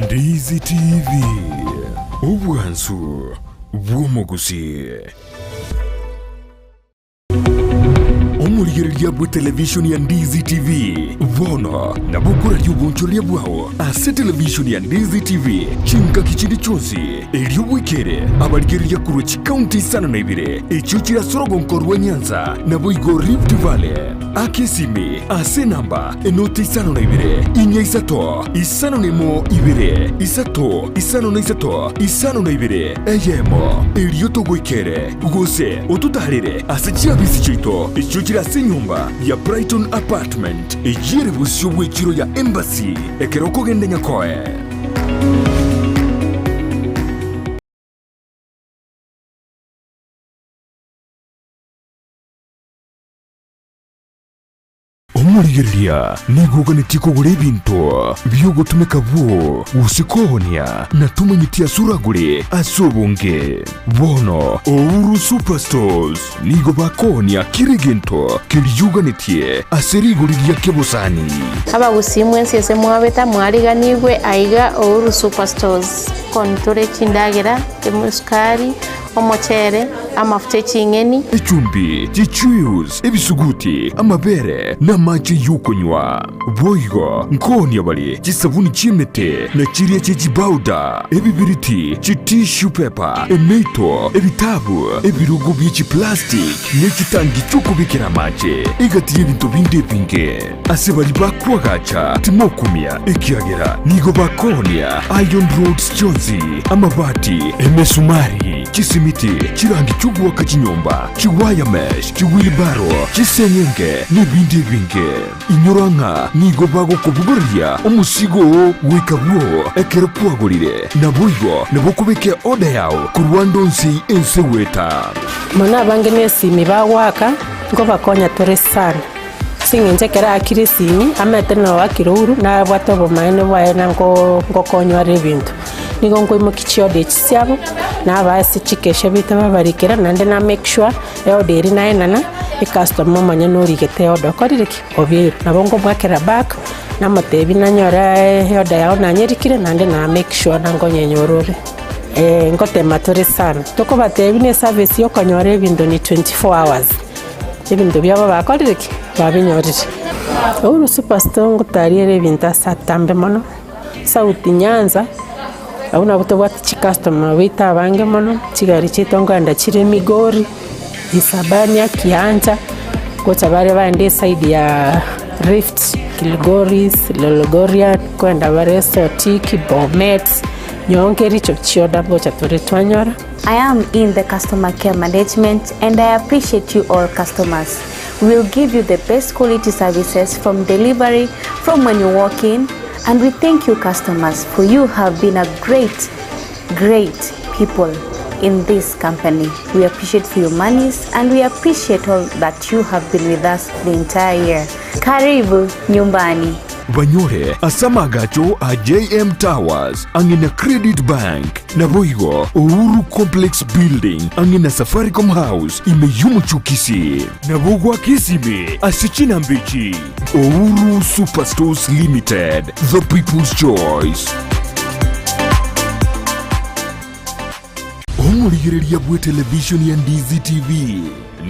Ndizi TV ubwansu bw'omugusi omulyereria bwa television ya Ndizi TV bono na bukura ly'obunchoria bwawo ase television ya Ndizi TV chinka kichindi chonsi eryobwikere abalyereria kurwa chikaunti sana na ibire echo kirasorogo nkorwa Nyanza na boigo Rift Valley akesimi ase namba enoti isano na ibire inya isato isano nemo ibire isato isano na isato isano na ibire eyemo eryoto gwikere gose otutarire ase chiabisi chito echo kirase nyumba ya Brighton apartment ejire busyo bwekiro ya embassy ekeroko gende nyakoe omurigeria niguganĩtie kũgũra ibinto biogotumĩka bwo gusikohonia na tumanyitia suragũrĩ asobonge bono Ouru Superstores nigo bakohonia kiriginto kiriuganĩtie aserigũrĩria kebosani Gusii mwensiese mwabeta mwariganirwe aiga Ouru Superstores kontore chindagera emusukari omuchere amafuta y'ing'eni echumbi chichus ebisuguti amabere n'amaji y'ukunywa boigo nkonia bali chisabuni chimete na chiria chechibauda ebibiriti chitissue paper emeito ebitabu ebirugu by'echiplastic n'ekitangi cy'okubikira amaji igati y'ebintu bindi binge ase bali bakwagacha timokumia ekiagera nigo bakonia Iron Roads Jonzi amabati emesumari chisimiti chirangi cy'ugwaka chinyomba chiwaya mesh chiwilibaro chisenyenge n'ibindi binge inyoranga nigo bago kubuguria umusigo wikabwo ekero kwagurire nabuigo nabokubeke oda yawo kurwandonsi enseweta mana bange nesimi bawaka ngo bakonya tore sana singenjekera akirisimi ametena wakiruru na bwatobo maene bwaena ngo konywa rebintu nigo ngo kichiode chisyabo na basi chikeshe bitaba barikira nande na make sure eoderi na enana customer manya norigete odo korireki obiru nabongo bwakera back na matebi na nyora yoda yao na nyerikire nande na make sure nango nyenyorore ngote matore sana toko batebi ne service yo konyore bintu ni 24 hours ebintu byabo bakorireki babinyorire Ouru Superstore ngutariere bintu satambe mono sauti Nyanza abuna butobwa customer wita bange mono chigari chitonganda chire Migori Isabania Kianja kocha bare bande side ya Rift Kilgoris Lologoria kwenda bare Sotiki Bomet nyongeri chokchioda gocha tore twanyora. I am in the customer care management and I appreciate you all customers. We will give you the best quality services from delivery, from when you walk in, and we thank you customers for you have been a great people in this company. We appreciate for your monies and we appreciate all that you have been with us the entire year. Karibu nyumbani. Banyore asamagacho a JM Towers angina Credit Bank na boigo Ouru Complex Building angina Safaricom House imeyumu chukisi na bogwa kisime asichina mbichi Ouru Superstores Limited, the people's choice. Omurigereria bwe television ya Ndizi TV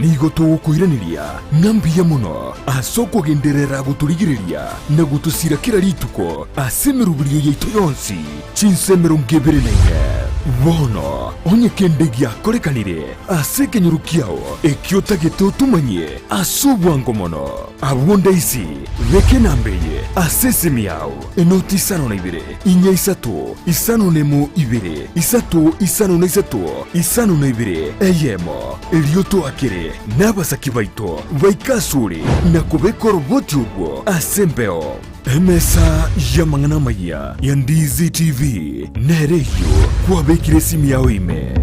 nigo tugukwiraniria ngambia muno asoko genderera guturigireria na gutusira kira rituko asemerubirio yaitu yonsi chinsemero ngebereneye bono onye kendegia korekanire asekenyurukiao ekiota geto tumanye asubwango mono abonda isi veke nambeye asesemiao enoti isano na ibere inya isato isano nemo ibere isato isano na isato isano na ibere eyemo elioto akere n'abasaki baito baikasure na kubekora ubwoti ubwo asembeo emesa ya mangana maya ya Ndizi TV nereyo kwabekire simu yawe ime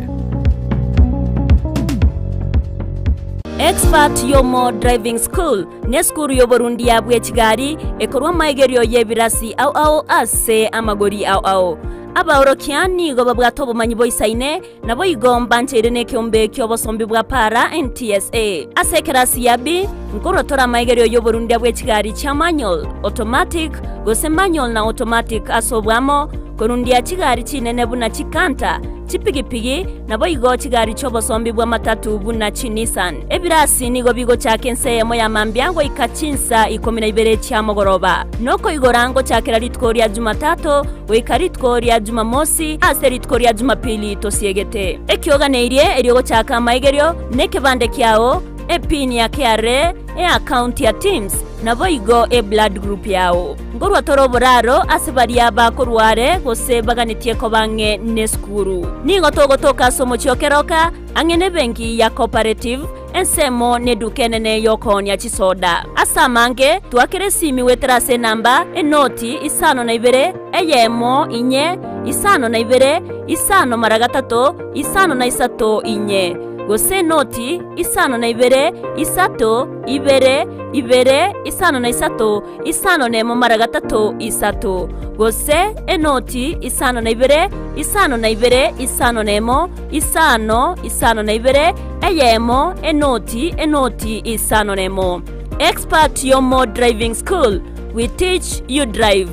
Expert Yomo Driving School ne skuru yo Burundi ya bwe Kigali ekorwa maigerio yebirasi au ase amagori au abaorokiani go babwato bumanyi boisaine nabo igomba ncherene kyombe kyobosombi bwa para NTSA asekerasi yabi nkorotora maigerio yo Burundi ya bwe Kigali cha manual automatic gose manual na automatic asobwamo korundi ya Kigali chinene buna chikanta chipigipigi nabo igo Kigali cyobosombi bwa matatu buna Nissan ebirasi nigo bigo cyakense mo ya mambyango ikachinsa ikomina ibere cya mogoroba noko igorango cyakera ritkoria Jumatatu wekaritkoria Jumamosi aseritkoria Jumapili tosiegete ekyoganeirie erigo cyaka maigerio nekebande kyao epini ya KRA account ya Teams nabo igo blood group yao ngorwa toroboraro asibaria bakorware gose baganitie ko bange neskuru ningo togotoka somo chyokeroka angene benki ya cooperative ensemo nedukenene yokonya chisoda asamange twakere simi wetrase namba enoti isano na ibere eyemo inye isano na ibere isano maragatatu isano na isato inye gose noti 52 3 2 2 53 54 mara gatatu 3 gose enoti 52 52 54 52 eyemo enoti 54 Expert Yomo Driving School. We teach you drive.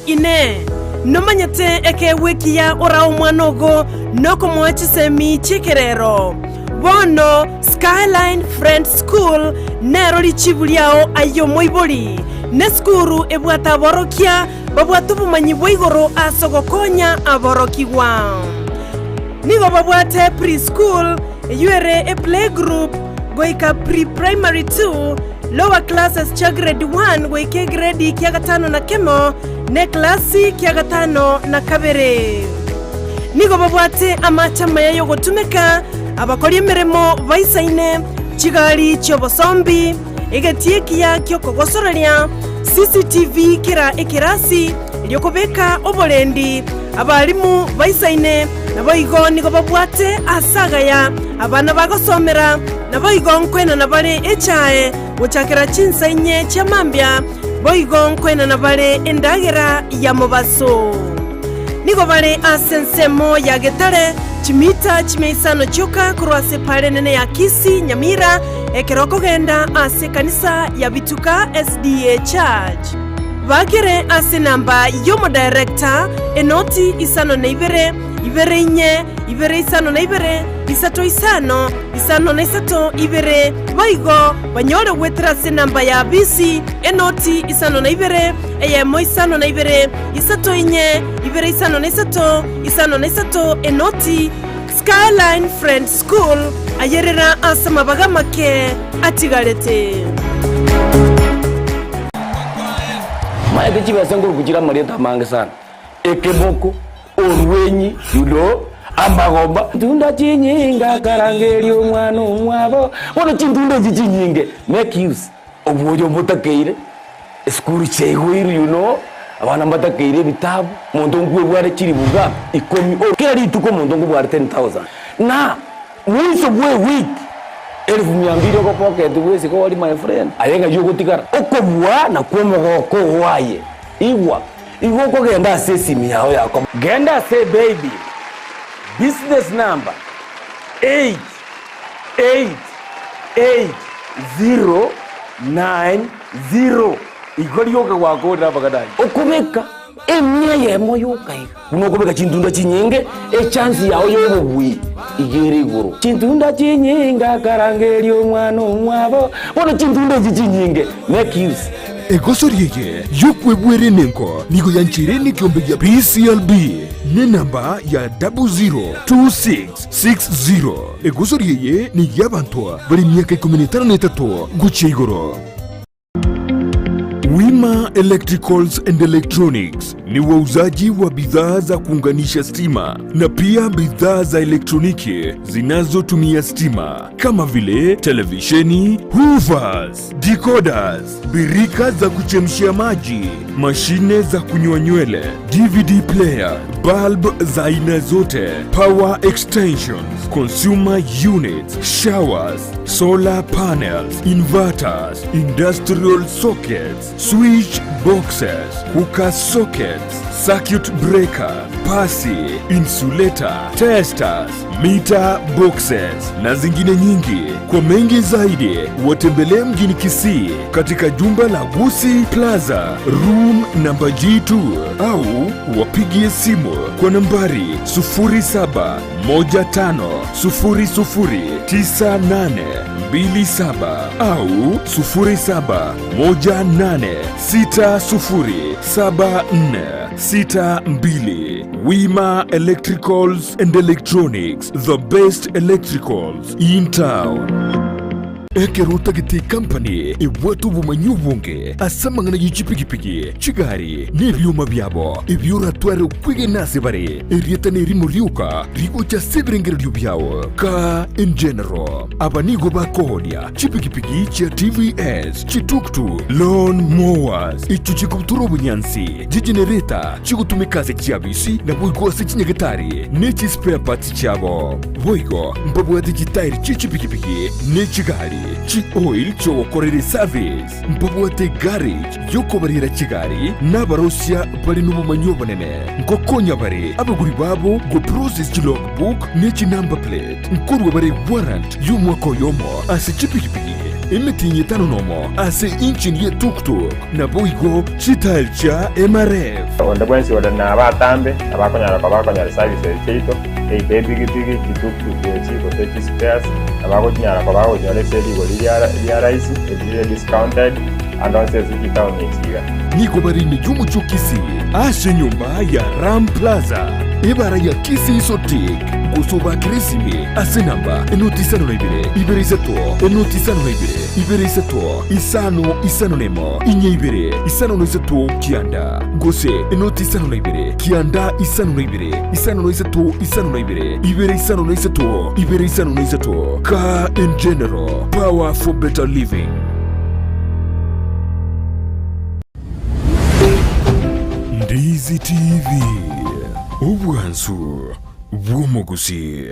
Ine nomanyete eke wikia ora umwanogo noko mwachisemi chikerero bono Skyline Friend School nero lichibuliao ayo moiboli ne skuru ebwata borokia babwatu bumanyi bwigoro asogokonya aborokiwa nigo babwate preschool yuere a playgroup goika pre-primary 2 lower classes cha grade 1 goike grade kia gatano na kemo ne klasi kia gatano na kabere nigo babwate amachama yayo gotumeka abakora emirimo baisaine kigali cy'obosombi egatie kia kyo kogosoreria CCTV kira ekirasi lyokobeka obolendi abalimu baisaine naboigo nigo babwate asagaya abana bagosomera naboigo nkwena nabale echae gochakera chinsainye chamambya boigo nkwena nabale endagera ya mobaso nigo bale asensemo ya getare chimita chimeisano choka kurwase pale nene ya Kisii Nyamira ekeroko genda ase kanisa ya Bituka SDA Church bagere ase namba yomo director enoti isano na ibere inye ibere isano na ibere isato isano na isato ibere baigo banyore wetra ase namba ya BC enoti isano na ibere eyemo isano na ibere isato inye ibere isano na isato enoti Skyline Friend School ayerera asama bagamake atigarete maete chibasenguru kuchira marieta mange sana ekeboko orwenyi yudo amagomba tunda chinyinga karangeri omwana omwabo bono chintunda chinyinge make use obwojo botakeire skuru chegwiru abana mbatakeire bitabu muntu ngwe bware chiri buga ikomi kera rituko muntu ngwe bware 10,000 na mwiso bwe week 1200 ko pocket wese ko wali my friend ayenga yugo tikara okobwa na kwomo ko waye iwa ko genda sesi miao yako genda say baby business number 888090 igori yoga wakoda bagadai okubeka emya yemo yokai unokubeka chintunda chinyinge chance yawo yobugwi igeri guru chintunda chinyinga karangeri omwana omwabo bono chintunda chinyinge make use egosoriye yokwebwere nenko nigo yanchireni kiombe ya PCLB ne namba ya 002660 egosoriye ni yabantoa bari myaka 13 guche igoro Wima Electricals and Electronics ni wauzaji wa bidhaa za kuunganisha stima na pia bidhaa za elektroniki zinazotumia stima kama vile televisheni, hoovers, decoders, birika za kuchemshia maji, mashine za kunyoa nywele, DVD player, bulb za aina zote, power extensions, consumer units, showers, solar panels, inverters, industrial sockets, switch boxes, hookah sockets, circuit breaker, pasi, insulator, testers, meter boxes na zingine nyingi. Kwa mengi zaidi watembelee mjini Kisii katika jumba la Gusii Plaza room namba G2 au wapigie simu kwa nambari 0715009827 au 0718607462. Wima Electricals and Electronics, the best electricals in town. ekeruta giti company ibwatu bumanyubunge asamangana yichipikipiki chigari n'ibyuma byabo ibyura tware kwige nase bare erieta n'irimo ryuka rigocha sebirengeryo byawo ka in general abanigo bakohodia chipikipiki cha TVS chituktu lawn mowers ichuchikubuturo bunyansi jigenereta chigutumikase chabisi na buigose chinyagetari nechi spare parts chabo boigo mbabwati chitairi chichipikipiki nechigari chi oil cho korere service mbabwate garage yoko barira chigari n'abarosia bari n'ubumanyobo nene ngokonya bare abaguri babo go process logbook nechi number plate nkorwa bare warrant y'umwaka yomo ase chipikipiki imitinye tano nomo ase engine ye tuktuk na boigo chitail cha MRF onda bwensi wada na abatambe abakonyara services cheito bigipigi chituktuk yechi kotechi spares abakonyara nyore seli goli ya raisi ebile discounted and also zikitown nechiga niko barini jumu chukisi ase nyumba ya Ram Plaza ibara ya Kisii Sotik gusoba Krisimi ase namba enotisano na ibere iseto enotisano na ibere iseto isano nemo inye ibere isano no iseto kianda gose enotisano na ibere kianda isano na ibere isano no iseto ka in general power for better living. Ndizi TV ubwansu bw'omugusi.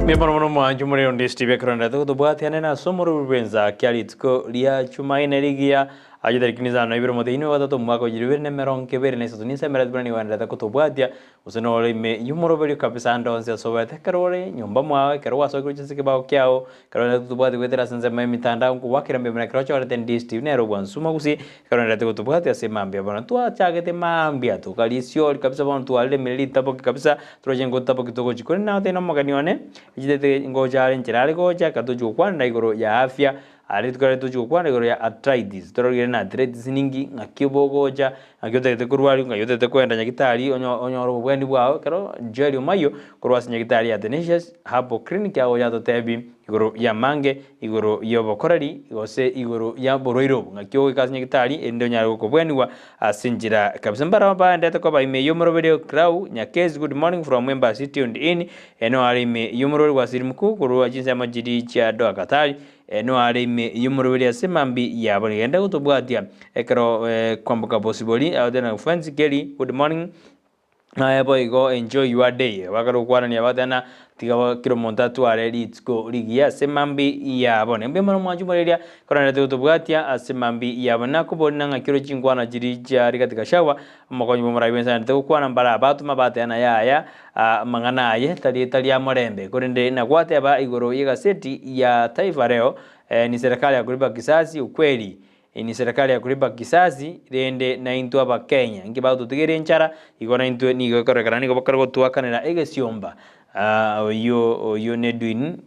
Memang mwanju muri Ndizi TV karanda tu buat na somoro benza kyalitko lia Jumanne ligia aja dari kini zana ibero mode ino wata to mwako jiriwe ne meron kebere ne satuni se merat brani wanda ta ko buatia usano le me yumoro beli kapisa ando se soba te karore nyomba mwa karwa so ko chise ke ba kyao karona to buatia wetera sense me mitanda ko wakira me na krocho arte Ndizi TV ne ro bwansu magusi karona te ko buatia se mambia bana tu acha ke te mambia to kalisio kapisa bana tu ale melita po kapisa trojen go tapo kitoko jikoni na te no maganione jide ngoja nchirale goja katuju kwanda igoro ya afya alitukare tuju kwanda igoro ya arthritis torogere na arthritis ningi ngakibogoja ngakyote kurwali ngayote kwenda nyakitali onyoro bwendi bwao karo jeli mayo kurwasi nyakitali ya Tenacious hapo clinic yao ya totebi igoro ya mange igoro yobokorari gose igoro ya boroiro ngakyo kasi nyakitali endo nyaro ko bwendiwa asinjira kabisa mbara bande to kwa ime yomoro video crowd nyakezi good morning from member city and in eno alime yomoro wasiri mkuu kurwa jinsi ya majidi cha doa katali eno alime yomoro video semambi ya bali enda utobwatia ekero kwambuka possibly out na friends Kelly good morning na boy go enjoy your day wakaro kwana ni abadana tiga kilo montatu areli tsko ligia semambi ya bone mbe mara mwanju marelia korana te utobwatia asemambi ya bana ko bonna ngakiro chingwana jirija rikatika shawa makonyo mara ibensa te kwana mbara abatu mabate ana ya mangana aye tali ya morembe korende na kwate aba igoro yiga seti ya taifa leo ni serikali ya kulipa kisasi ukweli ni serikali ya kulipa kisasi rende na intu aba Kenya ngiba tutigere nchara igona intu ni gokorekana ni gobakara tuwakanira egesiomba yo nedwin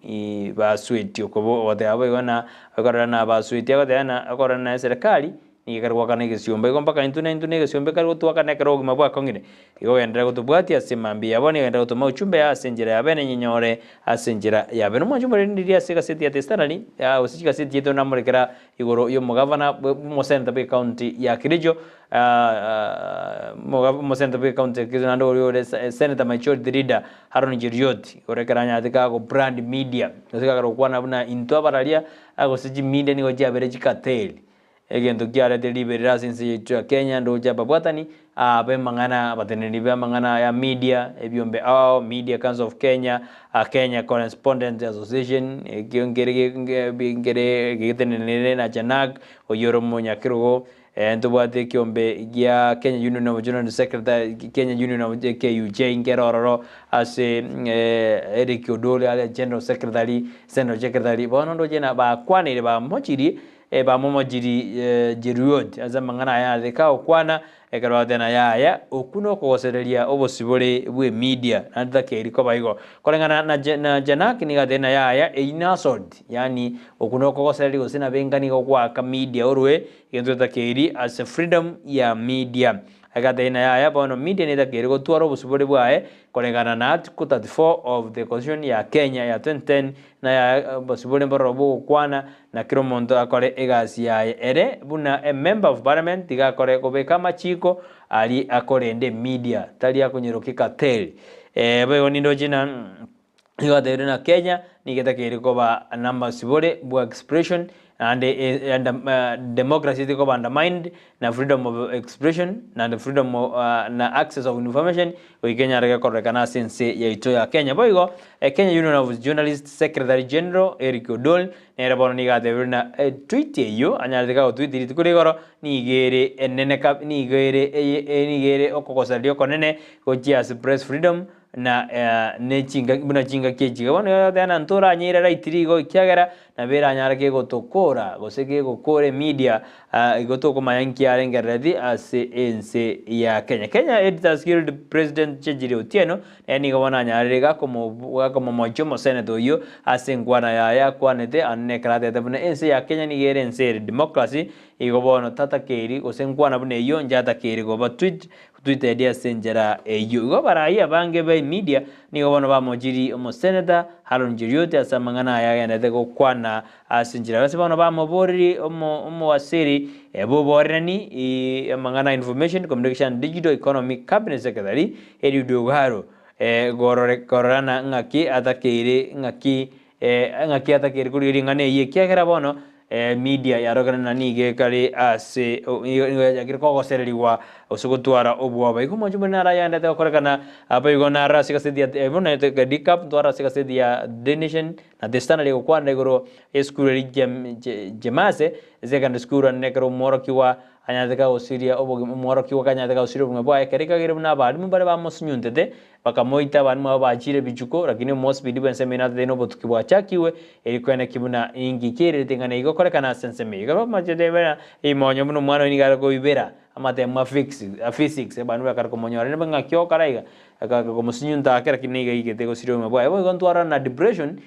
ba sweet yokobo wate abo igona akorana ba sweet yagodana akorana serikali ni karwa kana egesiomba mpaka intu na egesiomba karwa tuwakana karo mabwa kongine igo yendera gutubwati asemambi yabone yendera gutuma uchumbe asenjera yabene nyinyore asenjera yabene mwajumbe ndiria seka seti ya testanali ya usika seti yeto namurekera igoro yo mugavana mosenta be county ya Kirijo mosenta be county kizando yo senator majority leader Haron Jirioti orekeranya atika go brand media usika karo kwana buna into abaralia ago siji media ni goja bereji kateli egento kiara de liberar since ya Kenya ndo jaba bwatani abe mangana bateneni be mangana ya media ebyombe Media Council of Kenya Kenya Correspondent Association ngere gitenene na janag oyoro monya kirogo ento bwate kiombe ya Kenya Union of Journal Secretary Kenya Union of KUJ ngerororo ase Eric Odole ale General Secretary bono ndo jena ba kwanire ba mochiri bamomo jiriot aza mangana ya theka okwana ekarwate na yaya okuno kogosereria obosibore bwe media nanda keri ko baigo kolengana na Janak ni gadena yaya einasod yani okuno kogosereria gosina bengani go kwa media orwe gento takeri as a freedom ya media agadena yaya bono media ni takeri go twaro obosibore bwae kolengana na article 34 of the constitution ya Kenya ya 2010 na ya obosibore mborobo kwana na kiromondo akore egasi ya ere buna a member of parliament tiga kore kobeka machiko ali akorende media tali akonyerokika tel bego nindo jina igadere na Kenya nigetakere koba number sibore bu expression and democracy tiko undermined na freedom of expression na the freedom of na access of information Kenya rega korekana sense ya ito ya Kenya boigo Kenya Union of Journalists Secretary General Eric Odol nera bono nigadere na tweet yo anyalika tweet itikurigoro nigere enene nigere okokosario konene gojias press freedom na nechinga buna chinga kejiga bono yana ntora nyira raitirigo ikyagara na bera nyarake gotokora goseke gokore media igotoko mayanki arengeredi ase ense ya Kenya Editors Guild President Chejire Otieno yani gobona nyarega como mochomo senator yo ase ngwana ya kwanete anne krate tabune ense ya Kenya nigere ense democracy igobono tata keri osengwana bune yo njata keri goba tweet idea senjera yo barayi abange by media ni gobono bamojiri omo senator Haron Jiriote asamangana ya yanete go kwana asenjera base bono bamobori omo wasiri boborani mangana information communication digital economy cabinet secretary Eliud Ogaro gororana ngaki atakere ngaki atakere kuri ngane ye kyagera bono media yarogana nanige kali ase yakire kogosereriwa osugutwara obwaba ikumo jumana yanda te korekana abayigo na rasika sedia ebona te dikap twara sika sedia the nation na destana lego kwanda igoro school jemase secondary school nekero morokiwa anyateka osiria obogi morokiwa kanyateka osiria bwa kereka gire buna bali mubare bamosunyuntete bakamoita bantu bajire bijuko lakini mosbidi bensemena de no botukibwa chakiwe erikwena kibuna ingi kire tengana igo korekana senseme igo majede imonyo muno mwana ni garako ibera amate ma physics bantu bakar komonyore ne banga kyo karaiga akakomusunyunta akera kiniga igete go sirio mabwa ebo gontwara na depression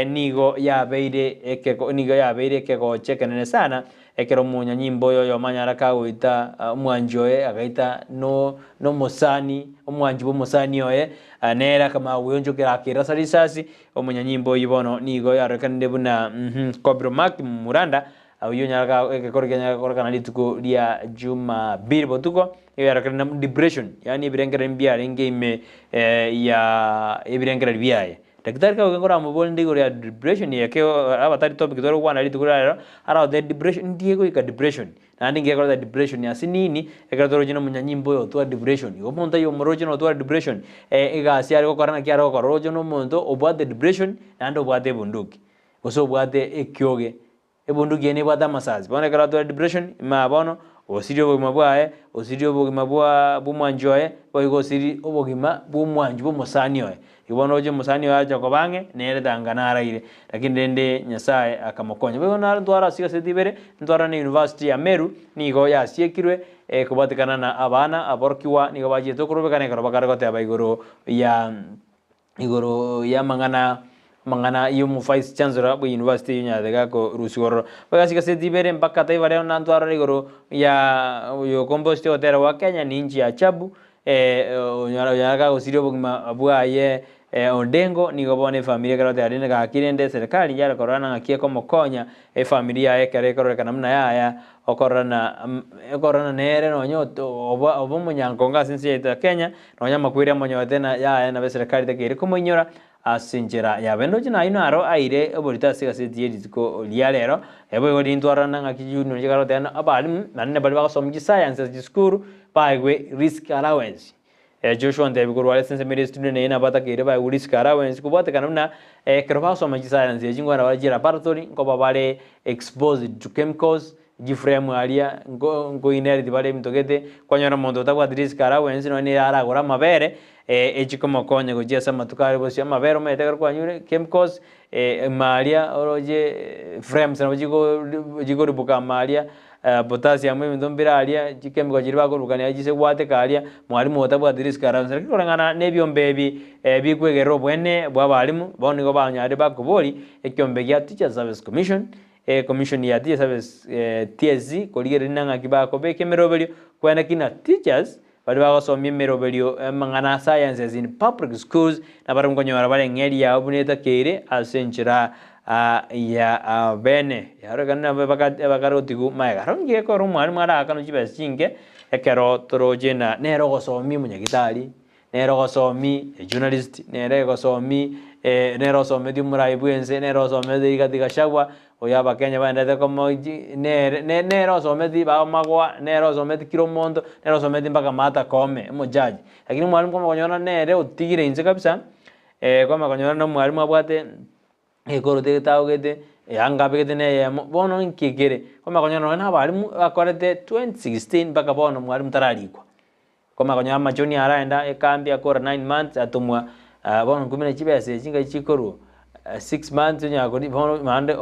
nigo ya beire ekeko chekenene sana ekero munya nyimbo yo manyara kawita mwanjoe agaita no mosani omwanji bo mosani oye nera kama wiyonjo kira sarisasi omunya nyimbo yibono nigo yarekande buna Kobro Mark Muranda ayo nyaka ekorgenya korkana lituko dia Juma Birbo tuko yarekande depression yani birengere mbia ngeme ya ibirengere biaye daktari ka ngora mobile ndigo ya depression yake abatari topic toro kwana litukura ara the depression ndigo ika depression na ndinge kwa depression ya sinini ekatoro jino munyanyimbo yo to depression yo monta yo morojo no to depression ega asiari ko karana kiaro ko rojo no monto obwa the depression and obwa the bunduki oso obwa the ekyoge ebunduki ene bwa damasazi bone kala to depression ma bono osirio bogima bwae osirio bogima bwa bumwanjoe boigo siri obogima bumwanju bomosanioe ibono je musanio aja ko bange nere dangana araire lakini dende nyasaye akamokonya bego na ndwara sika sedibere ndwara ni university ya Meru nigo ya siekirwe kubatikana na abana aborkiwa nigo baje to kurube kane karo bakara gote abaigoro ya mangana iyo mu vice chancellor bu university nya daga ko rusigoro baga sika sedibere mpaka taivare na ndwara rigoro ya yo compost hotel wa Kenya ni nchi ya Chabu nyaraga osirio bugima bwaye ondengo nigo bone familia karote arine ga kirende serikali yara korana ngakie ko mokonya familia ekere koreka namna yaya okorana nere no nyoto obo munyango ngasinsi ya Kenya no nyama kwira monyote na yaya na serikali tekere ko monyora asinjira ya bendo jina ino aro aire oborita sika seti editiko lialero ebo yodi ntwarana ngakiju no jikarote na abali nanne bali ba somji science diskuru paigwe risk allowance Joshua Ndebi kurwale sense media student ina bata kire ba risk allowance kubate kanamna kerba somji science jingo na wajira laboratory ko babale exposed to chemicals jiframe alia ngo ineri dibale mtogete kwanyara mondo takwa risk allowance no ni ara gora mabere echikomo konye gochesa matukari bosio mabero metegera kwanyure chemicals malia oroje frames na jigo ribuka malia potassium ibintu mbiralia chikemiko chiriba korukania jise gwate kalia mwalimu otabwa diris karanza kirangana nebyombe ebi bikwegero bwene bwa balimu boni go banyare bakuboli ekyombe gya Teacher Service Commission commission ya Teacher Service TSC koligere nanga kibako bekemerobelio kwena kina teachers bali bagosomye merobelio mangana sciences in public schools na barumkonyora bale ngeli ya obuneta kere asenchira ya bene yaragana bakarotigu mayaronge ko rumwari mwara akano chibesinge ekero troje na nero gosomi munyagitari nero gosomi journalist nero gosomi nero somi dimurai bwense nero somi diga shagwa oyaba Kenya bandete como nero somi di ba magwa nero somi kilomondo nero somi mpaka mata kome mujaji lakini mwalimu kama konyona nere utigire inze kabisa kama konyona no mwalimu abwate ekorote taugete yanga begete ne bono nkigere koma konyana na balimu akorete 2016 baka bono mwalimu taralikwa koma konyama machoni araenda ekambi akora 9 months atumwa bono kumene chibese chinga chikoro 6 months nyako di bono mande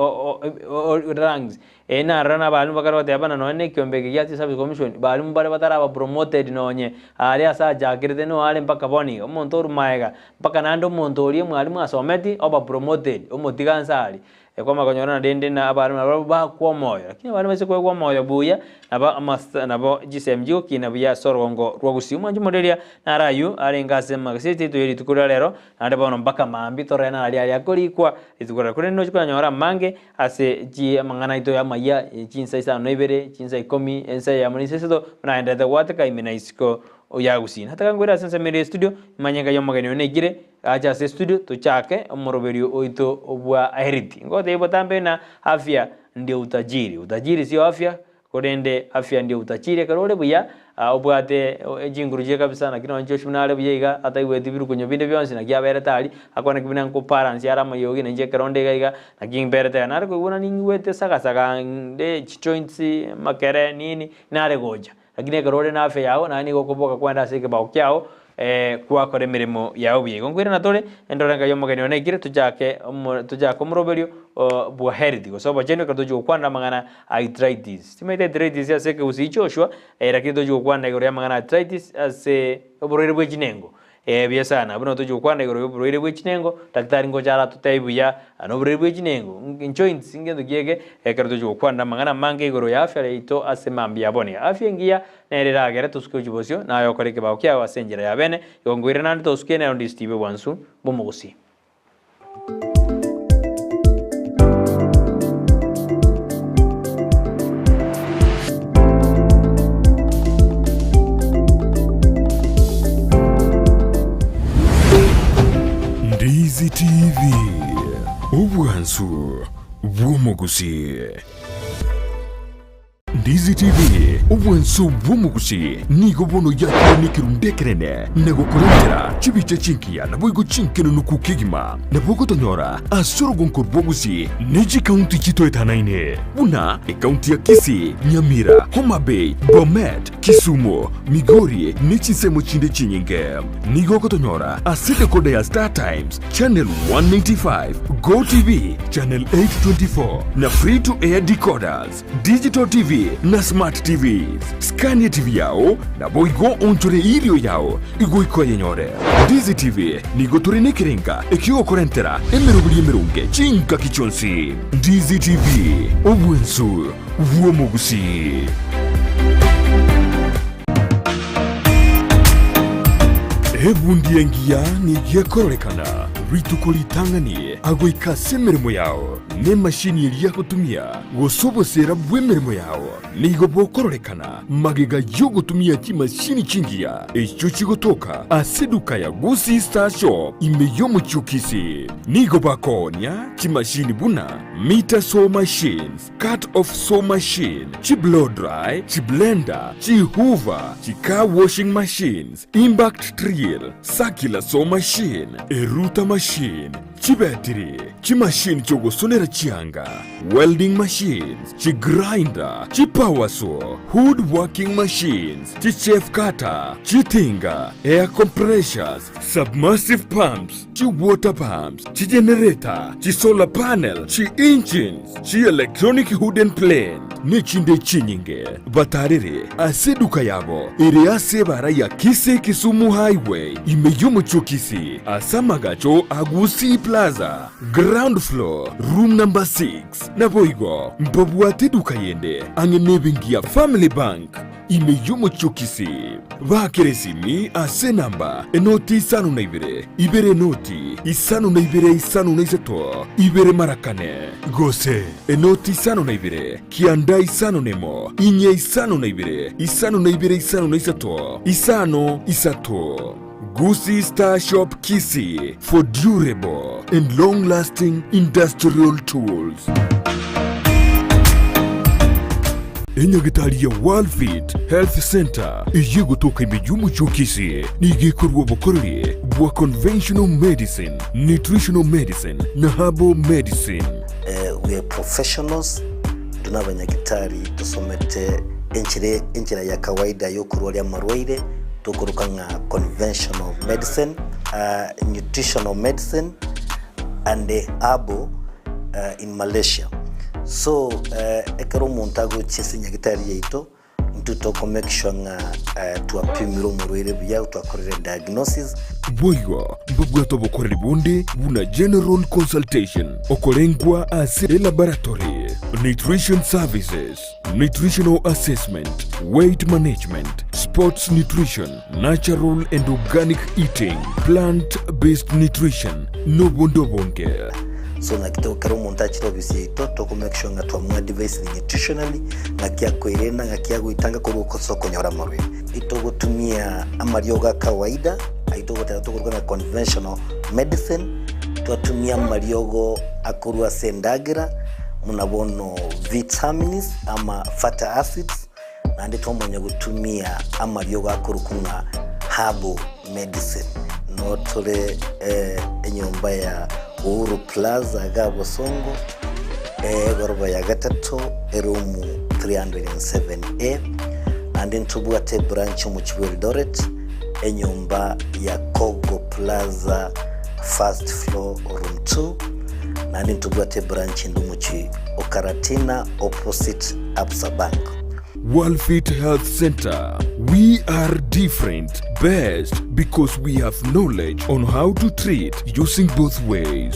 ranks ena rana balimu bakarote abana none kyombe ya Service Commission balimu bare batara promoted nonye ali asa jakirete no ale mpaka boni omuntu orumaega mpaka nando omuntu oli mwalimu asometi oba promoted omotigansali ekoma konyora dende na abalimu ba kwa moyo lakini abalimu se kwa moyo buya nabo GSMG kina buya sorongo rwagusii mwanju modelia na rayu arengase magasiti to yeri tukura lero ande bono mpaka mambi torena ali akolikwa itukura kure no chikanyora mange ase ji mangana ito ya ya chinsa isa noibere chinsa ikomi ensa ya manisesto naenda the water kai minaisiko ya Gusii hata ngwera sense mere studio manyanga yo magani onegire acha se studio to chake omoroberio oito obwa heriti ngote ibotambe na afya ndio utajiri sio afya kodende afya ndio utajiri karole buya obwate ejinguruje kabisa na kino ncho shunale buyiga hata iweti biru kunyo binde byonse na gyabere tali akona kibina ko parents yara mayogi nje karonde gaiga na gimbere ta na ko bona ningi wete saka de joints makere nini nare goja lakini karole na afya yao na ni gokoboka kwenda sike ba okyao kwa kore mirimo yao biye ngwira na tole endoranga yo magani ona igire tujake moroberio bwa heriti go soba jeno kadojo kwanda mangana arthritis timete arthritis ya seke usichoshwa lakini dojo kwanda igore ya mangana arthritis ase oborere bwe jinengo biya sana buno dojo kwanda igore oborere bwe jinengo daktari ngo jara tutaibuya anoborere bwe jinengo joints ingendo giege kadojo kwanda mangana mange igore ya afya ito ase mambi abone afya ngia nerera agere tusko jibosio na yo kore ke ba okya wasenjera ya bene yongwira nandi tusko na ndi Steve Wansu bomugusi Ndizi TV Obwansu bwomugusi Ndizi TV obwansu bwomugusi nigo bono yakire nikirundekerene nego kurengera chibiche chinkia nabo igo chinkeno nukukigima nabo gotonyora asoro gonkor bwogusi neji county chito etanaine buna county ya Kisii Nyamira Homa Bay Bomet Kisumu Migori nechisemo chinde chinyinge nigo gotonyora asite kode ya Star Times channel 195 Go TV channel 824 na free to air decoders digital TV na smart TVs Scania TV yao na boigo onchore ilio yao igo iko yenyore Ndizi TV nigo turine kirenga ekio korentera emerubuli emerunge chinka kichonsi Ndizi TV obwensu bwomugusi Ebundi engia ni gyekorrekana ritukolitangani agoika semeremo yao ne mashini iliya kutumia gosobosera bwemeremo yao nigo bokorrekana magega yo gutumia chimashini chingia echo chigotoka aseduka ya Gusii Star Shop imeyo muchukisi nigo bakonya chimashini buna meter saw machines cut off saw machine chi blow dry chi blender chi hoover chi car washing machines impact drill circular saw machine eruta machine chibetiri, chimashini chogosonera chianga, welding machines, chigrinder, chipower saw, woodworking machines, chichef cutter, chitinga, air compressors, submersive pumps, water pumps, generator, solar panel, engines, electronic hood and plane, nichinde chinyinge, batarire, aseduka yabo, iri asebara ya Kisii Kisumu Highway, imeyumu chukisi, asamagacho Gusii Plaza, ground floor, room number 6, naboigo, mbabuate duka yende, angenebingia Family Bank, imeyumu chukisi, vakeresimi ase namba, enoti isanu na ibere noti, isanu na isato, ibere marakane, gose, enoti isanu na kianda isanu nemo, inye isanu na isanu na isato, isano isato. Gusii Star Shop Kisii for durable and long-lasting industrial tools. Enyagitari ya Worldfit Health Center iye gutoka imiyumu chukisi nigikorwa bukorere bwa conventional medicine, nutritional medicine na herbal medicine. We are professionals, tunabanyagitari tusomete enchira ya kawaida yo kurwalia marwaire tukurukanga conventional medicine, nutritional medicine and herbal in Malaysia. So ekero montago chesinya gitari yeito ntutoko make sure nga tuapimiro murwere bya twakorere diagnosis boywa mbugwato bokorere bonde buna general consultation okorengwa as laboratory, nutrition services, nutritional assessment, weight management, sports nutrition, natural and organic eating, plant-based nutrition, no bondo bonke. So na kitoko kero montachi robisi to make sure nga twamwa device nutritionally na kia koirena nga kia guitanga ko soko nyora marwe ito gutumia amarioga kawaida aito gutatokuruka na conventional medicine twatumia mariogo akurwa sendagira munabono vitamins ama fatty acids na ndito mwenye gutumia amarioga akurukunga herbal medicine no tole enyomba ya Uhuru Plaza Gabo Songo goroba ya gatatu erumu 307A and then tubuate branch mu Eldoret enyumba ya Kogo Plaza first floor room 2 and then tubuate branch ndumuchi Okaratina opposite Absa Bank. Worldfit Health Center. We are different, best because we have knowledge on how to treat using both ways.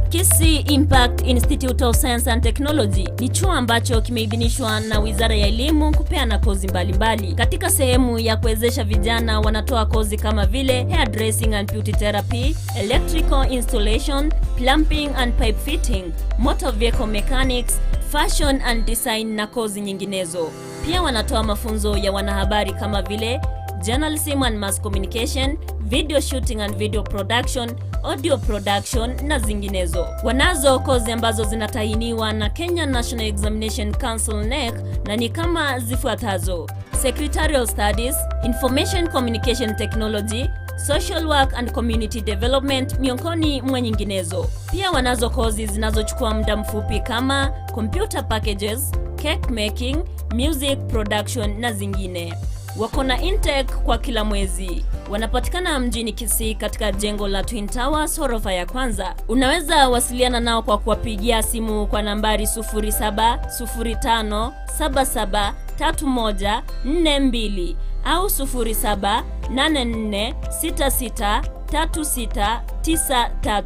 Kisii Impact Institute of Science and Technology ni chuo ambacho kimeidhinishwa na Wizara ya Elimu kupeana kozi mbalimbali. Katika sehemu ya kuwezesha vijana wanatoa kozi kama vile hairdressing and beauty therapy, electrical installation, plumbing and pipe fitting, motor vehicle mechanics, fashion and design na kozi nyinginezo. Pia wanatoa mafunzo ya wanahabari kama vile journalism and mass communication, video shooting and video production, audio production na zinginezo. Wanazo kozi ambazo zinatahiniwa na Kenya National Examination Council NEC na ni kama zifuatazo: Secretarial Studies, Information Communication Technology, Social Work and Community Development miongoni mwa nyinginezo. Pia wanazo kozi zinazochukua muda mfupi kama Computer Packages, Cake Making, Music Production na zingine. Wako na intake kwa kila mwezi. Wanapatikana mjini Kisii katika jengo la Twin Towers ghorofa ya kwanza. Unaweza wasiliana nao kwa kuwapigia simu kwa nambari 0705773142 au 0784663693.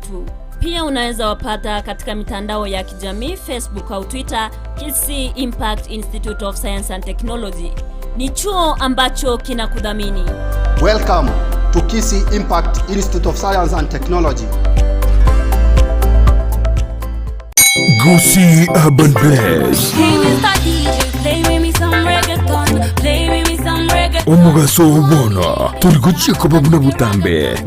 Pia unaweza wapata katika mitandao ya kijamii Facebook au Twitter Kisii Impact Institute of Science and Technology. Ni chuo ambacho kinakudhamini. Welcome to Kisii Impact Institute of Science and Technology. Gusii Urban Blaze. Omugaso ubona turiguchie ko babuna butambe.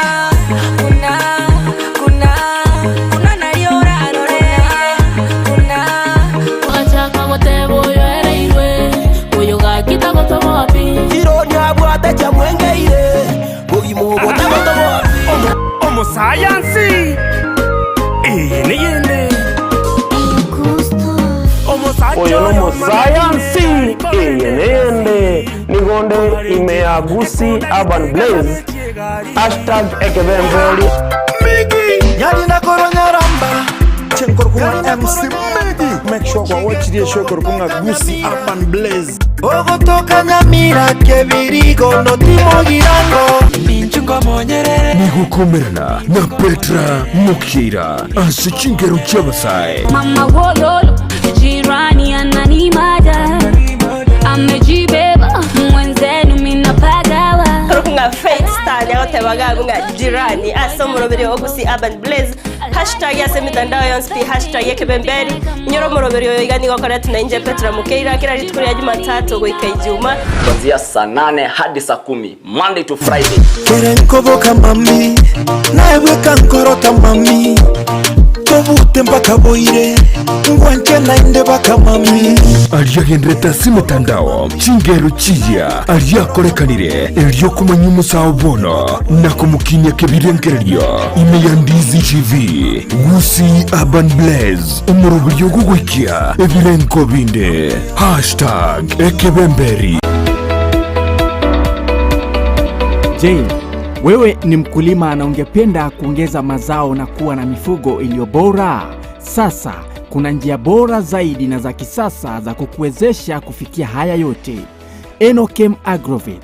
Ironi abwate cha mwengeire Omo science ni yende oyo no science ni yende nigonde imea Gusii Urban Blaze #ekebembeli Migi yali na koronyaramba chenkorkunga MC Migi make sure kwa watch the show korkunga Gusii Urban Blaze ogotoka Nyamira kebirigo no timo girango ninchungo monyere nigukomerana na Petra Mukira ase chingero cy'abasaye mama wololo jirani ananimada amejibeba mwenzenu minapagawa runga faith star yagote bagagu nga jirani asomurobere Gusii Urban Blaze #yase mitandao yonspi #yekebemberi nyoromorobere yoigani gokora tunainje Petra Mukeira kila ritukuri ya Jumatatu goika Ijumaa kuanzia saa 8 hadi saa 10 Monday to Friday. Kerenkobo kamami nawe kankorota mami tobute mpaka boire ngwanche nainde baka mami aliyagendreta si mitandao chingero chiya aliyakorekanire elyo kumanya umusawo bono na kumukinya kebirengereryo ime ya Ndizi TV Gusii Urban Blaze umurubiri gugwikia ebirenko binde #ekebemberi. Je, wewe ni mkulima na ungependa kuongeza mazao na kuwa na mifugo iliyo bora? Sasa kuna njia bora zaidi na za kisasa za kukuwezesha kufikia haya yote. Enokem Agrovet